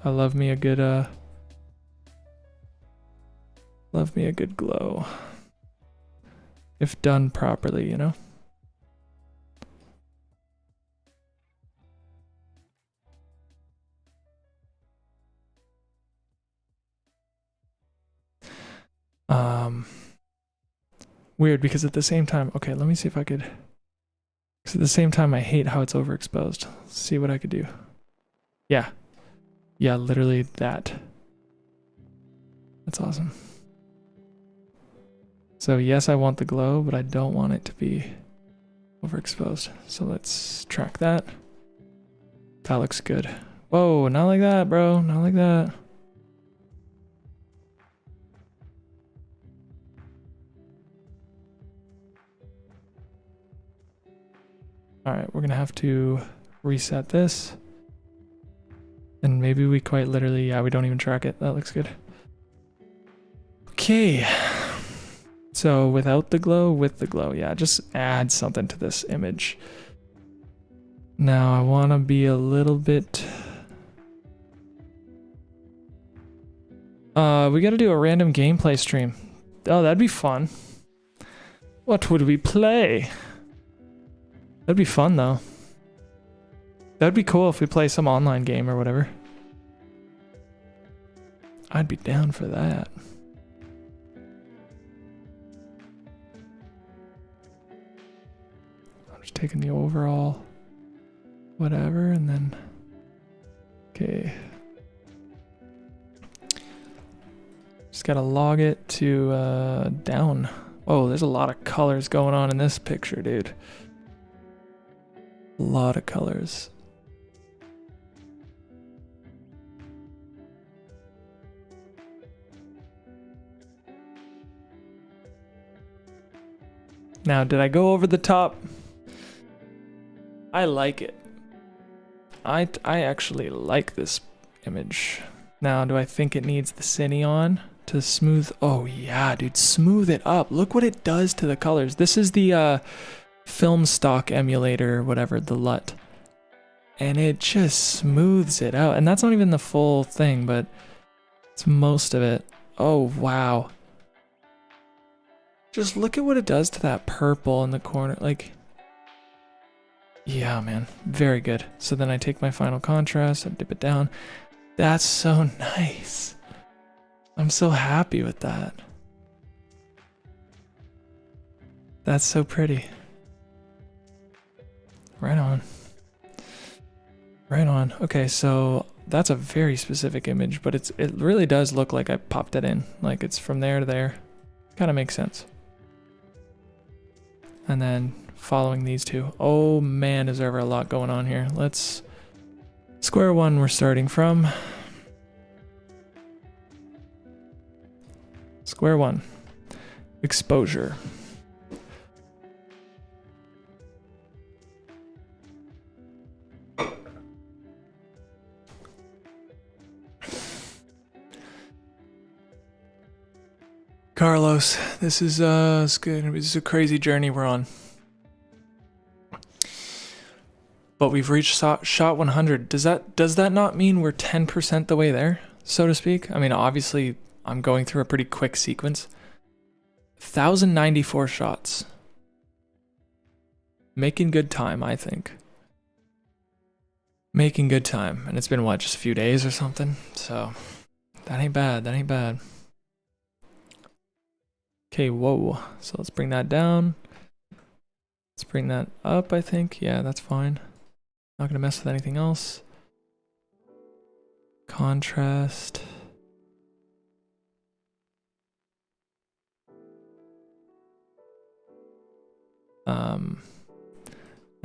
I love me a good glow. If done properly, you know? Weird, because at the same time, okay, let me see if I could, because at the same time I hate how it's overexposed. Let's see what I could do. Yeah, literally that. That's awesome. So yes, I want the glow, but I don't want it to be overexposed. So let's track that. That looks good. Whoa, not like that, bro, not like that. All right, we're gonna have to reset this. And maybe we quite literally, yeah, we don't even track it. That looks good. Okay. So without the glow, with the glow, yeah, just add something to this image. Now I wanna be a little bit... we gotta do a random gameplay stream. Oh, that'd be fun. What would we play? That'd be fun though. That'd be cool if we play some online game or whatever. I'd be down for that. I'm just taking the overall whatever and then... Okay. Just gotta log it to down. Oh, there's a lot of colors going on in this picture, dude. A lot of colors. Now, did I go over the top? I like it. I actually like this image. Now, do I think it needs the cine on to smooth? Oh yeah, dude, smooth it up. Look what it does to the colors. This is the film stock emulator, whatever, the LUT, and it just smooths it out. And that's not even the full thing, but it's most of it. Oh wow, just look at what it does to that purple in the corner. Like, yeah, man, very good. So then I take my final contrast, I dip it down. That's so nice. I'm so happy with that. That's so pretty. Right on. Right on. Okay, so that's a very specific image, but it really does look like I popped it in. Like it's from there to there. Kind of makes sense. And then following these two. Oh man, is there ever a lot going on here. Let's... Square one we're starting from. Square one. Exposure. Carlos, this is it's good. This is a crazy journey we're on. But we've reached shot 100. Does that not mean we're 10% the way there, so to speak? I mean, obviously, I'm going through a pretty quick sequence. 1,094 shots. Making good time, I think. Making good time. And it's been what, just a few days or something? So that ain't bad. That ain't bad. Okay, whoa. So let's bring that down. Let's bring that up, I think. Yeah, that's fine. Not gonna mess with anything else. Contrast.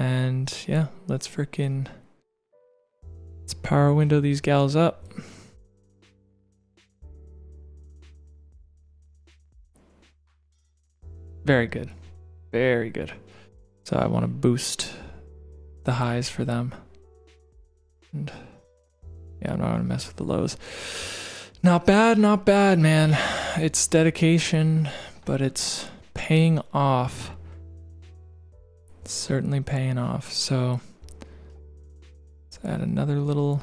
And yeah, let's power window these gals up. Very good. Very good. So I want to boost the highs for them. And yeah, I'm not going to mess with the lows. Not bad, man. It's dedication, but it's paying off. It's certainly paying off. So let's add another little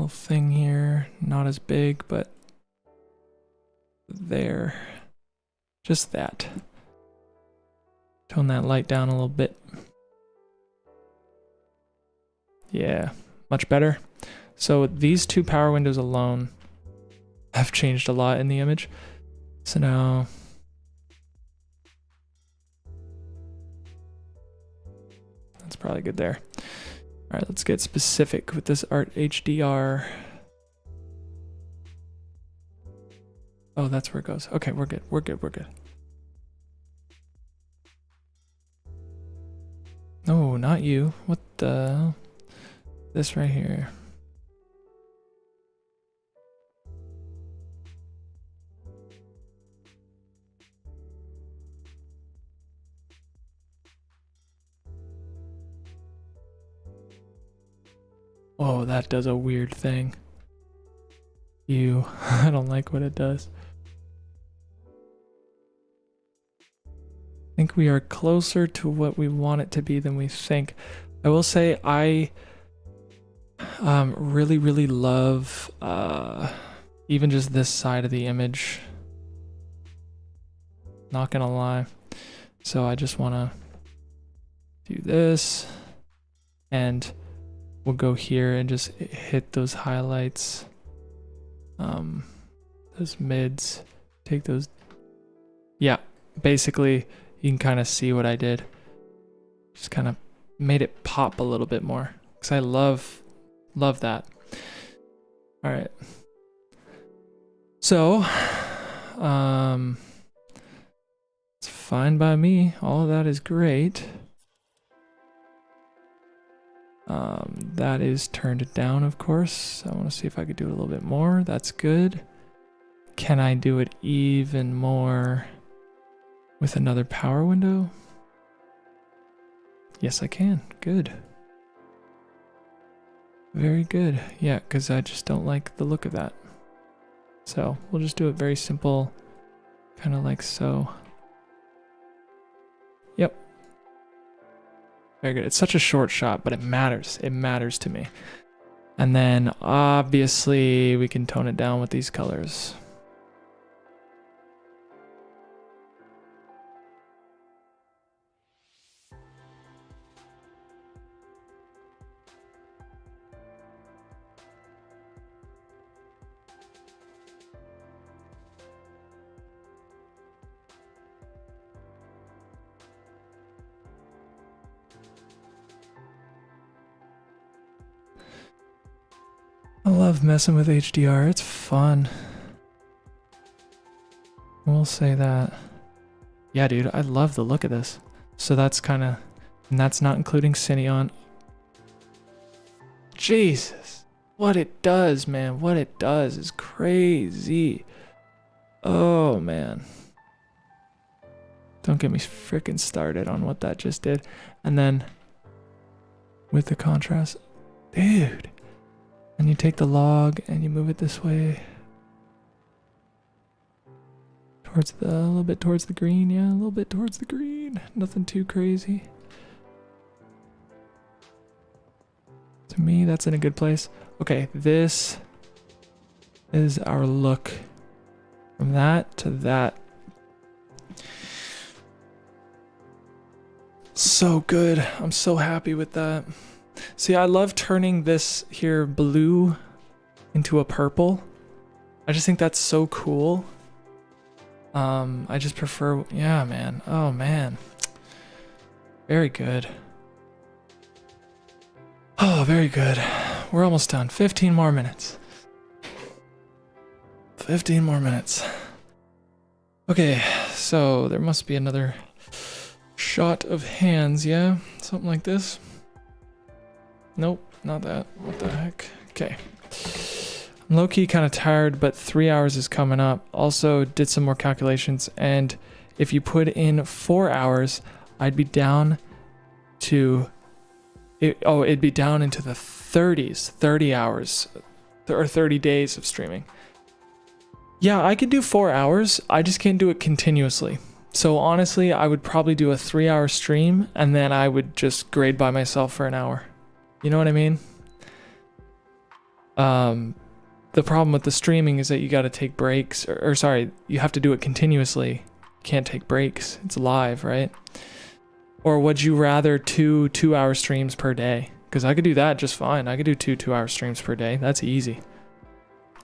thing here. Not as big, but there. Just that. Tone that light down a little bit. Yeah, much better. So these two power windows alone have changed a lot in the image. So now that's probably good there. All right, let's get specific with this art HDR. Oh, that's where it goes. Okay, we're good. We're good. We're good. No, not you. What the? This right here. Oh, that does a weird thing. I don't like what it does. I think we are closer to what we want it to be than we think. I will say I really, really love even just this side of the image. Not gonna lie. So I just want to do this, and we'll go here and just hit those highlights, those mids, take those. Yeah, basically you can kind of see what I did. Just kind of made it pop a little bit more because I love that. All right. So, it's fine by me. All of that is great. That is turned down, of course. I want to see if I could do it a little bit more. That's good. Can I do it even more with another power window? Yes, I can. Good. Very good. Yeah, because I just don't like the look of that. So we'll just do it very simple, kind of like so. Yep. Very good. It's such a short shot, but it matters. It matters to me. And then obviously we can tone it down with these colors. I love messing with HDR. It's fun. We'll say that. Yeah, dude, I love the look of this. So that's kind of, and that's not including Cineon. Jesus, what it does, man. What it does is crazy. Oh, man. Don't get me freaking started on what that just did. And then with the contrast, dude. And you take the log and you move it this way. Towards a little bit towards the green. Yeah, a little bit towards the green. Nothing too crazy. To me, that's in a good place. Okay, this is our look from that to that. So good. I'm so happy with that. See, I love turning this here blue into a purple. I just think that's so cool. I just prefer, yeah, man. Oh, man. Very good. Oh, very good. We're almost done. 15 more minutes. 15 more minutes. Okay, so there must be another shot of hands, yeah? Something like this. Nope, not that. What the heck? Okay. I'm low-key kind of tired, but 3 hours is coming up. Also did some more calculations, and if you put in 4 hours, I'd be down to... it'd be down into the 30s, 30 hours, or 30 days of streaming. Yeah, I could do 4 hours, I just can't do it continuously. So honestly, I would probably do a 3-hour stream, and then I would just grade by myself for an hour. You know what I mean? The problem with the streaming is that you gotta take breaks, or sorry, you have to do it continuously. You can't take breaks, it's live, right? Or would you rather 2-hour streams per day? Because I could do that just fine. I could do 2-hour streams per day. That's easy.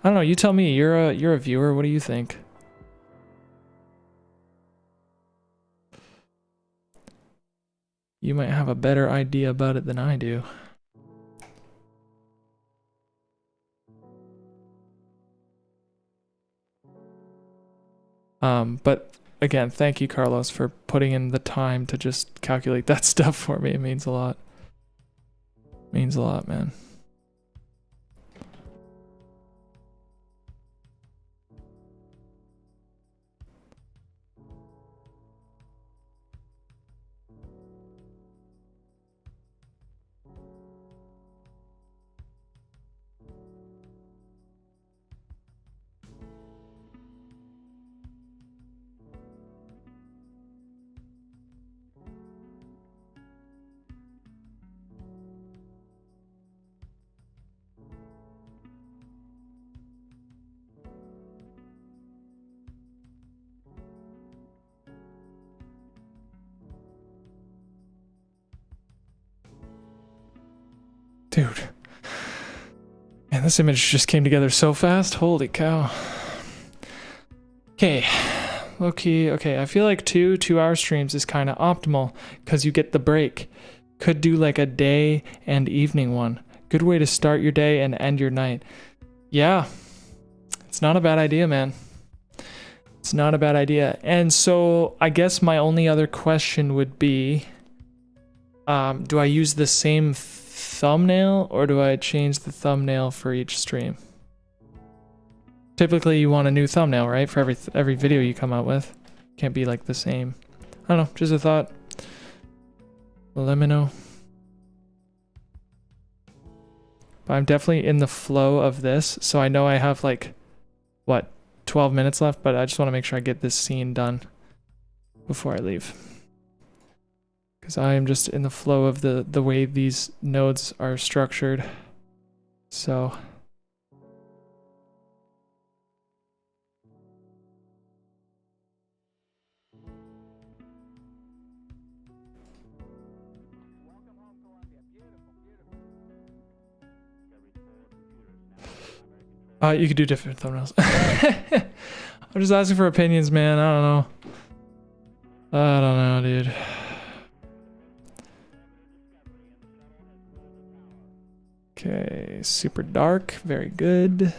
I don't know. You tell me. You're a viewer. What do you think? You might have a better idea about it than I do. But again, thank you, Carlos, for putting in the time to just calculate that stuff for me. It means a lot. Means a lot, man. Dude. Man, this image just came together so fast. Holy cow. Okay. Low-key. Okay, I feel like 2-hour streams is kind of optimal because you get the break. Could do like a day and evening one. Good way to start your day and end your night. Yeah. It's not a bad idea, man. It's not a bad idea. And so I guess my only other question would be, do I use the same thumbnail or do I change the thumbnail for each stream? Typically you want a new thumbnail, right? For every video you come out with. Can't be like the same. I don't know, just a thought. Let me know. But I'm definitely in the flow of this, so I know I have like, what, 12 minutes left, but I just want to make sure I get this scene done before I leave. Because I am just in the flow of the way these nodes are structured. So... you could do different thumbnails. I'm just asking for opinions, man. I don't know. I don't know, dude. Okay, super dark, very good.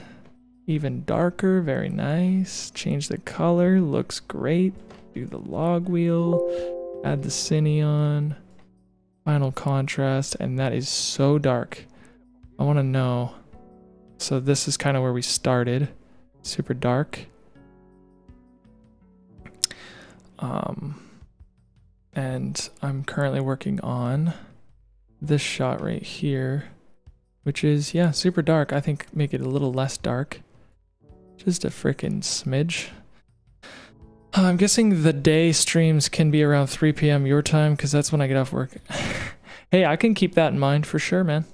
Even darker, very nice. Change the color, looks great. Do the log wheel, add the cine on. Final contrast, and that is so dark. I want to know. So this is kind of where we started. Super dark. And I'm currently working on this shot right here, which is, yeah, super dark. I think make it a little less dark. Just a freaking smidge. I'm guessing the day streams can be around 3 p.m. your time, because that's when I get off work. Hey, I can keep that in mind for sure, man.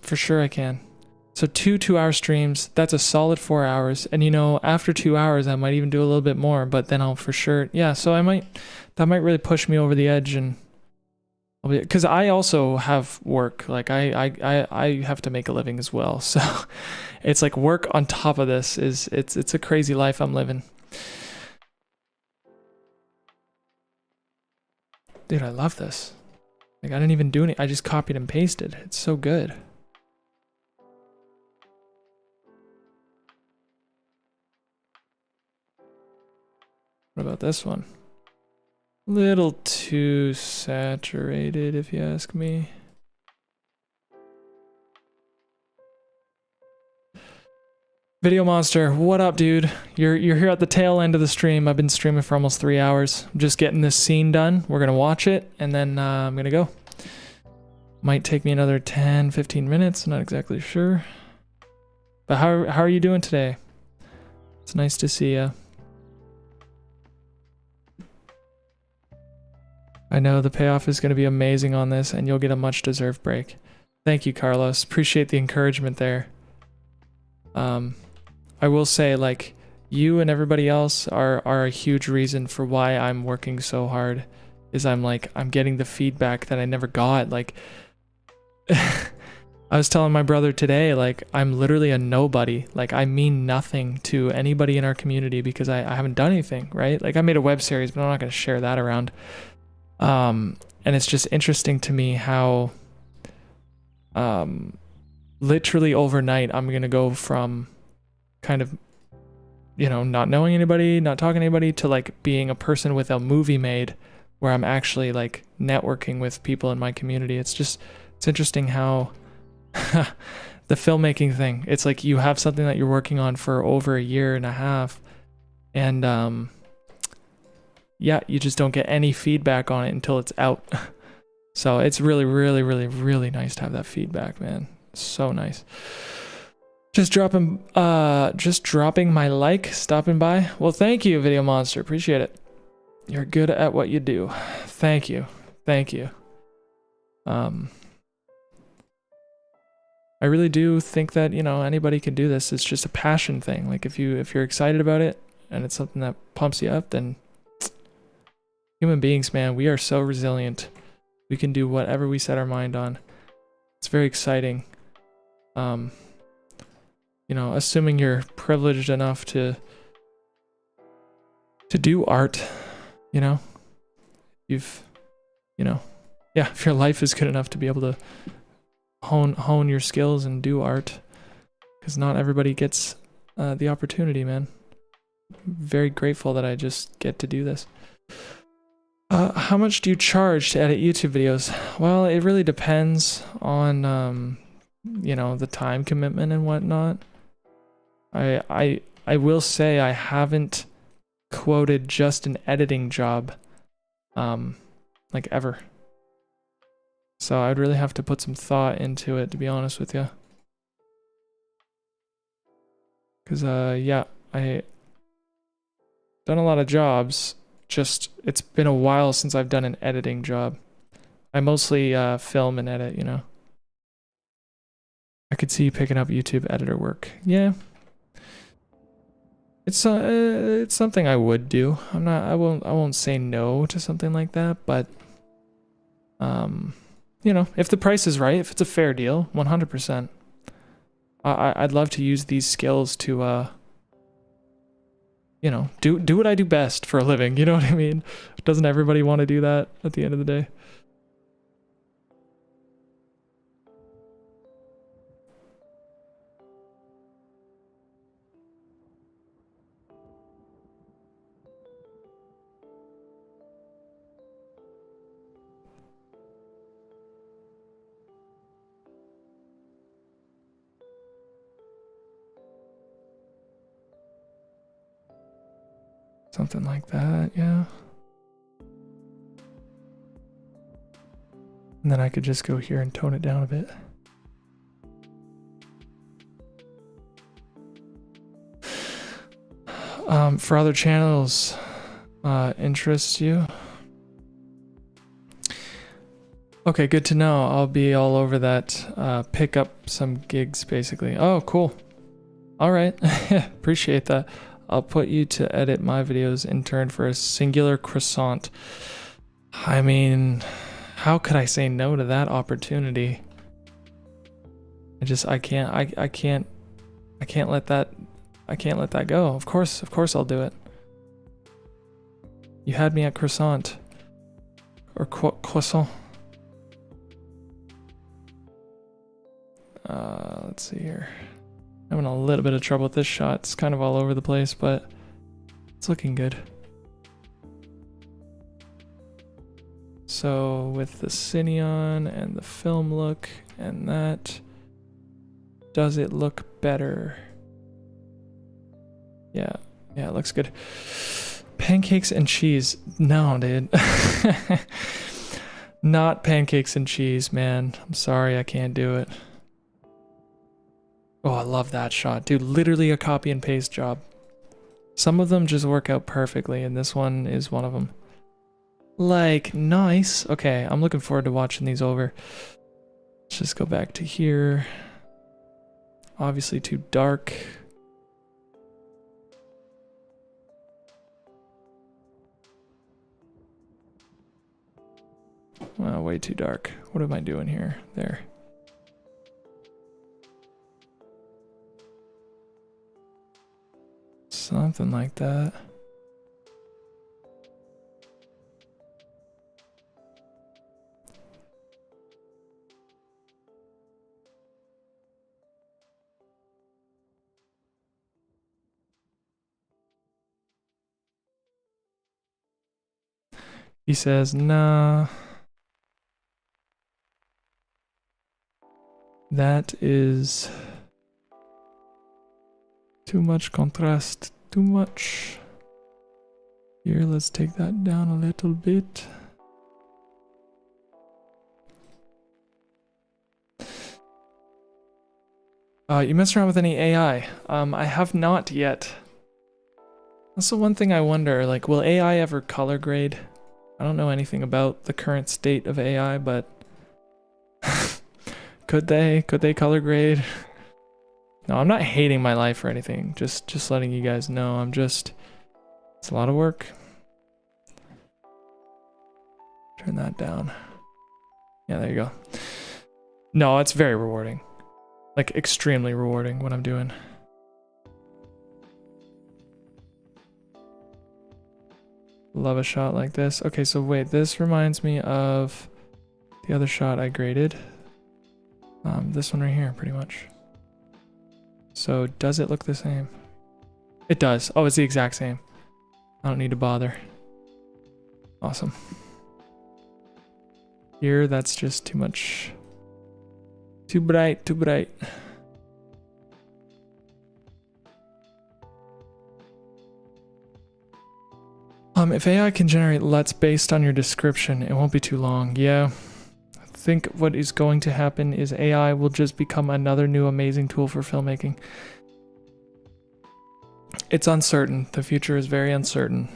For sure I can. So 2 2-hour streams, that's a solid 4 hours. And you know, after 2 hours, I might even do a little bit more, but then I'll for sure, yeah, so that might really push me over the edge. And because I also have work, like I have to make a living as well. So it's like work on top of this it's a crazy life I'm living. Dude, I love this. Like I didn't even do any, I just copied and pasted. It's so good. What about this one? Little too saturated, if you ask me. Video Monster, what up, dude? You're here at the tail end of the stream. I've been streaming for almost 3 hours. I'm just getting this scene done. We're gonna watch it, and then I'm gonna go. Might take me another 10-15 minutes. Not exactly sure. But how are you doing today? It's nice to see you. I know the payoff is going to be amazing on this, and you'll get a much-deserved break. Thank you, Carlos. Appreciate the encouragement there. I will say, like, you and everybody else are a huge reason for why I'm working so hard. Is I'm getting the feedback that I never got. Like, I was telling my brother today, like, I'm literally a nobody. Like, I mean nothing to anybody in our community because I haven't done anything, right? Like, I made a web series, but I'm not going to share that around. And it's just interesting to me how literally overnight I'm gonna go from kind of, you know, not knowing anybody, not talking to anybody, to like being a person with a movie made where I'm actually like networking with people in my community. It's interesting how the filmmaking thing, it's like you have something that you're working on for over 1.5 years, and yeah, you just don't get any feedback on it until it's out. So it's really, really, really, really nice to have that feedback, man. So nice. Just dropping my like, stopping by. Well, thank you, Video Monster. Appreciate it. You're good at what you do. Thank you. Thank you. I really do think that, you know, anybody can do this. It's just a passion thing. Like if you're excited about it and it's something that pumps you up, then human beings, man, we are so resilient. We can do whatever we set our mind on. It's very exciting. You know, assuming you're privileged enough to do art, you know, if your life is good enough to be able to hone your skills and do art, because not everybody gets the opportunity, man. I'm very grateful that I just get to do this. How much do you charge to edit YouTube videos? Well, it really depends on, you know, the time commitment and whatnot. I will say I haven't quoted just an editing job, like ever. So I'd really have to put some thought into it, to be honest with you. Cause yeah, I done a lot of jobs. Just it's been a while since I've done an editing job. I mostly film and edit, you know. I could see you picking up YouTube editor work. Yeah. It's something I would do. I won't say no to something like that, but you know, if the price is right, if it's a fair deal, 100%. I'd love to use these skills to you know, do what I do best for a living, you know what I mean? Doesn't everybody want to do that at the end of the day? Something like that, yeah. And then I could just go here and tone it down a bit. For other channels, interests you? Okay, good to know. I'll be all over that. Pick up some gigs, basically. Oh, cool. All right. Appreciate that. I'll put you to edit my videos in turn for a singular croissant. I mean, how could I say no to that opportunity? I can't let that go. Of course I'll do it. You had me at croissant. Or croissant. Let's see here. I'm having a little bit of trouble with this shot. It's kind of all over the place, but it's looking good. So with the Cineon and the film look and that, does it look better? Yeah, it looks good. Pancakes and cheese. No, dude. Not pancakes and cheese, man. I'm sorry, I can't do it. Oh, I love that shot. Dude, literally a copy and paste job. Some of them just work out perfectly, and this one is one of them. Like, nice. Okay, I'm looking forward to watching these over. Let's just go back to here. Obviously too dark. Well, way too dark. What am I doing here? There. Something like that. He says, nah. That is too much contrast, too much. Here, let's take that down a little bit. You mess around with any AI? I have not yet. That's the one thing I wonder, like, will AI ever color grade? I don't know anything about the current state of AI, but could they color grade? No, I'm not hating my life or anything. Just letting you guys know. It's a lot of work. Turn that down. Yeah, there you go. No, it's very rewarding. Like, extremely rewarding what I'm doing. Love a shot like this. Okay, so wait, this reminds me of the other shot I graded. This one right here, pretty much. So does it look the same? It does. Oh, it's the exact same. I don't need to bother. Awesome. Here, that's just too much. Too bright, too bright. If AI can generate LUTs based on your description, it won't be too long. Yeah. I think what is going to happen is AI will just become another new amazing tool for filmmaking. It's uncertain. The future is very uncertain.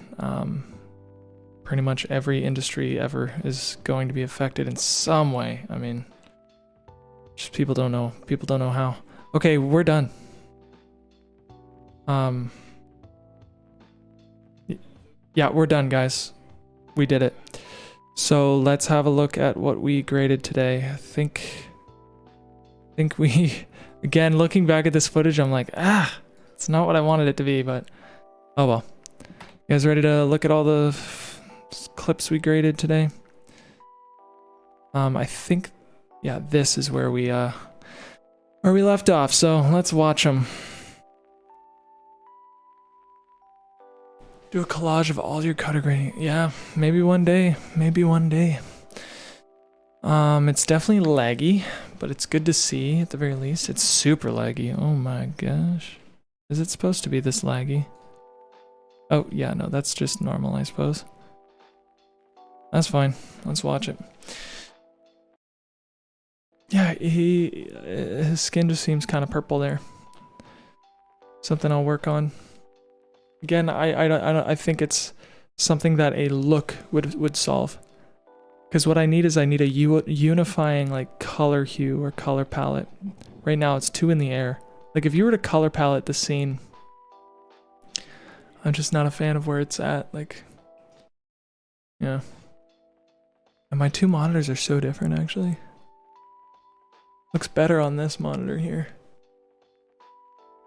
Pretty much every industry ever is going to be affected in some way. I mean, just people don't know. People don't know how. Okay, we're done. Yeah, we're done, guys. We did it. So let's have a look at what we graded today. I think we, again, looking back at this footage, I'm like, it's not what I wanted it to be, but oh well. You guys ready to look at all the clips we graded today? I think, yeah, this is where we left off. So let's watch them. Do a collage of all your color grading. Yeah, maybe one day. Maybe one day. It's definitely laggy, but it's good to see at the very least. It's super laggy. Oh my gosh. Is it supposed to be this laggy? Oh, yeah, no, that's just normal, I suppose. That's fine. Let's watch it. Yeah, his skin just seems kind of purple there. Something I'll work on. Again, I think it's something that a look would solve. Because what I need is I need a unifying like color hue or color palette. Right now it's too in the air. Like if you were to color palette the scene, I'm just not a fan of where it's at. Like, yeah. And my two monitors are so different actually. Looks better on this monitor here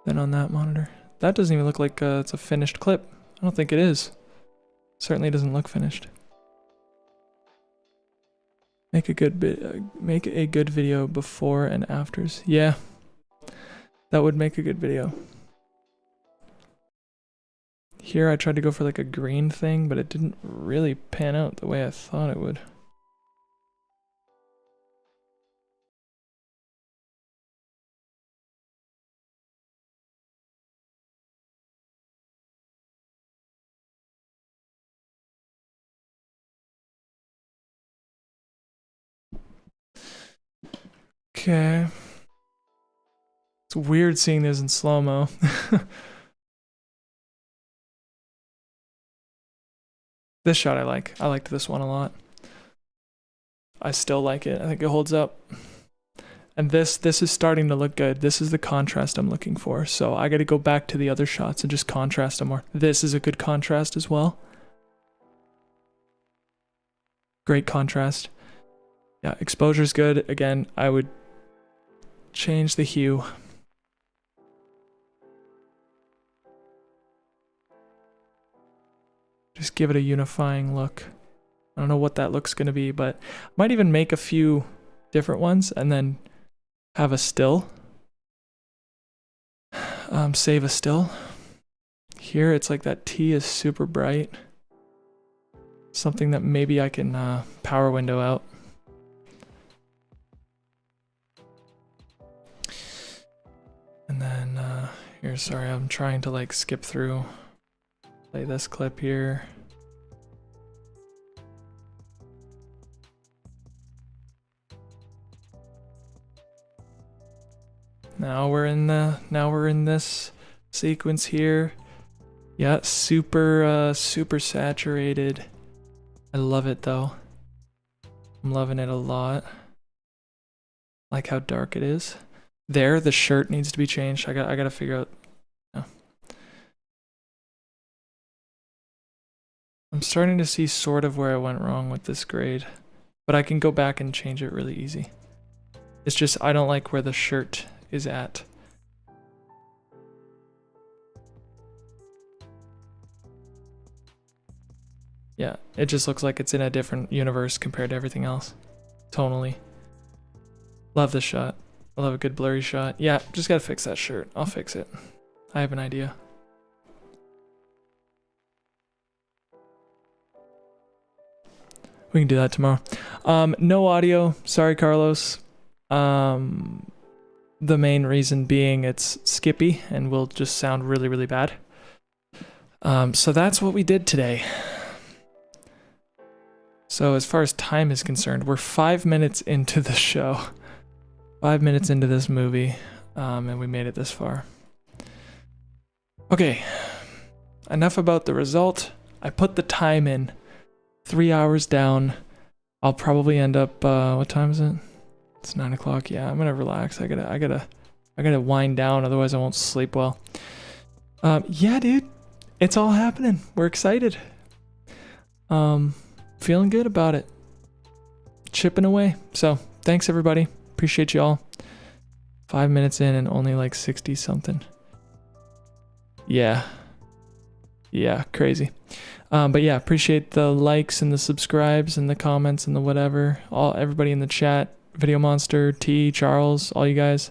than on that monitor. That doesn't even look like it's a finished clip. I don't think it is. Certainly doesn't look finished. Make a good video before and afters. Yeah, that would make a good video. Here I tried to go for like a green thing, but it didn't really pan out the way I thought it would. Okay. It's weird seeing this in slow-mo. This shot I like. I liked this one a lot. I still like it. I think it holds up. And this is starting to look good. This is the contrast I'm looking for. So I got to go back to the other shots and just contrast them more. This is a good contrast as well. Great contrast. Yeah, exposure's good. Again, I would change the hue. Just give it a unifying look. I don't know what that look's gonna be, but I might even make a few different ones and then have a still. Save a still. Here it's like that T is super bright. Something that maybe I can power window out. And then here, sorry, I'm trying to like skip through. Play this clip here. Now we're in this sequence here. Yeah, super saturated. I love it though. I'm loving it a lot. Like how dark it is. There, the shirt needs to be changed. I gotta figure out. Yeah. I'm starting to see sort of where I went wrong with this grade, but I can go back and change it really easy. It's just I don't like where the shirt is at. Yeah, it just looks like it's in a different universe compared to everything else. Tonally. Love this shot. I love a good blurry shot. Yeah, just gotta fix that shirt. I'll fix it. I have an idea. We can do that tomorrow. No audio. Sorry, Carlos. The main reason being it's skippy and will just sound really, really bad. So that's what we did today. So as far as time is concerned, we're 5 minutes into the show. 5 minutes into this movie, and we made it this far. Okay, enough about the result. I put the time in. 3 hours down. I'll probably end up, what time is it? It's 9 o'clock. Yeah, I'm gonna relax. I gotta wind down, otherwise I won't sleep well. Yeah, dude, it's all happening. We're excited. Feeling good about it. Chipping away. So, thanks everybody. Appreciate you all. 5 minutes in and only like 60 something. Yeah. Yeah, crazy. But yeah, appreciate the likes and the subscribes and the comments and the whatever. Everybody in the chat. Video Monster, T, Charles, all you guys.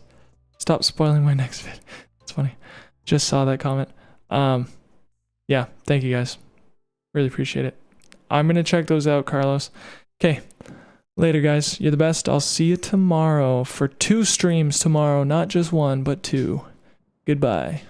Stop spoiling my next vid. It's funny. Just saw that comment. Yeah, thank you guys. Really appreciate it. I'm gonna check those out, Carlos. Okay. Later, guys. You're the best. I'll see you tomorrow for 2 streams tomorrow. Not just 1, but 2. Goodbye.